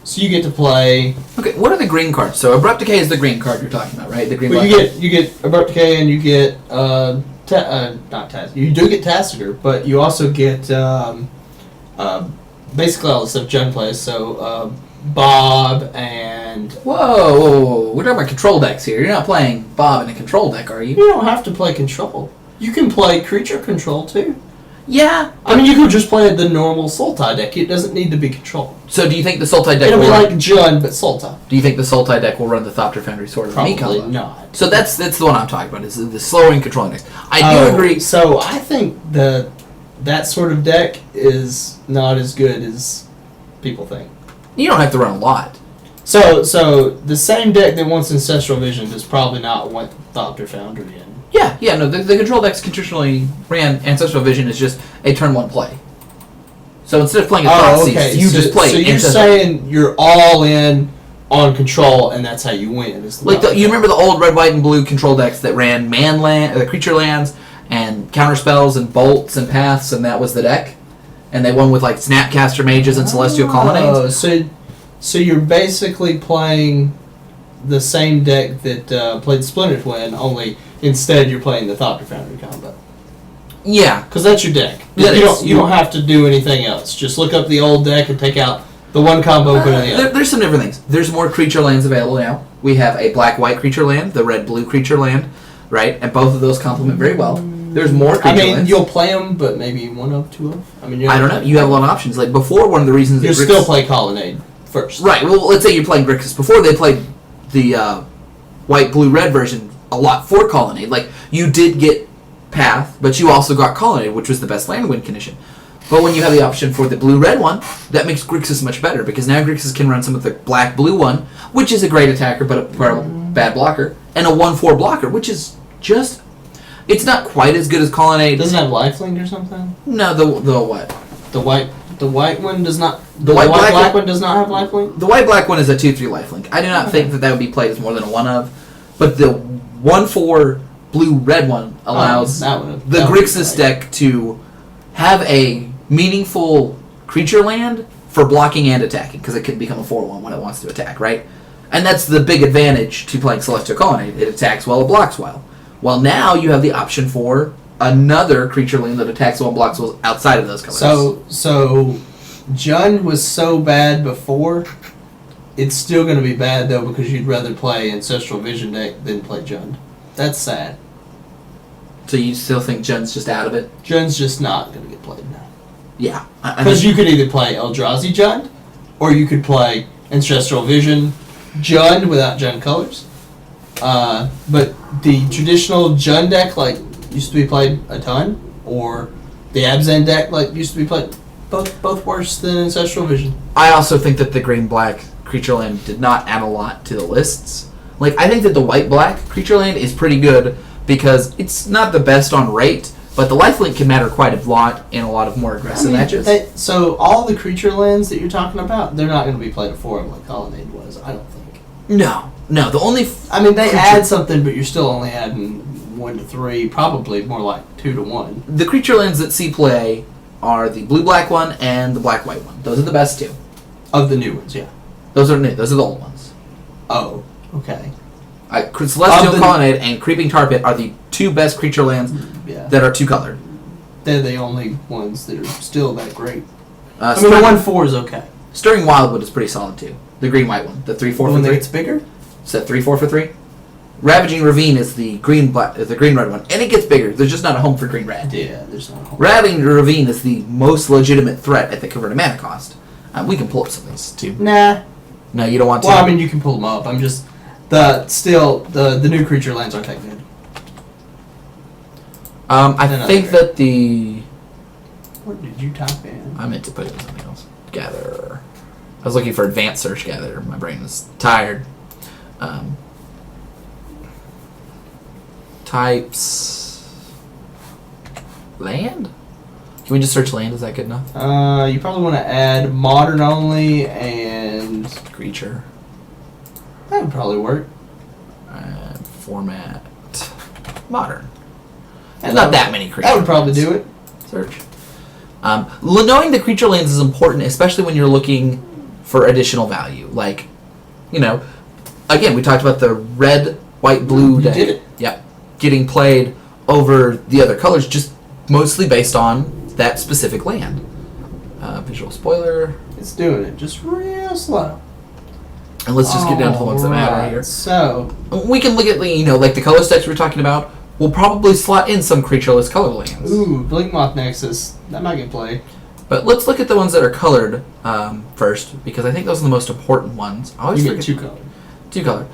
So you get to play. Okay, what are the green cards? So Abrupt Decay is the green card you're talking about, right? The green. Well, you get Abrupt Decay, and you get not Taz. You do get Tassiger, but you also get basically all the stuff Jen plays. So Bob and Whoa! We're talking about control decks here. You're not playing Bob in a control deck, are you? you don't have to play control. You can play creature control too. Yeah. I mean, you could just play the normal Sultai deck. It doesn't need to be control. So do you think the Sultai deck It'll will be run, like Jund, but Sultai. Do you think the Sultai deck will run the Thopter Foundry Sword of the Meat Probably combo? not. So that's the one I'm talking about. Is the slowing controlling decks. I do agree. So I think that sort of deck is not as good as people think. You don't have to run a lot. So the same deck that wants Ancestral Vision does probably not want Thopter Foundry in. Yeah, no, the control decks traditionally ran Ancestral Vision is just a turn one play. So instead of playing a Thoughtseize, you just play. So you're saying you're all in on control, and that's how you win. You remember the old red, white, and blue control decks that ran creature lands, and counter spells, and bolts, and paths, and that was the deck? And they won with like Snapcaster Mages and Celestial Colonnades? So you're basically playing the same deck that played Splinter Twin, only instead you're playing the Thopter Foundry combo. Yeah. Because that's your deck. You don't have to do anything else. Just look up the old deck and take out the one combo, put in the other. There's some different things. There's more creature lands available now. We have a black-white creature land, the red-blue creature land, right? And both of those complement very well. There's more creature lands. You'll play them, but maybe one of, two of. I don't know. You have a lot of options. Like before, one of the reasons you still play Colonnade first. Right. Well, let's say you're playing Grixis. Before they played the white, blue, red version a lot for Colonnade. Like you did get Path, but you also got Colonnade, which was the best land win condition. But when you have the option for the blue-red one, that makes Grixis much better because now Grixis can run some of the black-blue one, which is a great attacker but a bad blocker, and a 1/4 blocker, which is just. It's not quite as good as Colonnade. Doesn't it have lifelink or something? No, the what? The white one does not. The white black one does not have lifelink. The white black one is a 2/3 lifelink. I do not think that would be played as more than a 1 of, but the 1/4 blue-red one allows the Grixis deck to have a meaningful creature land for blocking and attacking, because it can become a 4/1 when it wants to attack, right? And that's the big advantage to playing Celestial Colonnade. It attacks well, it blocks well. Well, now you have the option for another creature land that attacks well and blocks well outside of those colors. So Jund was so bad before, it's still going to be bad, though, because you'd rather play Ancestral Vision deck than play Jund. That's sad. So you still think Jund's just out of it? Jund's just not going to get played now. Yeah. Because you could either play Eldrazi Jund, or you could play Ancestral Vision Jund without Jund colors. But the traditional Jund deck, like, used to be played a ton, or the Abzan deck, like, used to be played both worse than Ancestral Vision. I also think that the green-black creature land did not add a lot to the lists. Like, I think that the white-black creature land is pretty good because it's not the best on rate, but the lifelink can matter quite a lot in a lot of more aggressive matches. So all the creature lands that you're talking about, they're not going to be played at 4 like Colonnade was, I don't think. No. The only... they add something, but you're still only adding 1 to 3, probably more like 2 to 1. The creature lands that see play are the blue-black one and the black-white one. Those are the best two. Of the new ones, yeah. Those are new. Those are the old ones. Oh, okay. Celestial Colonnade and Creeping Tar Pit are the two best creature lands that are two-colored. They're the only ones that are still that great. The 1/4 is okay. Stirring Wildwood is pretty solid, too. The green-white one. The 3/4 for 3. It's bigger? It's that 3/4 for 3. Ravaging Ravine is the green-red one. And it gets bigger. There's just not a home for green-red. Yeah, there's not a home. Ravaging Ravine is the most legitimate threat at the converted mana cost. We can pull up some of these, too. Nah. No, you don't want to? Well, you can pull them up. I'm just... The new creature lands aren't that good. I think that the... What did you type in? I meant to put it in something else. Gather. I was looking for advanced search gather. My brain was tired. Types... Land? Can we just search land? Is that good enough? You probably want to add modern only and Creature. that would probably work. Format. Modern. There's And not that many creatures. That would probably do it. Search. Knowing the creature lands is important, especially when you're looking for additional value. Like, you know, again, we talked about the red, white, blue You deck. did it. Yep. Getting played over the other colors, just mostly based on that specific land. Visual spoiler. It's doing it just real slow. And let's just get down to the ones that matter Alright, here. So, We can look at, you know, like the color stacks we were talking about. We'll probably slot in some creatureless color lands. ooh, Blink Moth Nexus. That might get played. But let's look at the ones that are colored first, because I think those are the most important ones. I always You get forget 2 color. 2 color.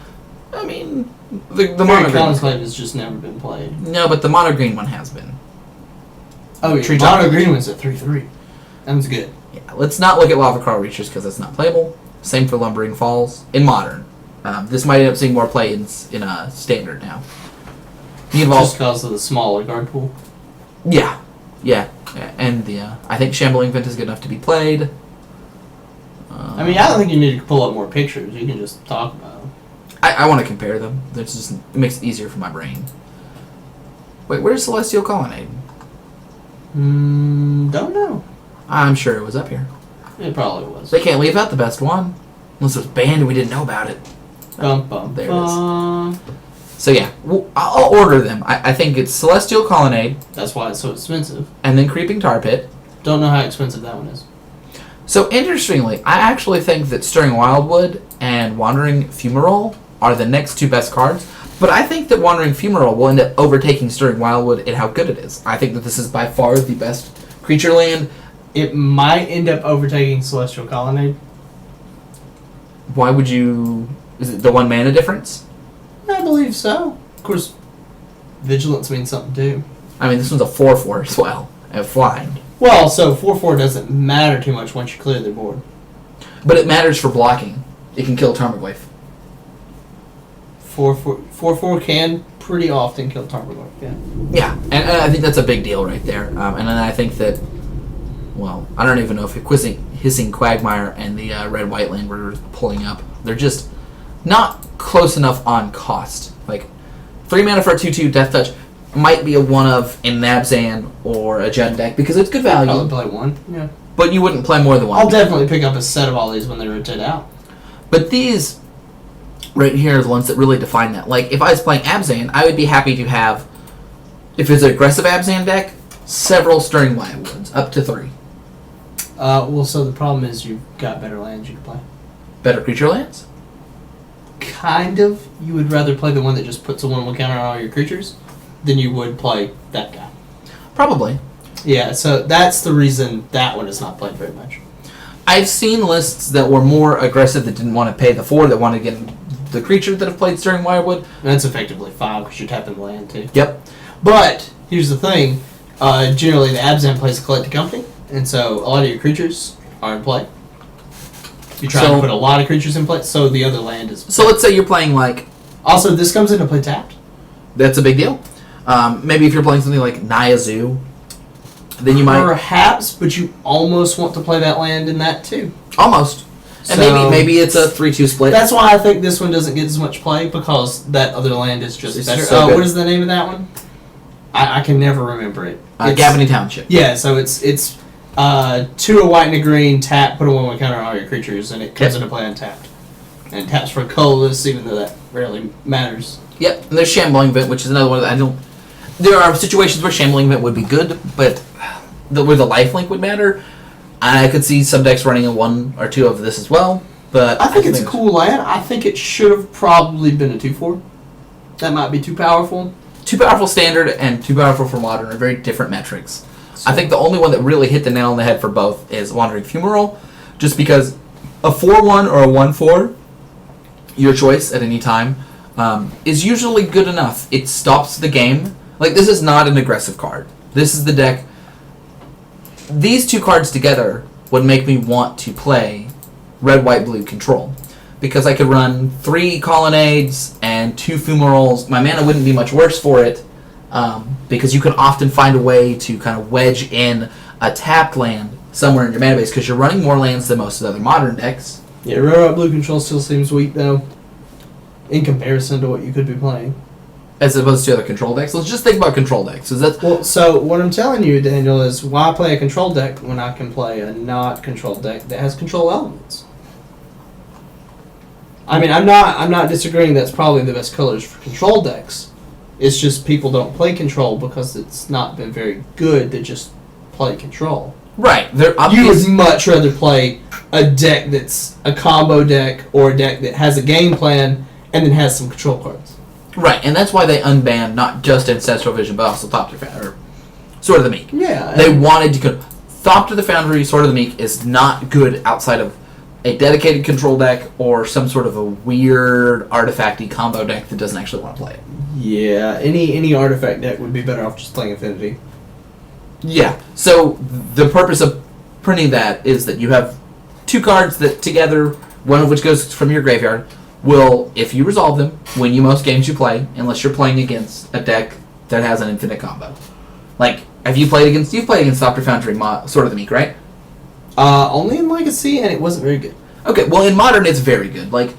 I mean, the The mono green. Conclave has just never been played. No, but the mono green one has been. Oh, yeah. Tree Mono Top. Green one's at 3/3. That one's good. Yeah, let's not look at Lava Crawl Reachers because that's not playable. Same for Lumbering Falls in modern. This might end up seeing more play in standard now. The Just involves, because of the smaller card pool. yeah, and the I think Shambling Vent is good enough to be played. I mean, I don't think you need to pull up more pictures. You can just talk about them. I want to compare them. That's just it makes it easier for my brain. Wait, where's Celestial Colonnade? Don't know. I'm sure it was up here. It probably was. They can't leave out the best one unless it was banned and we didn't know about it. Bum, bum, There it is. bum. So yeah, I'll order them. I think it's Celestial Colonnade That's why it's so expensive. and then Creeping Tar Pit. Don't know how expensive that one is. So interestingly, I actually think that Stirring Wildwood and Wandering Fumarole are the next 2 best cards. But I think that Wandering Fumarole will end up overtaking Stirring Wildwood in how good it is. I think that this is by far the best creature land. It might end up overtaking Celestial Colonnade. Why would you... Is it the 1 mana difference? I believe so. Of course, Vigilance means something too. I mean, this one's a 4/4 as well, at flying. Well, so 4/4 doesn't matter too much once you clear the board. But it matters for blocking. It can kill Tarmogoyf. 4/4 can pretty often kill Tarmogoyf, yeah. Yeah, and I think that's a big deal right there. And then I think that, well, I don't even know if Hissing Quagmire and the red-white land we're pulling up, they're just not close enough on cost. Like, 3 mana for a 2/2 Death Touch might be a one of in Nabzan or a Jund deck because it's good value, I'll play one, yeah. but you wouldn't play more than one. I'll definitely pick up a set of all these when they rotate out. But these right here are the ones that really define that. Like, if I was playing Abzan, I would be happy to have, if it's an aggressive Abzan deck, several Stirring Wildwoods, up to 3. Well, so the problem is you've got better lands you can play. Better creature lands? Kind of. You would rather play the one that just puts a 1/1 counter on all your creatures than you would play that guy. Probably. Yeah, so that's the reason that one is not played very much. I've seen lists that were more aggressive that didn't want to pay the 4, that wanted to get the creature that have played Stirring Wildwood. And that's effectively 5 because you're tapping the land too. Yep. But here's the thing: generally the Abzan plays a collected company, and so a lot of your creatures are in play. You try to put a lot of creatures in play, so the other land is. So let's say you're playing like... Also, this comes into play tapped. That's a big deal. Maybe if you're playing something like Naya Zoo, then you might... Perhaps, but you almost want to play that land in that too. Almost. And So- maybe it's a 3-2 split. That's why I think this one doesn't get as much play because that other land is just It's better. so good. What is the name of that one? I can never remember it. It's- Gavany Township. Yeah, so it's 2 a white and a green, tap, put a 1/1 counter on all your creatures, and it comes into play untapped. And taps for colorless, even though that rarely matters. Yep. And there's Shambling Vent, which is another one that I don't... There are situations where Shambling Vent would be good, but where the lifelink would matter. I could see some decks running a 1 or 2 of this as well, but... I think it's a cool land. I think it should have probably been a 2/4. That might be too powerful. Too powerful standard and too powerful for modern are very different metrics. I think the only one that really hit the nail on the head for both is Wandering Fumarole, just because a 4/1 or a 1/4, your choice at any time, is usually good enough. It stops the game. Like, this is not an aggressive card. This is the deck. These 2 cards together would make me want to play red, white, blue control. Because I could run 3 Colonnades and 2 Fumaroles. My mana wouldn't be much worse for it. Because you can often find a way to kind of wedge in a tapped land somewhere in your mana base because you're running more lands than most of the other modern decks. Yeah, red, white, blue control still seems weak though, in comparison to what you could be playing. As opposed to other control decks. Let's just think about control decks. So what I'm telling you, Daniel, is why play a control deck when I can play a not control deck that has control elements? I mean, I'm not disagreeing that's probably the best colors for control decks. It's just people don't play control because it's not been very good to just play control. Right. You would much rather play a deck that's a combo deck or a deck that has a game plan and then has some control cards. Right, and that's why they unbanned not just Ancestral Vision, but also Thopter Foundry, or Sword of the Meek. Yeah. They wanted to... Thopter the Foundry, Sword of the Meek is not good outside of a dedicated control deck or some sort of a weird artifacty combo deck that doesn't actually want to play it. Yeah, any artifact deck would be better off just playing Affinity. Yeah, so the purpose of printing that is that you have two cards that together, one of which goes from your graveyard, will, if you resolve them, win you most games you play, unless you're playing against a deck that has an infinite combo. Like, you've played against Thopter Foundry, Sword of the Meek, right? Only in Legacy, and it wasn't very good. Okay, well, in Modern, it's very good. Like,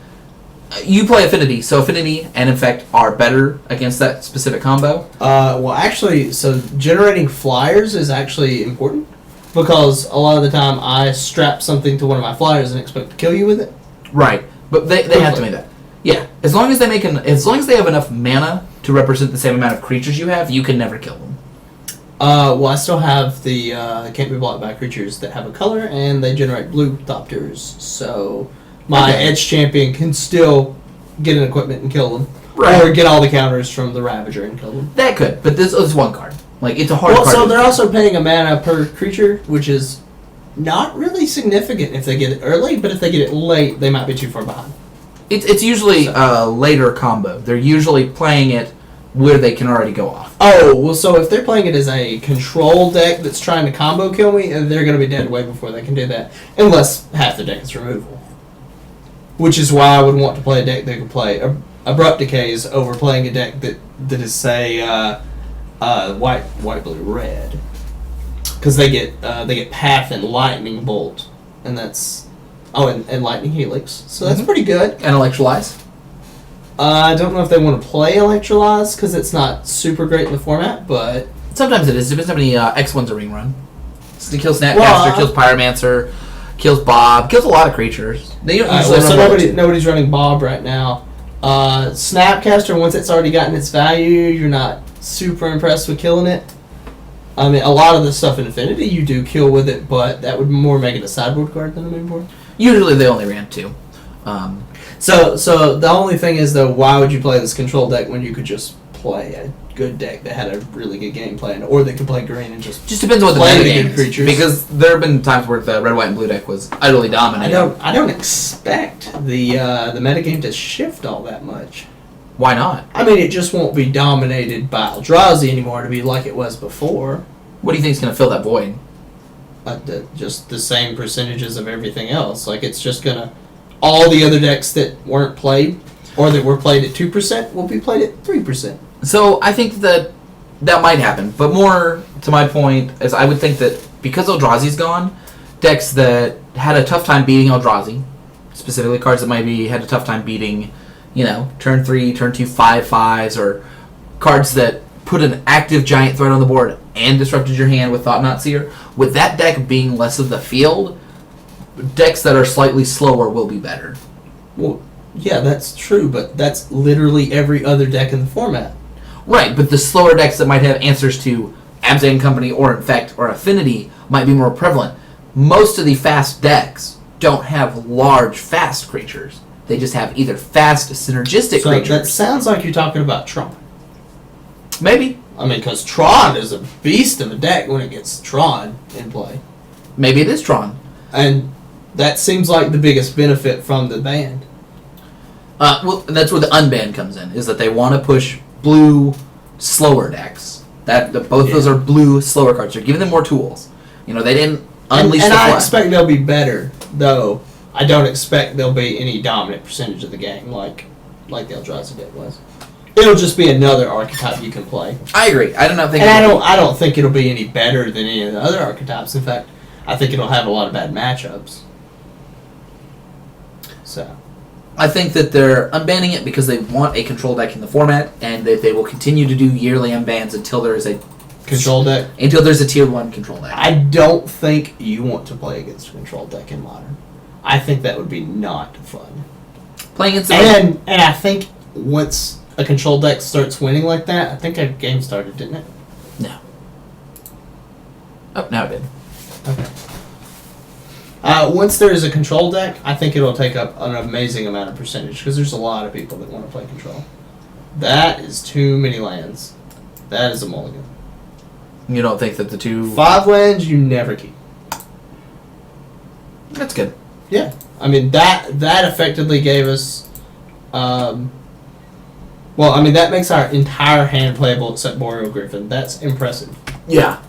you play Affinity, so Affinity and Infect are better against that specific combo. Well, actually, so generating flyers is actually important, because a lot of the time I strap something to one of my flyers and expect to kill you with it. Right. But they have to make that. Yeah, as long as they have enough mana to represent the same amount of creatures you have, you can never kill them. Well, I still have the can't be blocked by creatures that have a color, and they generate blue Thopters, so my Edge Champion can still get an equipment and kill them, right. Or get all the counters from the Ravager and kill them. That could, but this is one card. Like, it's a hard card. So they're also paying a mana per creature, which is not really significant if they get it early, but if they get it late, they might be too far behind. It's usually a later combo. They're usually playing it where they can already go off. Oh, well, so if they're playing it as a control deck that's trying to combo kill me, they're going to be dead way before they can do that, unless half the deck is removal. Which is why I would want to play a deck that can play Abrupt Decays over playing a deck that is, say, white, blue, red. Because they get Path and Lightning Bolt, and that's and Lightning Helix, so that's pretty good. And Electrolyze. I don't know if they want to play Electrolyze because it's not super great in the format, but sometimes it is. Depends how many X1s a ring run. It kills Snapcaster, kills Pyromancer, kills Bob, kills a lot of creatures. They don't usually so nobody's running Bob right now. Snapcaster, once it's already gotten its value, you're not super impressed with killing it. I mean, a lot of the stuff in Affinity you do kill with it, but that would more make it a sideboard card than a main board. Usually they only ran two. So the only thing is, though, why would you play this control deck when you could just play a good deck that had a really good game plan, or they could play green and just depends on what the play meta the game good is. creatures. Because there have been times where the red, white, and blue deck was utterly dominating. I don't expect the metagame to shift all that much. Why not? I mean, it just won't be dominated by Eldrazi anymore to be like it was before. What do you think is going to fill that void? Just the same percentages of everything else. Like, it's just going to... All the other decks that weren't played, or that were played at 2%, will be played at 3%. So, I think that might happen. But more to my point is I would think that because Eldrazi's gone, decks that had a tough time beating Eldrazi, specifically cards that maybe had a tough time beating, turn 3, turn 2, 5/5s, or cards that put an active giant threat on the board and disrupted your hand with Thought Knot Seer, with that deck being less of the field, decks that are slightly slower will be better. Well, yeah, that's true, but that's literally every other deck in the format. Right, but the slower decks that might have answers to Abzan and Company or Infect or Affinity might be more prevalent. Most of the fast decks don't have large, fast creatures. They just have either fast, synergistic creatures. That sounds like you're talking about Tron. Maybe. I mean, because Tron is a beast of a deck when it gets Tron in play. Maybe it is Tron. And that seems like the biggest benefit from the ban. Well, that's where the unban comes in, is that they want to push blue, slower decks. Both of those are blue, slower cards. They're giving them more tools. They didn't unleash the I flood. expect they'll be better, though. I don't expect there'll be any dominant percentage of the game like the Eldrazi deck was. It'll just be another archetype you can play. I agree. I don't think. And I don't think it'll be any better than any of the other archetypes. In fact, I think it'll have a lot of bad matchups. So. I think that they're unbanning it because they want a control deck in the format, and that they will continue to do yearly unbans until there is a Control deck? Until there's a tier 1 control deck. I don't think you want to play against a control deck in Modern. I think that would be not fun. Playing against and I think once a control deck starts winning like that, I think a game started, didn't it? No. Oh, now it did. Okay. Once there is a control deck, I think it'll take up an amazing amount of percentage because there's a lot of people that want to play control. That is too many lands. That is a mulligan. You don't think that the 5 lands you never keep. That's good. Yeah, I mean that effectively gave us. Well, I mean that makes our entire hand playable except Boreal Griffin. That's impressive. Yeah.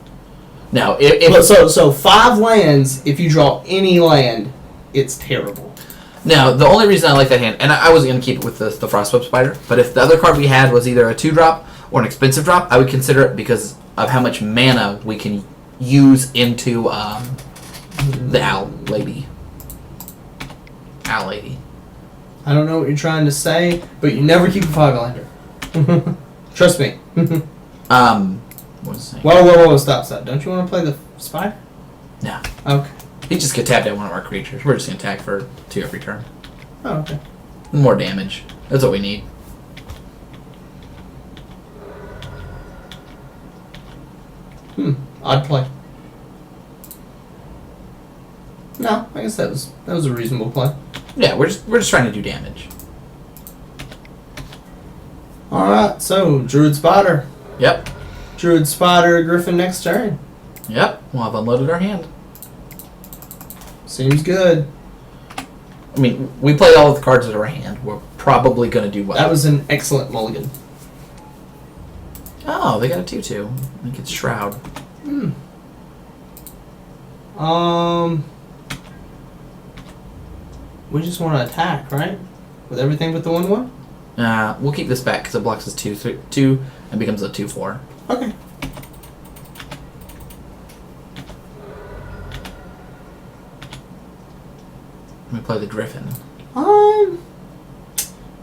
Now, so 5 lands. If you draw any land, it's terrible. Now, the only reason I like that hand, and I was going to keep it with the Frostweb Spider, but if the other card we had was either a 2-drop or an expensive drop, I would consider it because of how much mana we can use into the Owl Lady. Owl Lady. I don't know what you're trying to say, but you never keep a 5-lander. Trust me. What was I saying? Whoa, stop. Don't you want to play the spider? No. Okay. He just get tapped at one of our creatures. We're just going to attack for 2 every turn. Oh, okay. More damage. That's what we need. Odd play. No, I guess that was a reasonable play. Yeah, we're just trying to do damage. Alright, so Druid Spider. Yep. Druid Spider Griffin next turn. Yep. We'll have unloaded our hand. Seems good. I mean, we played all of the cards in our hand. We're probably going to do well. That was an excellent mulligan. Oh, they got a 2/2. I think it's Shroud. We just want to attack, right? With everything but the 1/1? We'll keep this back because it blocks us 2 and becomes a 2/4. Okay. We play the Griffin.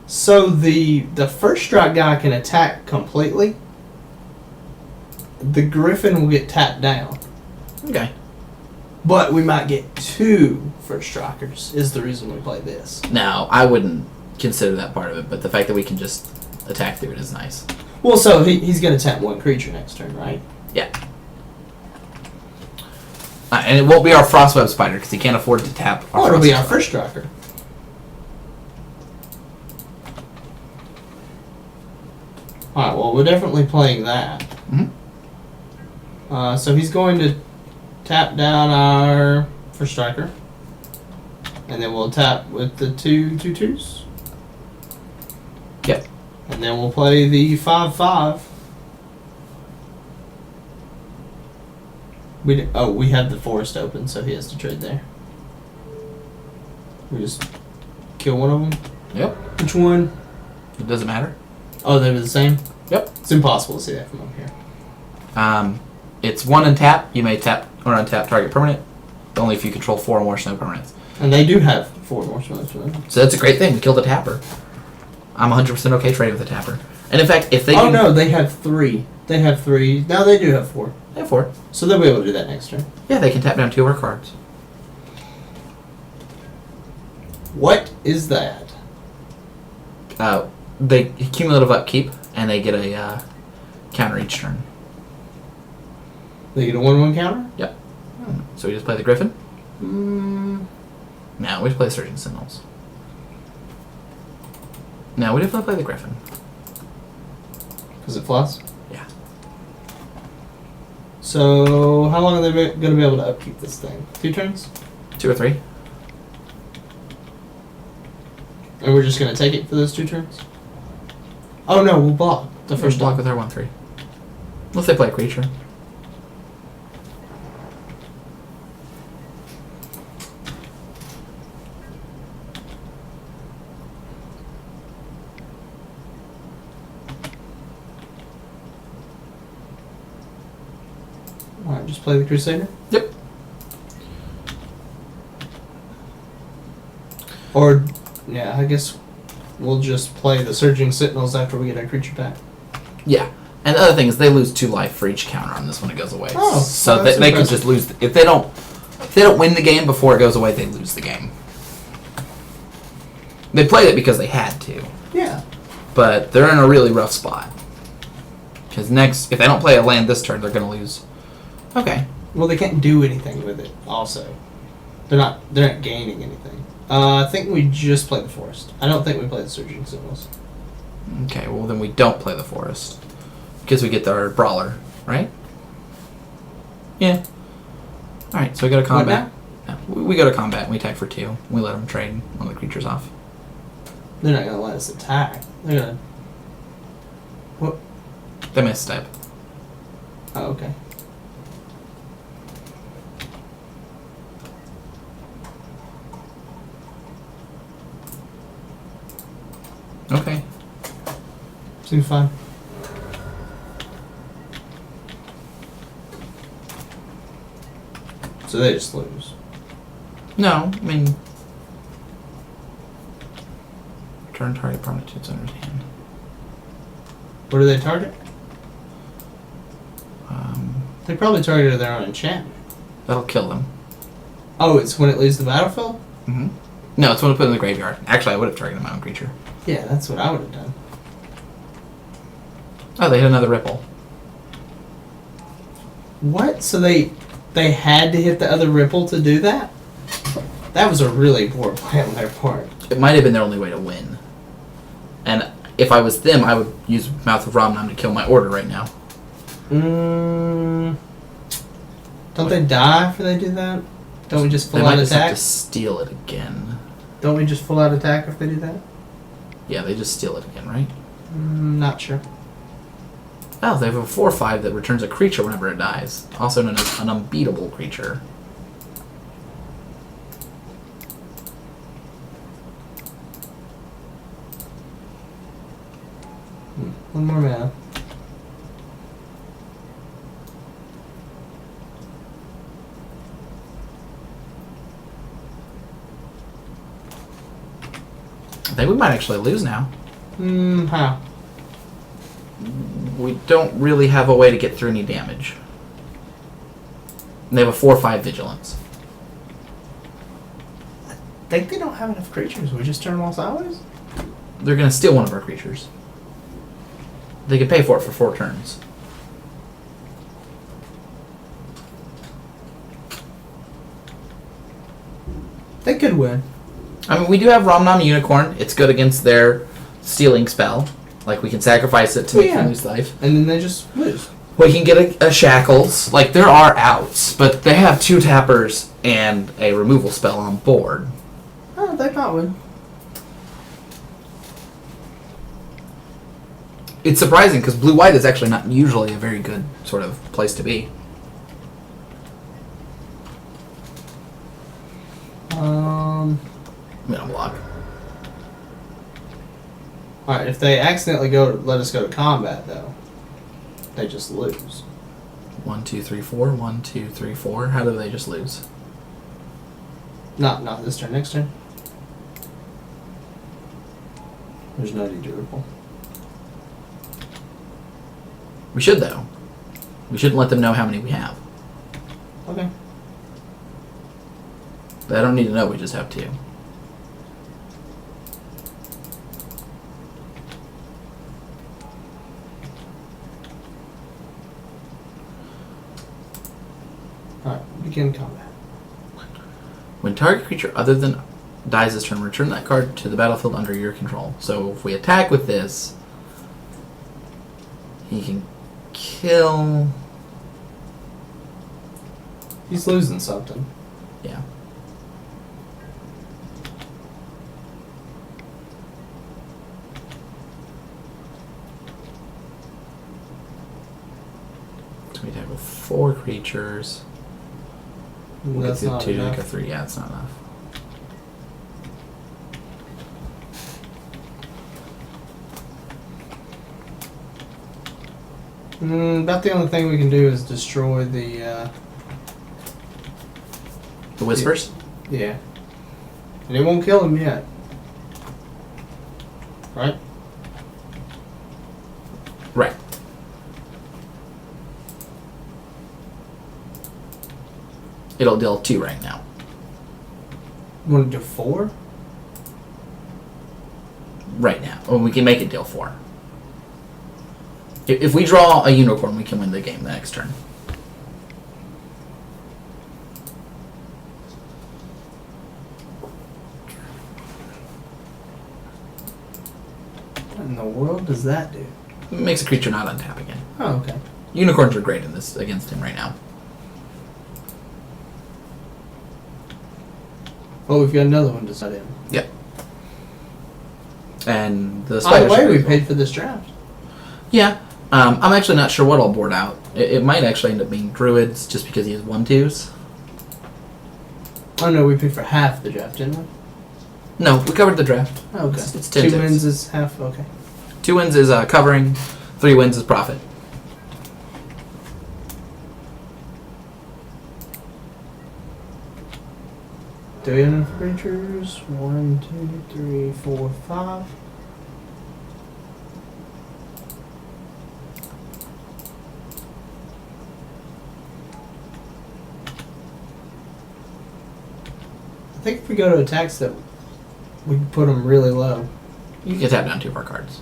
So the first strike guy can attack completely. The Griffin will get tapped down. Okay. But we might get 2 first strikers is the reason we play this. Now, I wouldn't consider that part of it, but the fact that we can just attack through it is nice. Well, so he's going to tap 1 creature next turn, right? Yeah. And it won't be our Frostweb Spider because he can't afford to tap. Oh, it'll be our first striker. Alright, well, we're definitely playing that. Mm-hmm. So he's going to tap down our first striker. And then we'll tap with the 2/2s. Yep. And then we'll play the 5/5. We have the forest open, so he has to trade there. We just kill one of them. Yep. Which one? It doesn't matter. Oh, they're the same? Yep. It's impossible to see that from up here. It's 1 and tap. You may tap or untap target permanent. Only if you control 4 or more snow permanents. And they do have 4 more spells for them. So that's a great thing. We kill the tapper. I'm 100% okay trading with the tapper. And in fact, if they Oh, no, they have 3. They have 3. Now they do have 4. They have 4. So they'll be able to do that next turn. Yeah, they can tap down 2 of our cards. What is that? They cumulative upkeep, and they get a counter each turn. They get a 1/1 counter? Yep. So we just play the Griffin? Mm. No, we just play Surging Sentinels. No, we definitely play the Griffin. Because it flies? Yeah. So, how long are they going to be able to upkeep this thing? 2 turns? 2 or 3. And we're just going to take it for those 2 turns? Oh no, we'll block the first block block. with our 1/3. Unless they play a creature. Alright, just play the Crusader? Yep. Or, yeah, I guess we'll just play the Surging Sentinels after we get our creature back. Yeah. And the other thing is they lose 2 life for each counter on this when it goes away. Oh, so that's they could impressive. just lose. If they don't win the game before it goes away, they lose the game. They played it because they had to. Yeah. But they're in a really rough spot. Because next, if they don't play a land this turn, they're going to lose. Okay. Well, they can't do anything with it, also. They're not gaining anything. I think we just play the Forest. I don't think we play the Surging Sentinels. Okay, well then we don't play the Forest. Because we get our Brawler, right? Yeah. Alright, so we go to combat. Yeah, we go to combat and we attack for 2. We let them trade one of the creatures off. They're not going to let us attack. They're going to... What? They misstep. Oh, okay. Okay. Seems fine. So they just lose. No, I mean... Turn target permanent to its owner's hand. What do they target? Um, They probably targeted their own enchantment. that'll kill them. Oh, it's when it leaves the battlefield? Mm-hmm. No, it's when I put it in the graveyard. Actually, I would have targeted my own creature. Yeah, that's what I would have done. Oh, they hit another Ripple. What? So they had to hit the other Ripple to do that? That was a really poor play on their part. It might have been their only way to win. And if I was them, I would use Mouth of Ramnam to kill my order right now. Don't they die after they do that? Don't we just They full might out just have attack? to steal it again. Don't we just full out attack if they do that? Yeah, they just steal it again, right? Not sure. Oh, they have a 4/5 that returns a creature whenever it dies, also known as an unbeatable creature. One more mana. I think we might actually lose now. How? We don't really have a way to get through any damage. And they have a 4/5 vigilance. I think they don't have enough creatures. We just turn them all sideways? They're going to steal one of our creatures. They can pay for it for 4 turns. They could win. I mean, we do have Ramnam Unicorn. It's good against their stealing spell. Like, we can sacrifice it to make them lose life. And then they just lose. We can get a Shackles. Like, there are outs, but they have 2 tappers and a removal spell on board. Oh, they might win. It's surprising, because blue-white is actually not usually a very good sort of place to be. Middle block. Alright, if they accidentally let us go to combat, though, they just lose. 1, 2, 3, 4. 1, 2, 3, 4. How do they just lose? Not this turn, next turn. There's no need to ripple. We should, though. We shouldn't let them know how many we have. Okay. They don't need to know we just have 2. Alright, begin combat. When target creature other than dies this turn, return that card to the battlefield under your control. So if we attack with this, he can kill... He's losing something. Yeah. So we attack with 4 creatures. We'll That's get not through 2 to enough. go 3. Yeah, that's not enough. About the only thing we can do is destroy the Whispers? yeah. And it won't kill him yet. Right? Right. It'll deal 2 right now. You want to do 4? Right now. Or we can make it deal 4. If we draw a unicorn, we can win the game the next turn. What in the world does that do? It makes a creature not untap again. Oh, okay. Unicorns are great in this against him right now. Oh, we've got another one to set in. Yep. And the By spider. the way, we Shadow- paid for this draft. Yeah. I'm actually not sure what I'll board out. It might actually end up being druids just because he has 1/2s. Oh no, we paid for half the draft, didn't we? No, we covered the draft. Oh, okay. It's 10 2 tips. wins is half. Okay. 2 wins is covering, 3 wins is profit. Do we have enough creatures? 1, 2, 3, 4, 5. I think if we go to attack step, we can put them really low. You can tap down 2 of our cards.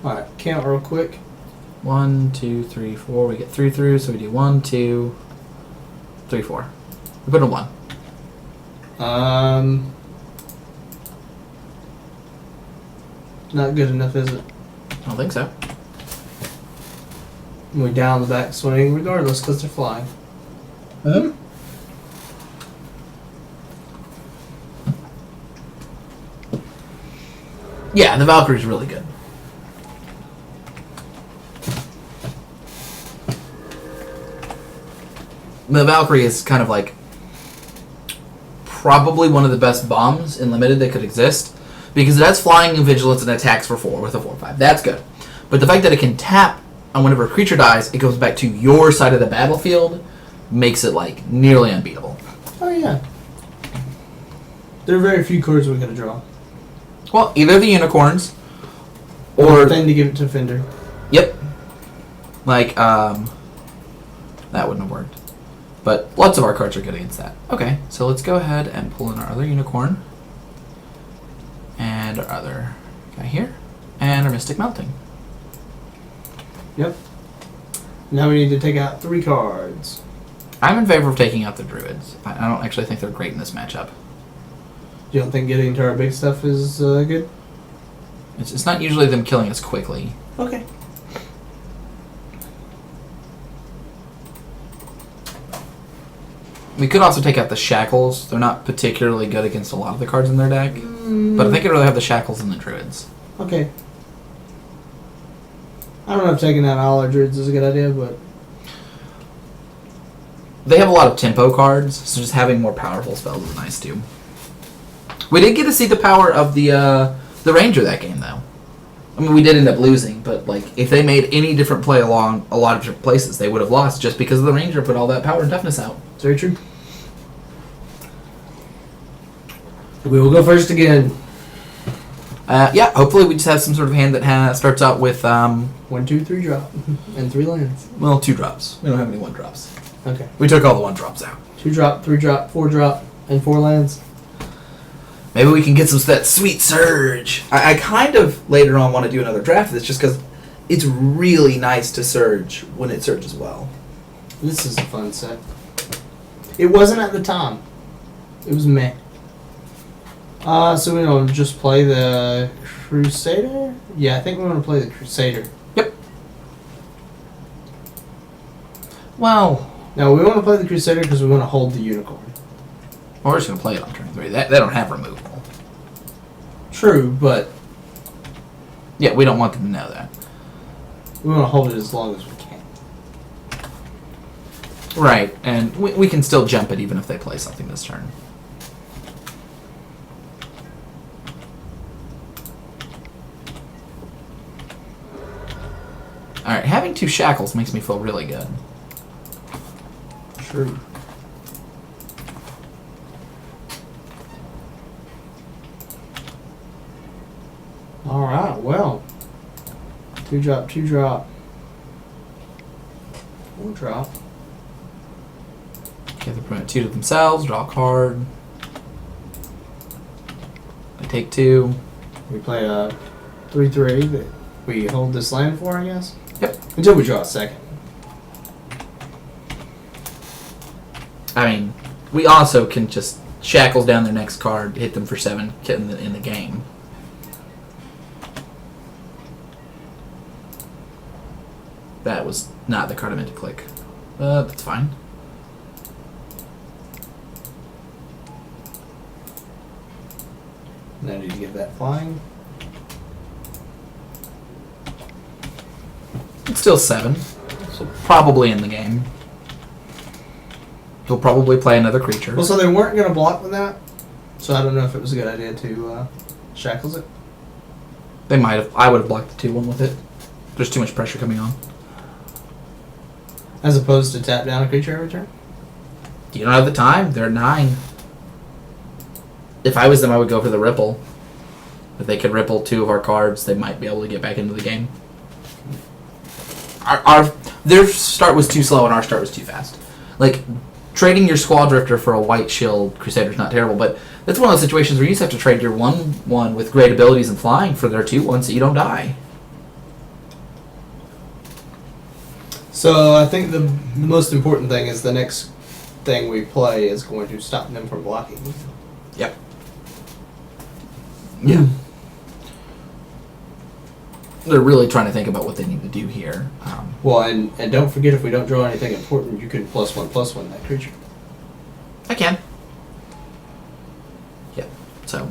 Alright, count real quick. 1, 2, 3, 4. We get 3 through, so we do 1, 2, 3, 4. We put a 1. Not good enough, is it? I don't think so. We down the back swing regardless because they're flying. Yeah, the Valkyrie's really good. The Valkyrie is kind of like probably one of the best bombs in Limited that could exist because it has flying and vigilance and attacks for 4 with a 4/5. That's good. But the fact that it can tap on whenever a creature dies, it goes back to your side of the battlefield, makes it like nearly unbeatable. Oh yeah. There are very few cards we're gonna draw. Well, either the unicorns Or or thing to give it to Fender. yep, like that wouldn't have worked. But lots of our cards are good against that. Okay, so let's go ahead and pull in our other unicorn. And our other guy here. And our Mystic Melting. Yep. Now we need to take out 3 cards. I'm in favor of taking out the Druids. I don't actually think they're great in this matchup. You don't think getting to our big stuff is good? It's not usually them killing us quickly. Okay. We could also take out the Shackles. They're not particularly good against a lot of the cards in their deck. But I think I'd rather have the Shackles than the Druids. Okay. I don't know if taking out all our druids is a good idea, but They have a lot of tempo cards, so just having more powerful spells is nice too. We did get to see the power of the Ranger that game, though. I mean, we did end up losing, but like if they made any different play along a lot of different places, they would have lost just because the Ranger put all that power and toughness out. it's very true. We will go first again. Yeah, hopefully we just have some sort of hand that starts out with 1, 2, 3 drop. And 3 lands. 2 drops. We don't have any 1 drops. Okay. We took all the 1 drops out. 2 drop, 3 drop, 4 drop, and 4 lands. Maybe we can get some that sweet surge. I kind of later on want to do another draft of this just because it's really nice to surge when it surges well. This is a fun set. It wasn't at the time. It was meh. So we don't just play the Crusader? Yeah, I think we want to play the Crusader. Yep. Well, No, we want to play the Crusader because we want to hold the Unicorn. we're just going to play it on turn 3. They don't have removal. True, but Yeah, we don't want them to know that. we want to hold it as long as we can. Right, and we can still jump it even if they play something this turn. Having 2 shackles makes me feel really good. True. Alright, well. 2 drop, 2 drop. 1 drop. Okay, they put 2 to themselves, draw a card. They take 2. We play a 3/3 that we hold this land for, I guess? Yep. Until we draw a second. I mean, we also can just shackles down their next card, hit them for 7, get in the game. That was not the card I meant to click. But that's fine. Now I need to give that flying. It's still 7, so probably in the game. He'll probably play another creature. Well, so they weren't going to block with that, so I don't know if it was a good idea to shackles it. They might have. I would have blocked the 2-1 with it. There's too much pressure coming on. As opposed to tap down a creature every turn? You don't have the time. They're at 9. If I was them, I would go for the ripple. If they could ripple 2 of our cards, they might be able to get back into the game. Their start was too slow and our start was too fast. Like, trading your Squall Drifter for a White Shield Crusader is not terrible, but that's one of those situations where you just have to trade your 1/1 with great abilities and flying for their 2/1 so you don't die. So I think the most important thing is the next thing we play is going to stop them from blocking. Yep. Yeah. They're really trying to think about what they need to do here. Well, and don't forget, if we don't draw anything important, you can +1/+1 that creature. I can. Yep. So.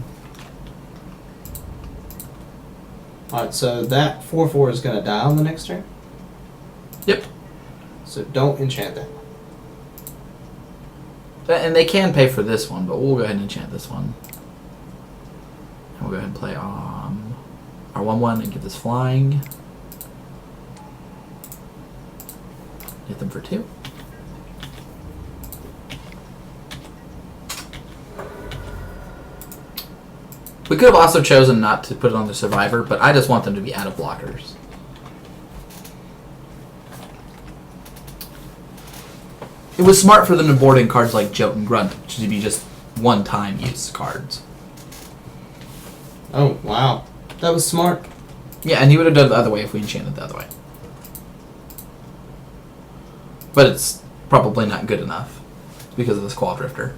Alright, so that 4/4 is going to die on the next turn. Yep. So don't enchant that. And they can pay for this one, but we'll go ahead and enchant this one. And we'll go ahead and play our 1/1 and get this flying. Hit them for 2. We could have also chosen not to put it on the Survivor, but I just want them to be out of blockers. It was smart for them to board in cards like Jote and Grunt, which would be just one-time use cards. Oh, wow. That was smart. Yeah, and he would have done it the other way if we enchanted the other way. But it's probably not good enough because of the Squall Drifter.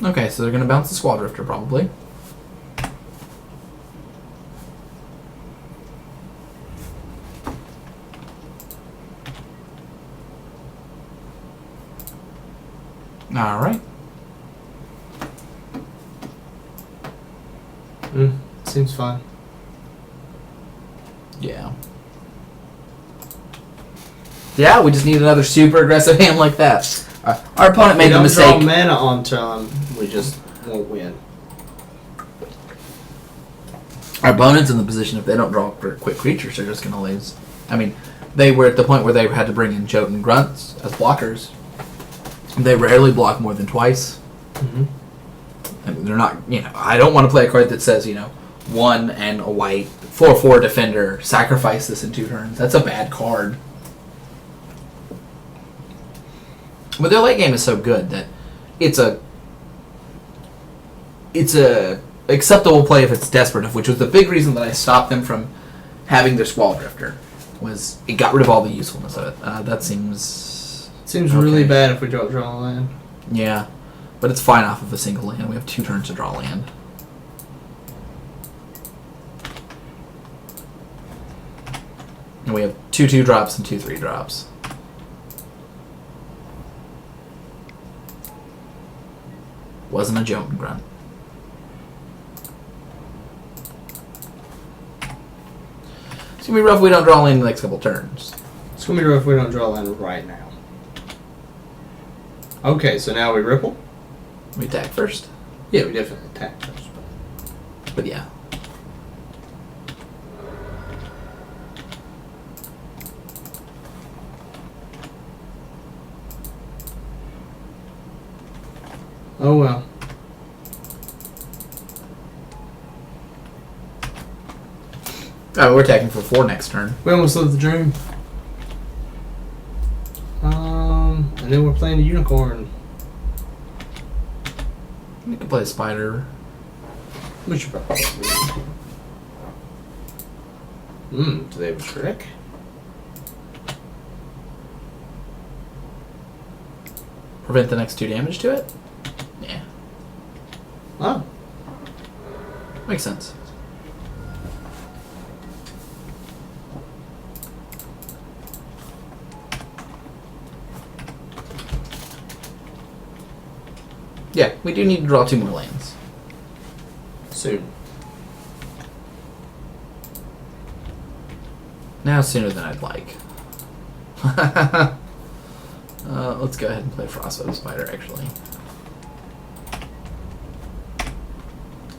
Okay, so they're going to bounce the Squall Drifter probably. Alright. Seems fine. Yeah. Yeah, we just need another super aggressive hand like that. Our opponent made the mistake. We don't draw mana on turn, we just won't win. Our opponent's in the position if they don't draw quick creatures, they're just going to lose. I mean, they were at the point where they had to bring in Jote and Grunts as blockers. They rarely block more than twice. Mm-hmm. I mean, they're not, I don't want to play a card that says, 1 and a white, 4/4 defender, sacrifice this in 2 turns. That's a bad card. But their late game is so good that it's a acceptable play if it's desperate enough, which was the big reason that I stopped them from having their Squall Drifter, was it got rid of all the usefulness of it. That seems really okay. bad if we don't draw a land. Yeah, but it's fine off of a single land. We have 2 turns to draw land. And we have 2 2-drops and 2 3-drops. Wasn't a Jote and Grunt. It's going to be rough if we don't draw land in the next couple turns. It's going to be rough if we don't draw a land right now. Okay, so now we ripple? We attack first. Yeah, we definitely attack first. But yeah. Oh well. Oh, we're attacking for 4 next turn. We almost lived the dream. And then we're playing a unicorn. We can play a spider. We should probably. Do they have a trick? Prevent the next 2 damage to it? Yeah. Oh. Makes sense. Yeah, we do need to draw 2 more lands. Soon. Now sooner than I'd like. Let's go ahead and play Frostbite Spider, actually.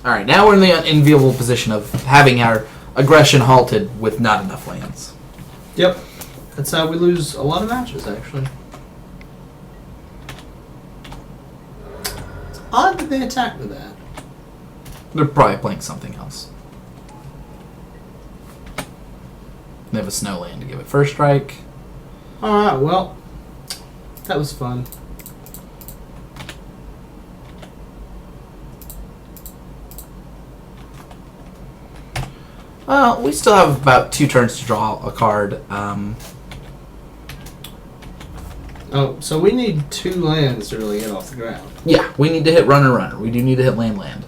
Alright, now we're in the enviable position of having our aggression halted with not enough lands. Yep. That's how we lose a lot of matches, actually. It's odd that they attack with that. They're probably playing something else. They have a snow land to give it first strike. Alright, well, that was fun. Well, we still have about 2 turns to draw a card. Oh, so we need 2 lands to really get off the ground. Yeah, we need to hit runner. We do need to hit land.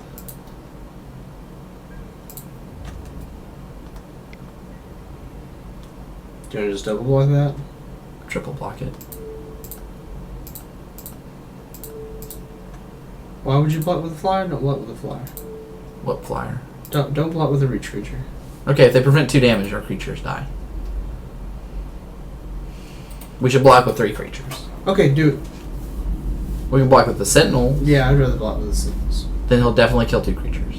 Do you want to just double block that? Triple block it. Why would you block with a flyer? Don't block with a flyer. What flyer? Don't block with a reach creature. Okay, if they prevent 2 damage, our creatures die. We should block with 3 creatures. Okay, do it. We can block with the Sentinel. Yeah, I'd rather block with the signals. Then he'll definitely kill 2 creatures.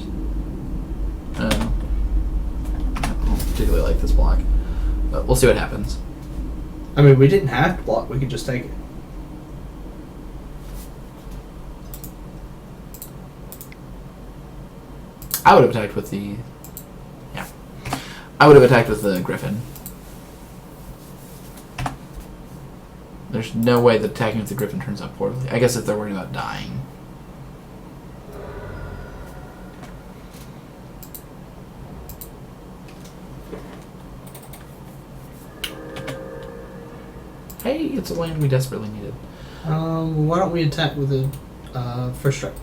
I don't particularly like this block. But we'll see what happens. I mean, we didn't have to block. We could just take it. I would have attacked with the... Yeah. I would have attacked with the Griffin. There's no way that attacking with the Griffin turns out poorly. I guess if they're worried about dying. Hey, it's a land we desperately needed. Why don't we attack with a first strike?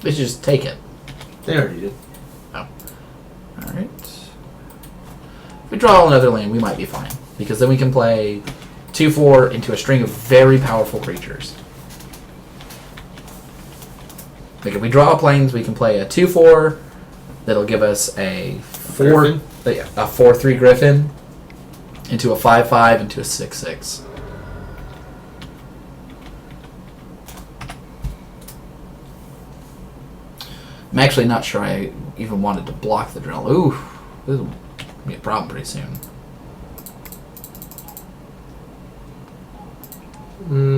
They should just take it. They already did. Oh. Alright. If we draw another land, we might be fine. Because then we can play 2/4 into a string of very powerful creatures. Like if we draw planes, we can play a 2/4 that'll give us a 4/3 Griffin into a 5/5 into a 6/6. I'm actually not sure I even wanted to block the drill. Ooh, this will be a problem pretty soon.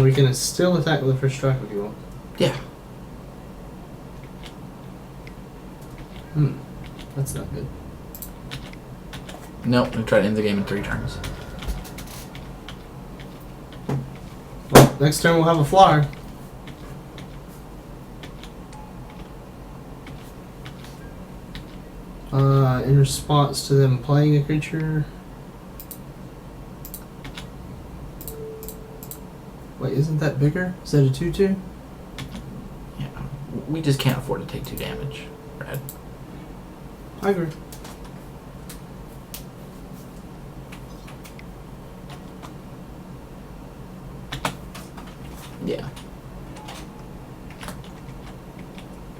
We can still attack with the first strike if you want. Yeah. That's not good. Nope, we try to end the game in 3 turns. Well, next turn we'll have a flyer. In response to them playing a creature. Wait, isn't that bigger? Is that a 2/2? Yeah, we just can't afford to take 2 damage, Brad. I agree. Yeah.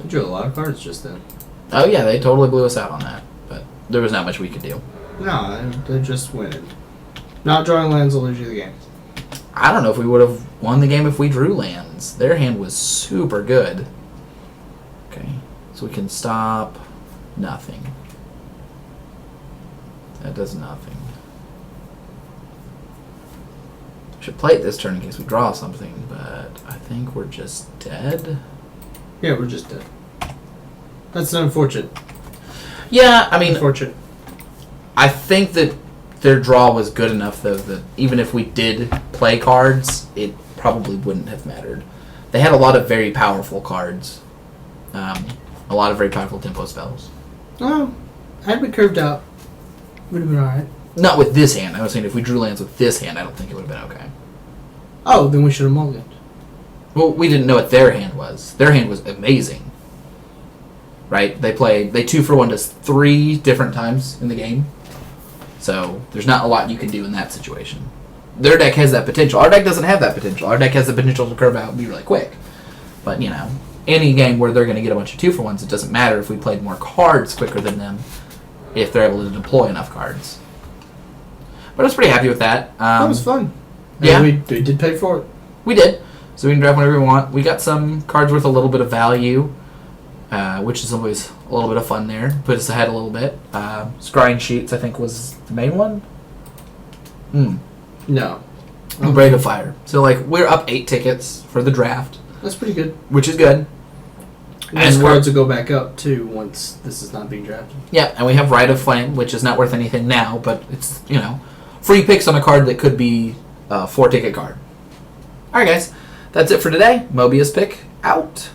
I drew a lot of cards just then. Oh yeah, they totally blew us out on that, but there was not much we could do. No, they're just winning. Not drawing lands will lose you the game. I don't know if we would have won the game if we drew lands. Their hand was super good. Okay, so we can stop nothing. That does nothing. Should play it this turn in case we draw something, but I think we're just dead. Yeah, we're just dead. That's unfortunate. Yeah, I mean, Unfortunate. I think that their draw was good enough, though, that even if we did play cards, it probably wouldn't have mattered. They had a lot of very powerful cards. A lot of very powerful tempo spells. Oh, had we curved out, would have been alright. Not with this hand. I was saying if we drew lands with this hand, I don't think it would have been okay. Oh, then we should have mulliganed. Well, we didn't know what their hand was. Their hand was amazing. Right? They 2-for-1 us 3 different times in the game. So there's not a lot you can do in that situation. Their deck has that potential. Our deck doesn't have that potential. Our deck has the potential to curve out and be really quick. But, you know, any game where they're going to get a bunch of 2-for-1s, it doesn't matter if we played more cards quicker than them, if they're able to deploy enough cards. But I was pretty happy with that. That was fun. Yeah. And we did pay for it. We did. So we can draft whenever we want. We got some cards worth a little bit of value, which is always a little bit of fun there. Put us ahead a little bit. Scrying Sheets, I think, was the main one. No. Brave of Fire. So, like, we're up 8 tickets for the draft, That's pretty good. which is good. Those And cards will go back up, too, once this is not being drafted. Yeah, and we have Rite of Flame, which is not worth anything now, but it's, you know, free picks on a card that could be a 4-ticket card. Alright, guys. That's it for today. Mobius pick out.